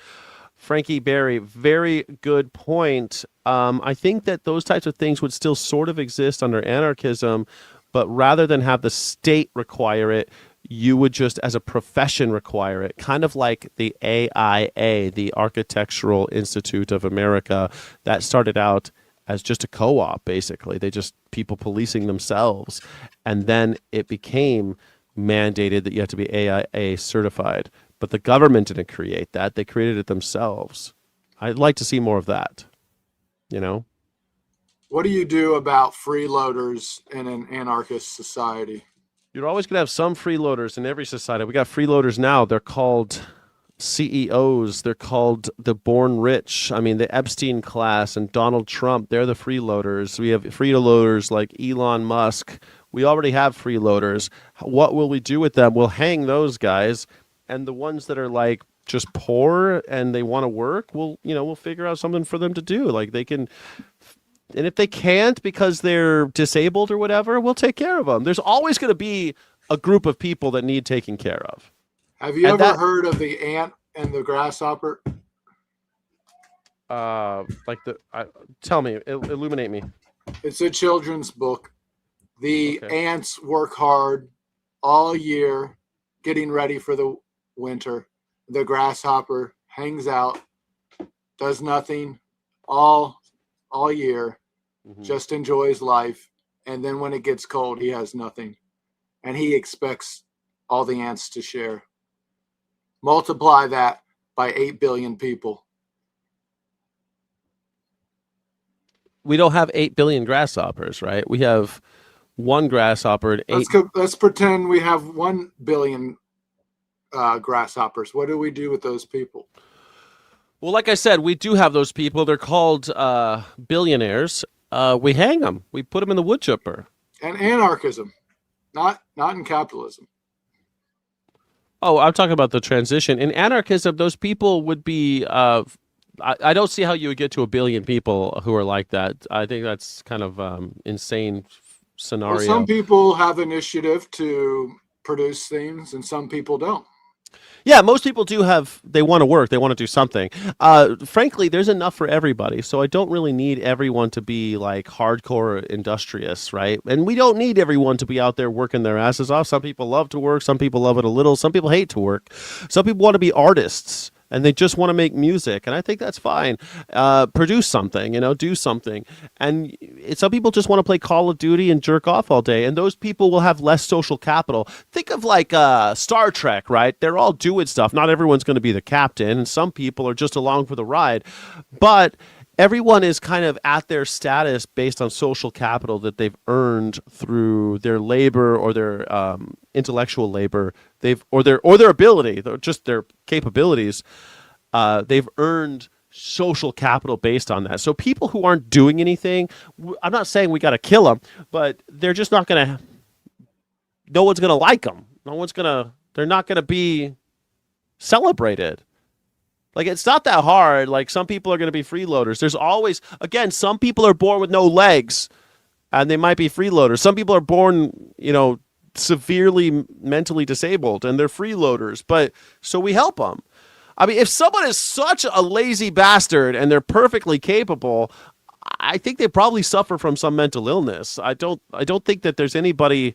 Frankie Berry, very good point. I think that those types of things would still sort of exist under anarchism, but rather than have the state require it, you would just, as a profession, require it. Kind of like the AIA, the Architectural Institute of America, that started out as just a co-op, basically. They just, people policing themselves. And then it became mandated that you have to be AIA certified. But the government didn't create that. They created it themselves. I'd like to see more of that, you know? What do you do about freeloaders in an anarchist society? You're always going to have some freeloaders in every society. We got freeloaders now. They're called CEOs. They're called the born rich. I mean, the Epstein class and Donald Trump, they're the freeloaders. We have freeloaders like Elon Musk. We already have freeloaders. What will we do with them? We'll hang those guys. And the ones that are like just poor and they want to work, we'll figure out something for them to do. Like they can, and if they can't because they're disabled or whatever, we'll take care of them. There's always going to be a group of people that need taken care of. Have you And ever heard of the ant and the grasshopper? Tell me, illuminate me. It's a children's book. The Okay. ants work hard all year getting ready for the winter. The grasshopper hangs out, does nothing all year, Mhm. just enjoys life. And then when it gets cold, he has nothing. And he expects all the ants to share. Multiply that by 8 billion people. We don't have 8 billion grasshoppers, right? We have one grasshopper at 8. Let's pretend we have 1 billion grasshoppers. What do we do with those people? Well, like I said, we do have those people. They're called billionaires. We hang them. We put them in the wood chipper. And anarchism, not in capitalism. Oh, I'm talking about the transition. In anarchism, those people would be... I don't see how you would get to 1 billion people who are like that. I think that's kind of insane scenario. Well, some people have initiative to produce things and some people don't. Yeah, most people do they want to work. They want to do something. Frankly, there's enough for everybody. So I don't really need everyone to be like hardcore industrious, right? And we don't need everyone to be out there working their asses off. Some people love to work. Some people love it a little. Some people hate to work. Some people want to be artists and they just want to make music. And I think that's fine. Produce something, do something. And some people just want to play Call of Duty and jerk off all day. And those people will have less social capital. Think of like Star Trek, right? They're all doing stuff. Not everyone's going to be the captain. And some people are just along for the ride. But everyone is kind of at their status based on social capital that they've earned through their labor or their intellectual labor. Or their ability, just their capabilities. They've earned social capital based on that. So people who aren't doing anything, I'm not saying we got to kill them, but they're just not going to. No one's going to like them. They're not going to be celebrated. Like, it's not that hard. Like, some people are going to be freeloaders. There's always, again, some people are born with no legs and they might be freeloaders. Some people are born, severely mentally disabled and they're freeloaders. But so we help them. I mean, if someone is such a lazy bastard and they're perfectly capable, I think they probably suffer from some mental illness. I don't think that there's anybody.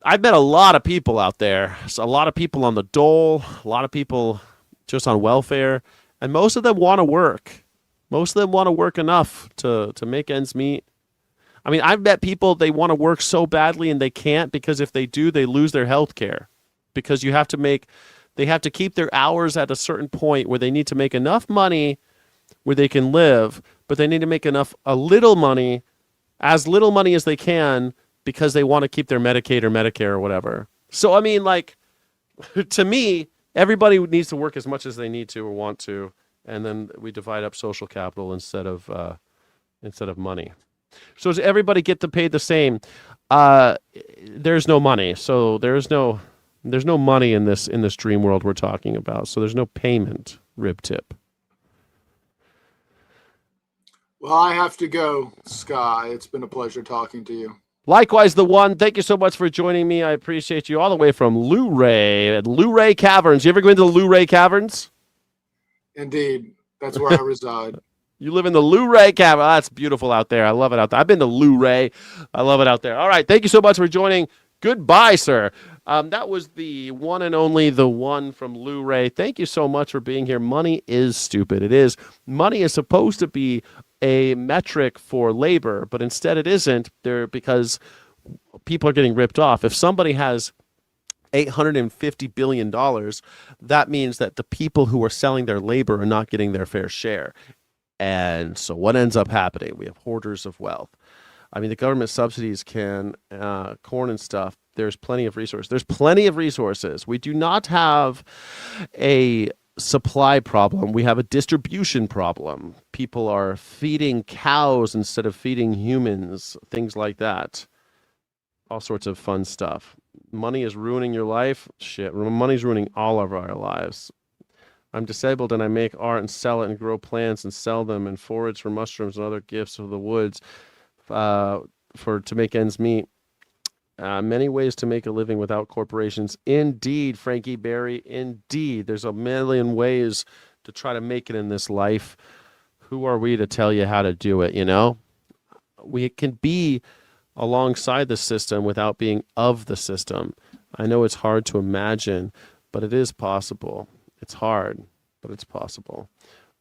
I've met a lot of people out there. A lot of people on the dole, a lot of people just on welfare, and most of them want to work. Most of them want to work enough to make ends meet. I mean, I've met people, they want to work so badly and they can't because if they do, they lose their health care. Because they have to keep their hours at a certain point where they need to make enough money where they can live, but they need to make a little money, as little money as they can, because they want to keep their Medicaid or Medicare or whatever. So, I mean, like, to me, everybody needs to work as much as they need to or want to, and then we divide up social capital instead of money. So does everybody get to pay the same? There's no money, so there's no money in this dream world we're talking about. So there's no payment, rib tip. Well, I have to go, Sky. It's been a pleasure talking to you. Likewise, the one. Thank you so much for joining me. I appreciate you all the way from Luray at Luray Caverns. You ever go into the Luray Caverns? Indeed. That's where I reside. You live in the Luray Cavern. Oh, that's beautiful out there. I love it out there. I've been to Luray. I love it out there. All right. Thank you so much for joining. Goodbye, sir. That was the one and only the one from Luray. Thank you so much for being here. Money is stupid. It is. Money is supposed to be a metric for labor, but instead it isn't there because people are getting ripped off. If somebody has $850 billion, that means that the people who are selling their labor are not getting their fair share. And so what ends up happening? We have hoarders of wealth. I mean, the government subsidies can, corn and stuff, there's plenty of resources. There's plenty of resources. We do not have a supply problem. We have a distribution problem. People are feeding cows instead of feeding humans, things like that. All sorts of fun stuff. Money is ruining your life. Shit, money's ruining all of our lives. I'm disabled and I make art and sell it and grow plants and sell them and forage for mushrooms and other gifts of the woods to make ends meet. Many ways to make a living without corporations. Indeed, Frankie Berry, indeed. There's a million ways to try to make it in this life. Who are we to tell you how to do it, you know? We can be alongside the system without being of the system. I know it's hard to imagine, but it is possible. It's hard, but it's possible.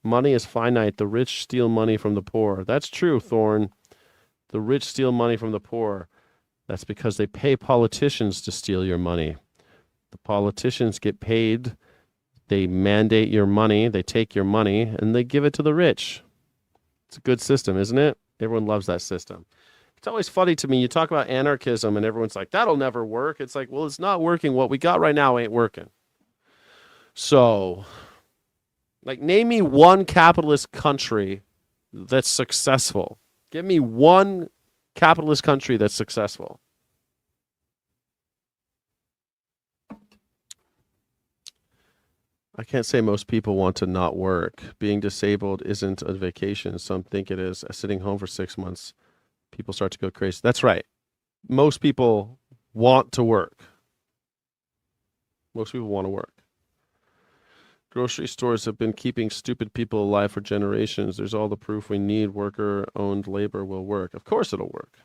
Money is finite. The rich steal money from the poor. That's true, Thorne. The rich steal money from the poor. That's because they pay politicians to steal your money. The politicians get paid. They mandate your money. They take your money, and they give it to the rich. It's a good system, isn't it? Everyone loves that system. It's always funny to me. You talk about anarchism, and everyone's like, that'll never work. It's like, well, it's not working. What we got right now ain't working. So, like, name me one capitalist country that's successful. Give me one capitalist country that's successful. I can't say most people want to not work. Being disabled isn't a vacation. Some think it is. Sitting home for 6 months, people start to go crazy. That's right. Most people want to work. Most people want to work. Grocery stores have been keeping stupid people alive for generations. There's all the proof we need. Worker-owned labor will work. Of course it'll work.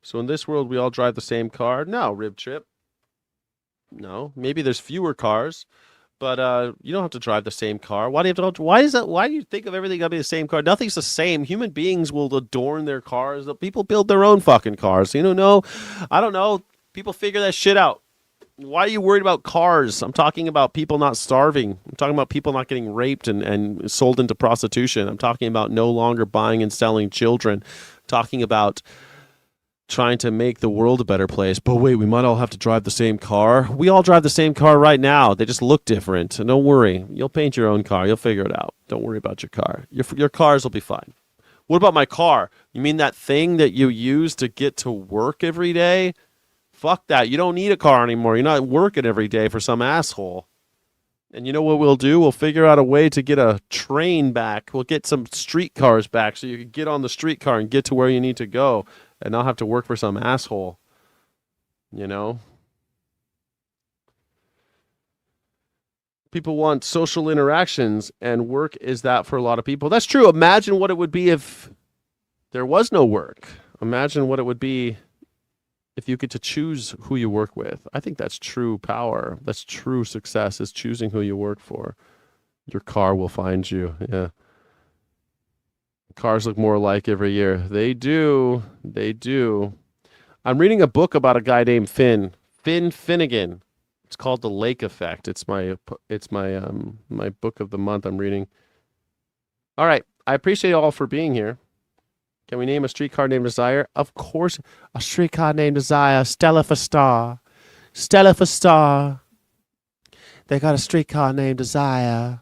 So in this world, we all drive the same car? No, Rib Trip. No. Maybe there's fewer cars, but you don't have to drive the same car. Why do you have to? Why is that? Why do you think of everything got to be the same car? Nothing's the same. Human beings will adorn their cars. People build their own fucking cars. You know, I don't know. People figure that shit out. Why are you worried about cars? I'm talking about people not starving. I'm talking about people not getting raped and sold into prostitution. I'm talking about no longer buying and selling children. I'm talking about trying to make the world a better place. But wait, we might all have to drive the same car. We all drive the same car right now. They just look different. And don't worry. You'll paint your own car. You'll figure it out. Don't worry about your car. Your cars will be fine. What about my car? You mean that thing that you use to get to work every day? Fuck that. You don't need a car anymore. You're not working every day for some asshole. And you know what we'll do? We'll figure out a way to get a train back. We'll get some streetcars back so you can get on the streetcar and get to where you need to go and not have to work for some asshole. You know? People want social interactions, and work is that for a lot of people. That's true. Imagine what it would be if there was no work. Imagine what it would be if you get to choose who you work with. I think that's true power. That's true success, is choosing who you work for. Your car will find you. Yeah. Cars look more alike every year. They do. They do. I'm reading a book about a guy named Finn Finnegan. It's called The Lake Effect. It's my my book of the month I'm reading. All right. I appreciate you all for being here. Can we name a streetcar named Desire? Of course, a streetcar named Desire. Stella for Star. Stella for Star. They got a streetcar named Desire.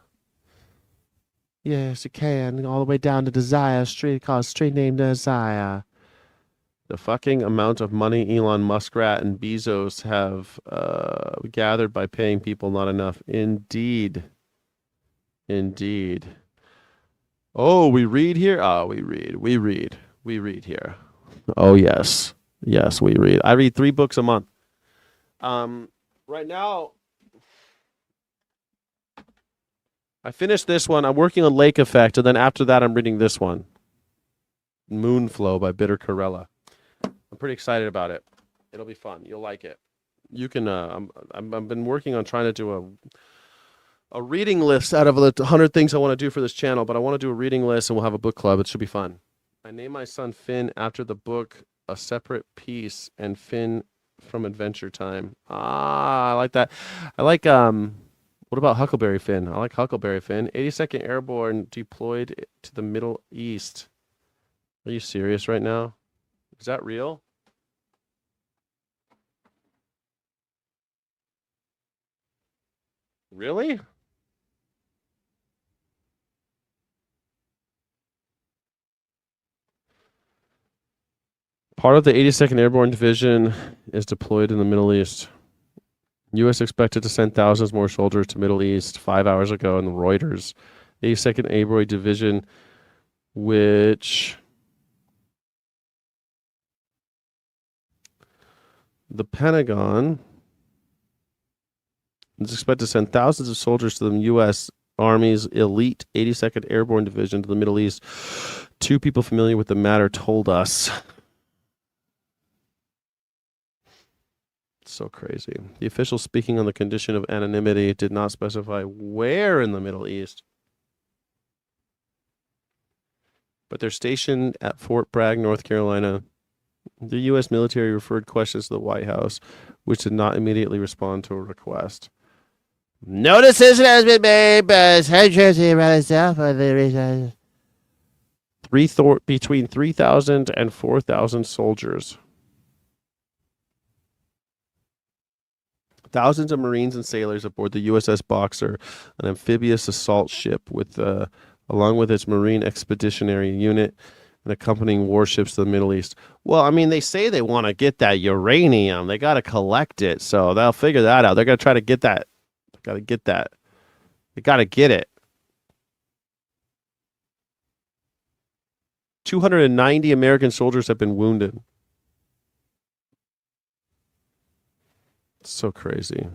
Yes, you can. All the way down to Desire. Streetcar, street named Desire. The fucking amount of money Elon Muskrat and Bezos have gathered by paying people not enough. Indeed. Indeed. Oh, we read here? Oh, we read. We read. We read here. Oh, yes. Yes, we read. I read 3 books a month. Right now, I finished this one. I'm working on Lake Effect, and then after that, I'm reading this one, Moonflow by Bitter Corella. I'm pretty excited about it. It'll be fun. You'll like it. You can. I've been working on trying to do a reading list out of the 100 things I want to do for this channel, but I want to do a reading list, and we'll have a book club. It should be fun. I named my son Finn after the book A Separate Piece and Finn from Adventure Time. Ah, I like that. I like what about Huckleberry Finn? I like Huckleberry Finn. 82nd Airborne deployed to the Middle East. Are you serious right now? Is that real? Really? Part of the 82nd Airborne Division is deployed in the Middle East. U.S. expected to send thousands more soldiers to Middle East 5 hours ago in Reuters. 82nd Airborne Division, which the Pentagon is expected to send thousands of soldiers to the U.S. Army's elite 82nd Airborne Division to the Middle East. 2 people familiar with the matter told us. So crazy. The official speaking on the condition of anonymity did not specify where in the Middle East, but they're stationed at Fort Bragg, North Carolina. The U.S. military referred questions to the White House, which did not immediately respond to a request. No decision has been made, but between 3,000 and 4,000 soldiers. Thousands of Marines and sailors aboard the USS Boxer, an amphibious assault ship with, along with its Marine Expeditionary Unit and accompanying warships to the Middle East. Well, I mean, they say they want to get that uranium. They got to collect it, so they'll figure that out. They're going to try to get that. They got to get that. They got to get it. 290 American soldiers have been wounded. So crazy.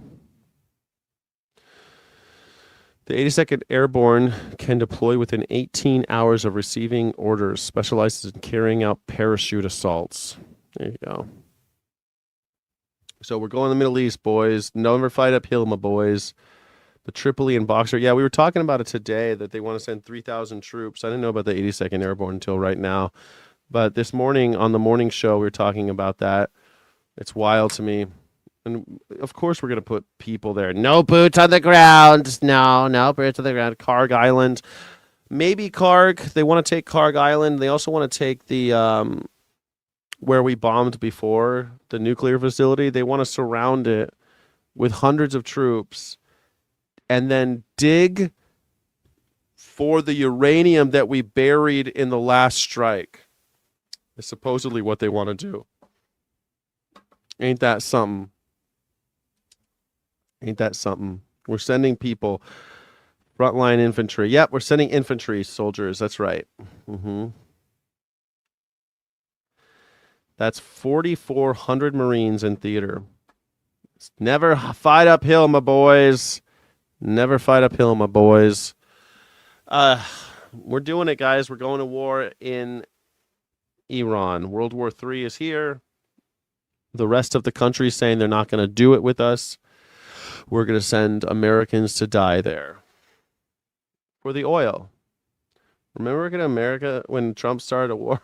The 82nd Airborne can deploy within 18 hours of receiving orders, specializes in carrying out parachute assaults. There you go. So we're going to the Middle East, boys. Never fight uphill, my boys. The Tripoli and Boxer. Yeah, we were talking about it today, that they want to send 3,000 troops. I didn't know about the 82nd Airborne until right now. But this morning on the morning show, we were talking about that. It's wild to me. And of course, we're going to put people there. No boots on the ground. No boots on the ground. Karg Island. Maybe Karg. They want to take Karg Island. They also want to take the where we bombed before, the nuclear facility. They want to surround it with hundreds of troops and then dig for the uranium that we buried in the last strike. It's supposedly what they want to do. Ain't that something? Ain't that something? We're sending people, frontline infantry. Yep, we're sending infantry soldiers. That's right. That's 4,400 Marines in theater. Never fight uphill, my boys. Never fight uphill, my boys. We're doing it, guys. We're going to war in Iran. World War III is here. The rest of the country is saying they're not going to do it with us. We're going to send Americans to die there for the oil. Remember in America when Trump started a war?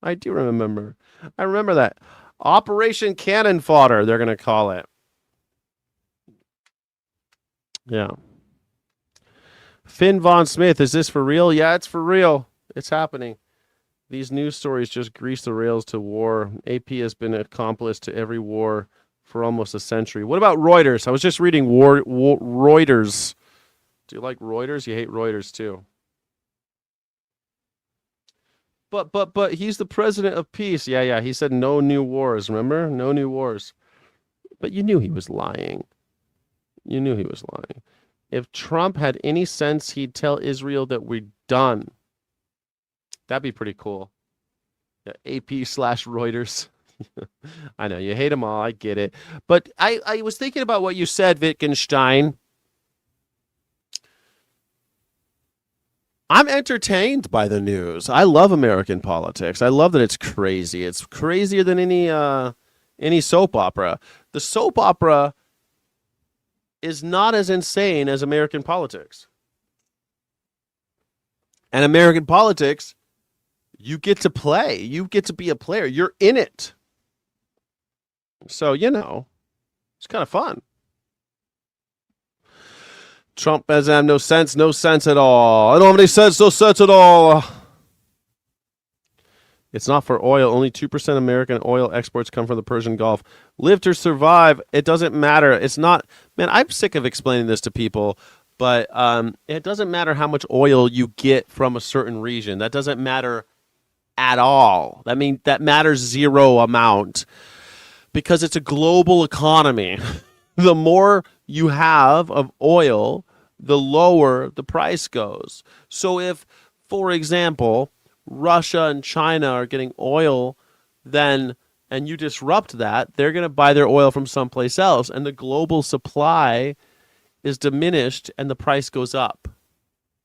I do remember. I remember that. Operation Cannon Fodder, they're going to call it. Yeah. Finn Von Smith, is this for real? Yeah, it's for real. It's happening. These news stories just grease the rails to war. AP has been an accomplice to every war for almost a century. What about Reuters? I was just reading Reuters. Do you like Reuters? You hate Reuters too. But he's the president of peace. Yeah. He said no new wars. Remember? No new wars. But you knew he was lying. You knew he was lying. If Trump had any sense, he'd tell Israel that we're done. That'd be pretty cool. Yeah, AP/Reuters. I know you hate them all. I get it. But I was thinking about what you said, Wittgenstein. I'm entertained by the news. I love American politics. I love that it's crazy. It's crazier than any soap opera. The soap opera is not as insane as American politics. And American politics, you get to play. You get to be a player. You're in it. So, it's kind of fun. Trump has no sense at all. I don't have any sense, no sense at all. It's not for oil. Only 2% American oil exports come from the Persian Gulf. Live to survive. It doesn't matter. It's not, man, I'm sick of explaining this to people, but it doesn't matter how much oil you get from a certain region. That doesn't matter at all. That matters zero amount because it's a global economy. The more you have of oil, the lower the price goes. So if, for example, Russia and China are getting oil, and you disrupt that, they're going to buy their oil from someplace else, and the global supply is diminished and the price goes up.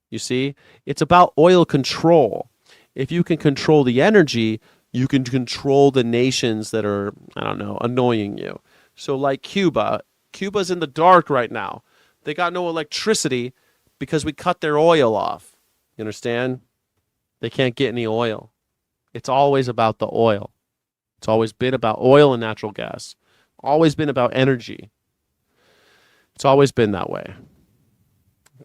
You see? It's about oil control. If you can control the energy, you can control the nations that are, annoying you. So like Cuba. Cuba's in the dark right now. They got no electricity because we cut their oil off. You understand? They can't get any oil. It's always about the oil. It's always been about oil and natural gas. Always been about energy. It's always been that way.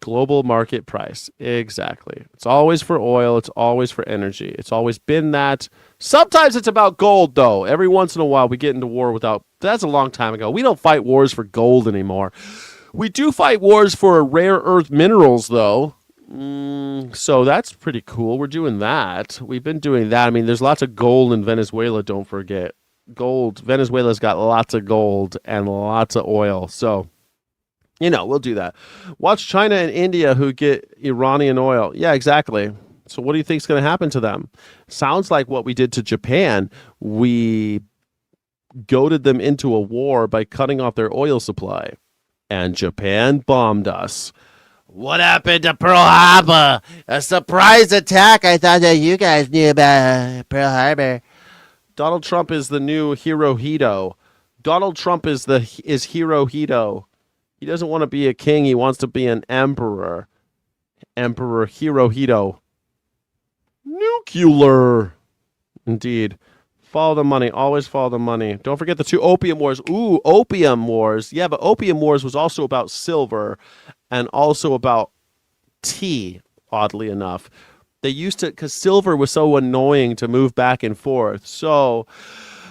Global market price. Exactly. It's always for oil. It's always for energy. It's always been that. Sometimes it's about gold, though. Every once in a while, we get into war without... That's a long time ago. We don't fight wars for gold anymore. We do fight wars for rare earth minerals, though. So that's pretty cool. We're doing that. We've been doing that. There's lots of gold in Venezuela, don't forget. Gold. Venezuela's got lots of gold and lots of oil. So... we'll do that. Watch China and India who get Iranian oil. Yeah, exactly. So what do you think is going to happen to them? Sounds like what we did to Japan. We goaded them into a war by cutting off their oil supply. And Japan bombed us. What happened to Pearl Harbor? A surprise attack. I thought that you guys knew about Pearl Harbor. Donald Trump is the new Hirohito. Donald Trump is Hirohito. He doesn't want to be a king. He wants to be an emperor. Emperor Hirohito. Nuclear. Indeed. Follow the money. Always follow the money. Don't forget the 2 opium wars. Ooh, opium wars. Yeah, but opium wars was also about silver and also about tea, oddly enough. They used to, because silver was so annoying to move back and forth. So...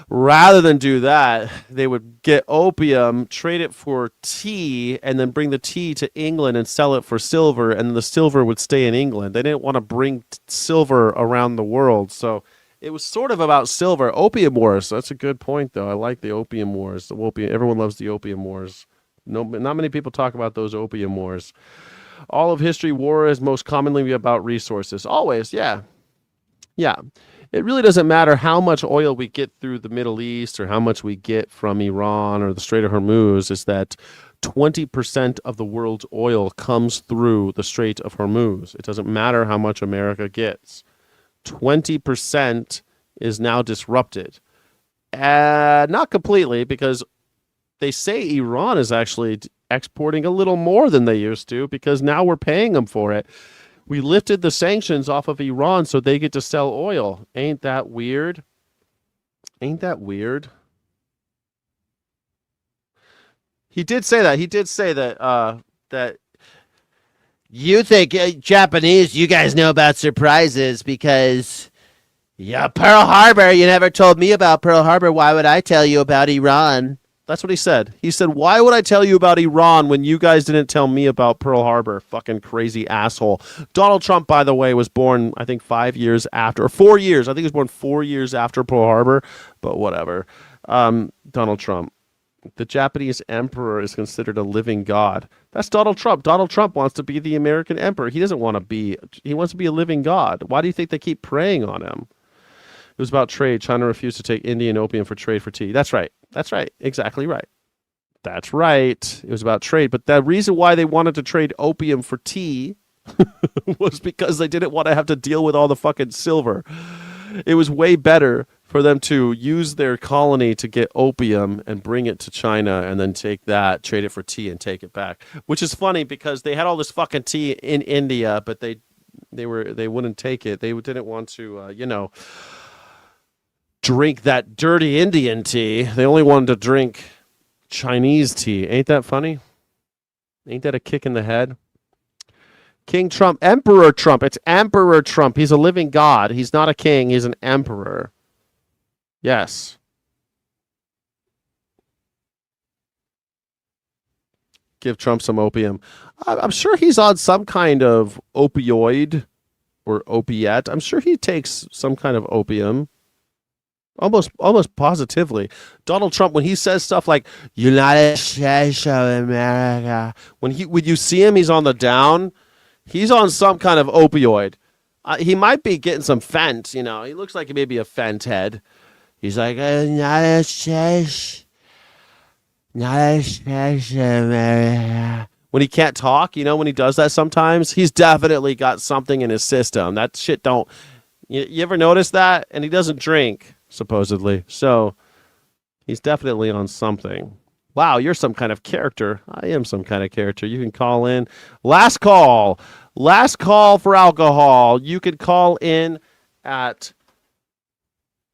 rather than do that, they would get opium, trade it for tea, and then bring the tea to England and sell it for silver, and the silver would stay in England. They didn't want to bring silver around the world, so it was sort of about silver. Opium wars, that's a good point, though. I like the opium wars. Everyone loves the opium wars. No, not many people talk about those opium wars. All of history, war is most commonly about resources. Always, yeah. Yeah. It really doesn't matter how much oil we get through the Middle East or how much we get from Iran or the Strait of Hormuz. Is that 20% of the world's oil comes through the Strait of Hormuz. It doesn't matter how much America gets. 20% is now disrupted. Not completely, because they say Iran is actually exporting a little more than they used to because now we're paying them for it. We lifted the sanctions off of Iran so they get to sell oil. Ain't that weird? Ain't that weird? He did say that. He did say that that you think Japanese, you guys know about surprises because Pearl Harbor, you never told me about Pearl Harbor. Why would I tell you about Iran? That's what he said. He said, why would I tell you about Iran when you guys didn't tell me about Pearl Harbor? Fucking crazy asshole. Donald Trump, by the way, was born, I think, 5 years after, or 4 years. I think he was born 4 years after Pearl Harbor, but whatever. Donald Trump. The Japanese emperor is considered a living god. That's Donald Trump. Donald Trump wants to be the American emperor. He doesn't want to be, he wants to be a living god. Why do you think they keep preying on him? It was about trade. China refused to take Indian opium for trade for tea. That's right. That's right. Exactly right. That's right. It was about trade. But the reason why they wanted to trade opium for tea was because they didn't want to have to deal with all the fucking silver. It was way better for them to use their colony to get opium and bring it to China and then take that, trade it for tea and take it back. Which is funny because they had all this fucking tea in India, but they wouldn't take it. They didn't want to, drink that dirty Indian tea. They only wanted to drink Chinese tea. Ain't that funny? Ain't that a kick in the head? King Trump, Emperor Trump. It's Emperor Trump. He's a living god. He's not a king. He's an emperor. Yes. Give Trump some opium. I'm sure he's on some kind of opioid or opiate. I'm sure he takes some kind of opium. Almost positively. Donald Trump, when he says stuff like United States of America, when you see him, he's on the down. He's on some kind of opioid. He might be getting some Fent, He looks like maybe a Fent head. He's like, United States of America. When he can't talk, when he does that sometimes, he's definitely got something in his system. That shit don't... You ever notice that? And he doesn't drink, supposedly. So he's definitely on something. Wow, you're some kind of character. I am some kind of character. You can call in. Last call. Last call for alcohol. You could call in at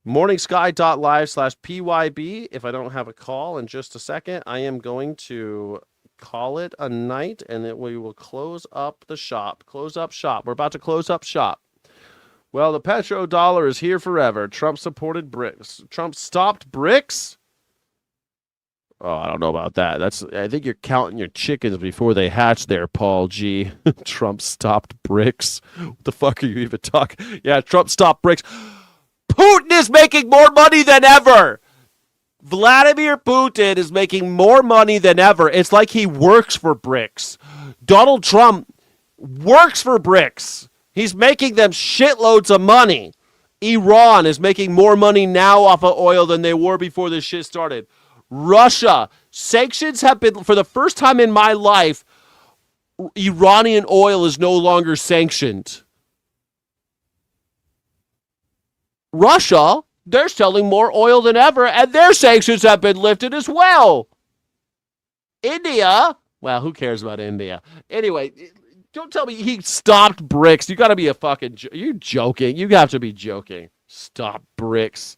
morningsky.live/PYB. If I don't have a call in just a second, I am going to call it a night, and then we will close up the shop. Close up shop. We're about to close up shop. Well, the petrodollar is here forever. Trump supported BRICS. Trump stopped BRICS? Oh, I don't know about that. I think you're counting your chickens before they hatch there, Paul G. Trump stopped BRICS. What the fuck are you even talking? Yeah, Trump stopped BRICS. Putin is making more money than ever. Vladimir Putin is making more money than ever. It's like he works for BRICS. Donald Trump works for BRICS. He's making them shitloads of money. Iran is making more money now off of oil than they were before this shit started. Russia, sanctions have been, for the first time in my life, Iranian oil is no longer sanctioned. Russia, they're selling more oil than ever, and their sanctions have been lifted as well. India, well, who cares about India? Anyway, don't tell me he stopped BRICS. You got to be a fucking, you're joking. You have to be joking. Stop BRICS.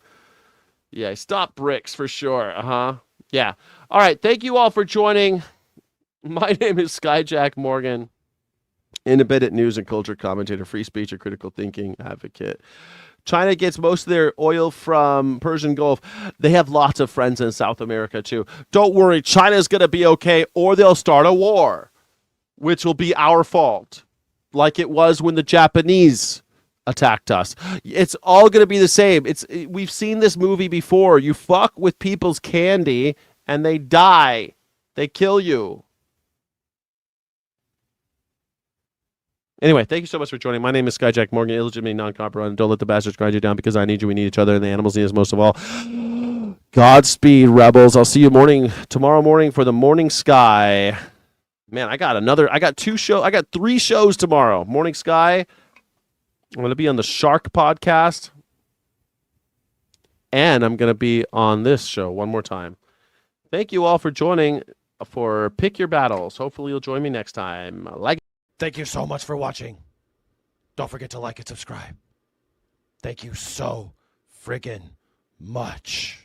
Yeah, stop BRICS for sure. Yeah. All right. Thank you all for joining. My name is Skyjack Morgan, independent news and culture commentator, free speech and critical thinking advocate. China gets most of their oil from Persian Gulf. They have lots of friends in South America too. Don't worry, China's going to be okay, or they'll start a war, which will be our fault, like it was when the Japanese attacked us. It's all going to be the same. We've seen this movie before. You fuck with people's candy and they die. They kill you. Anyway, thank you so much for joining. My name is Skyjack Morgan, illegitimately non-compromising. Don't let the bastards grind you down because I need you, we need each other, and the animals need us most of all. Godspeed, rebels. I'll see you tomorrow morning for the Morning Sky. Man, I got 3 shows tomorrow. Morning Sky. I'm going to be on the Shark podcast. And I'm going to be on this show one more time. Thank you all for joining for Pick Your Battles. Hopefully you'll join me next time. Thank you so much for watching. Don't forget to like and subscribe. Thank you so friggin' much.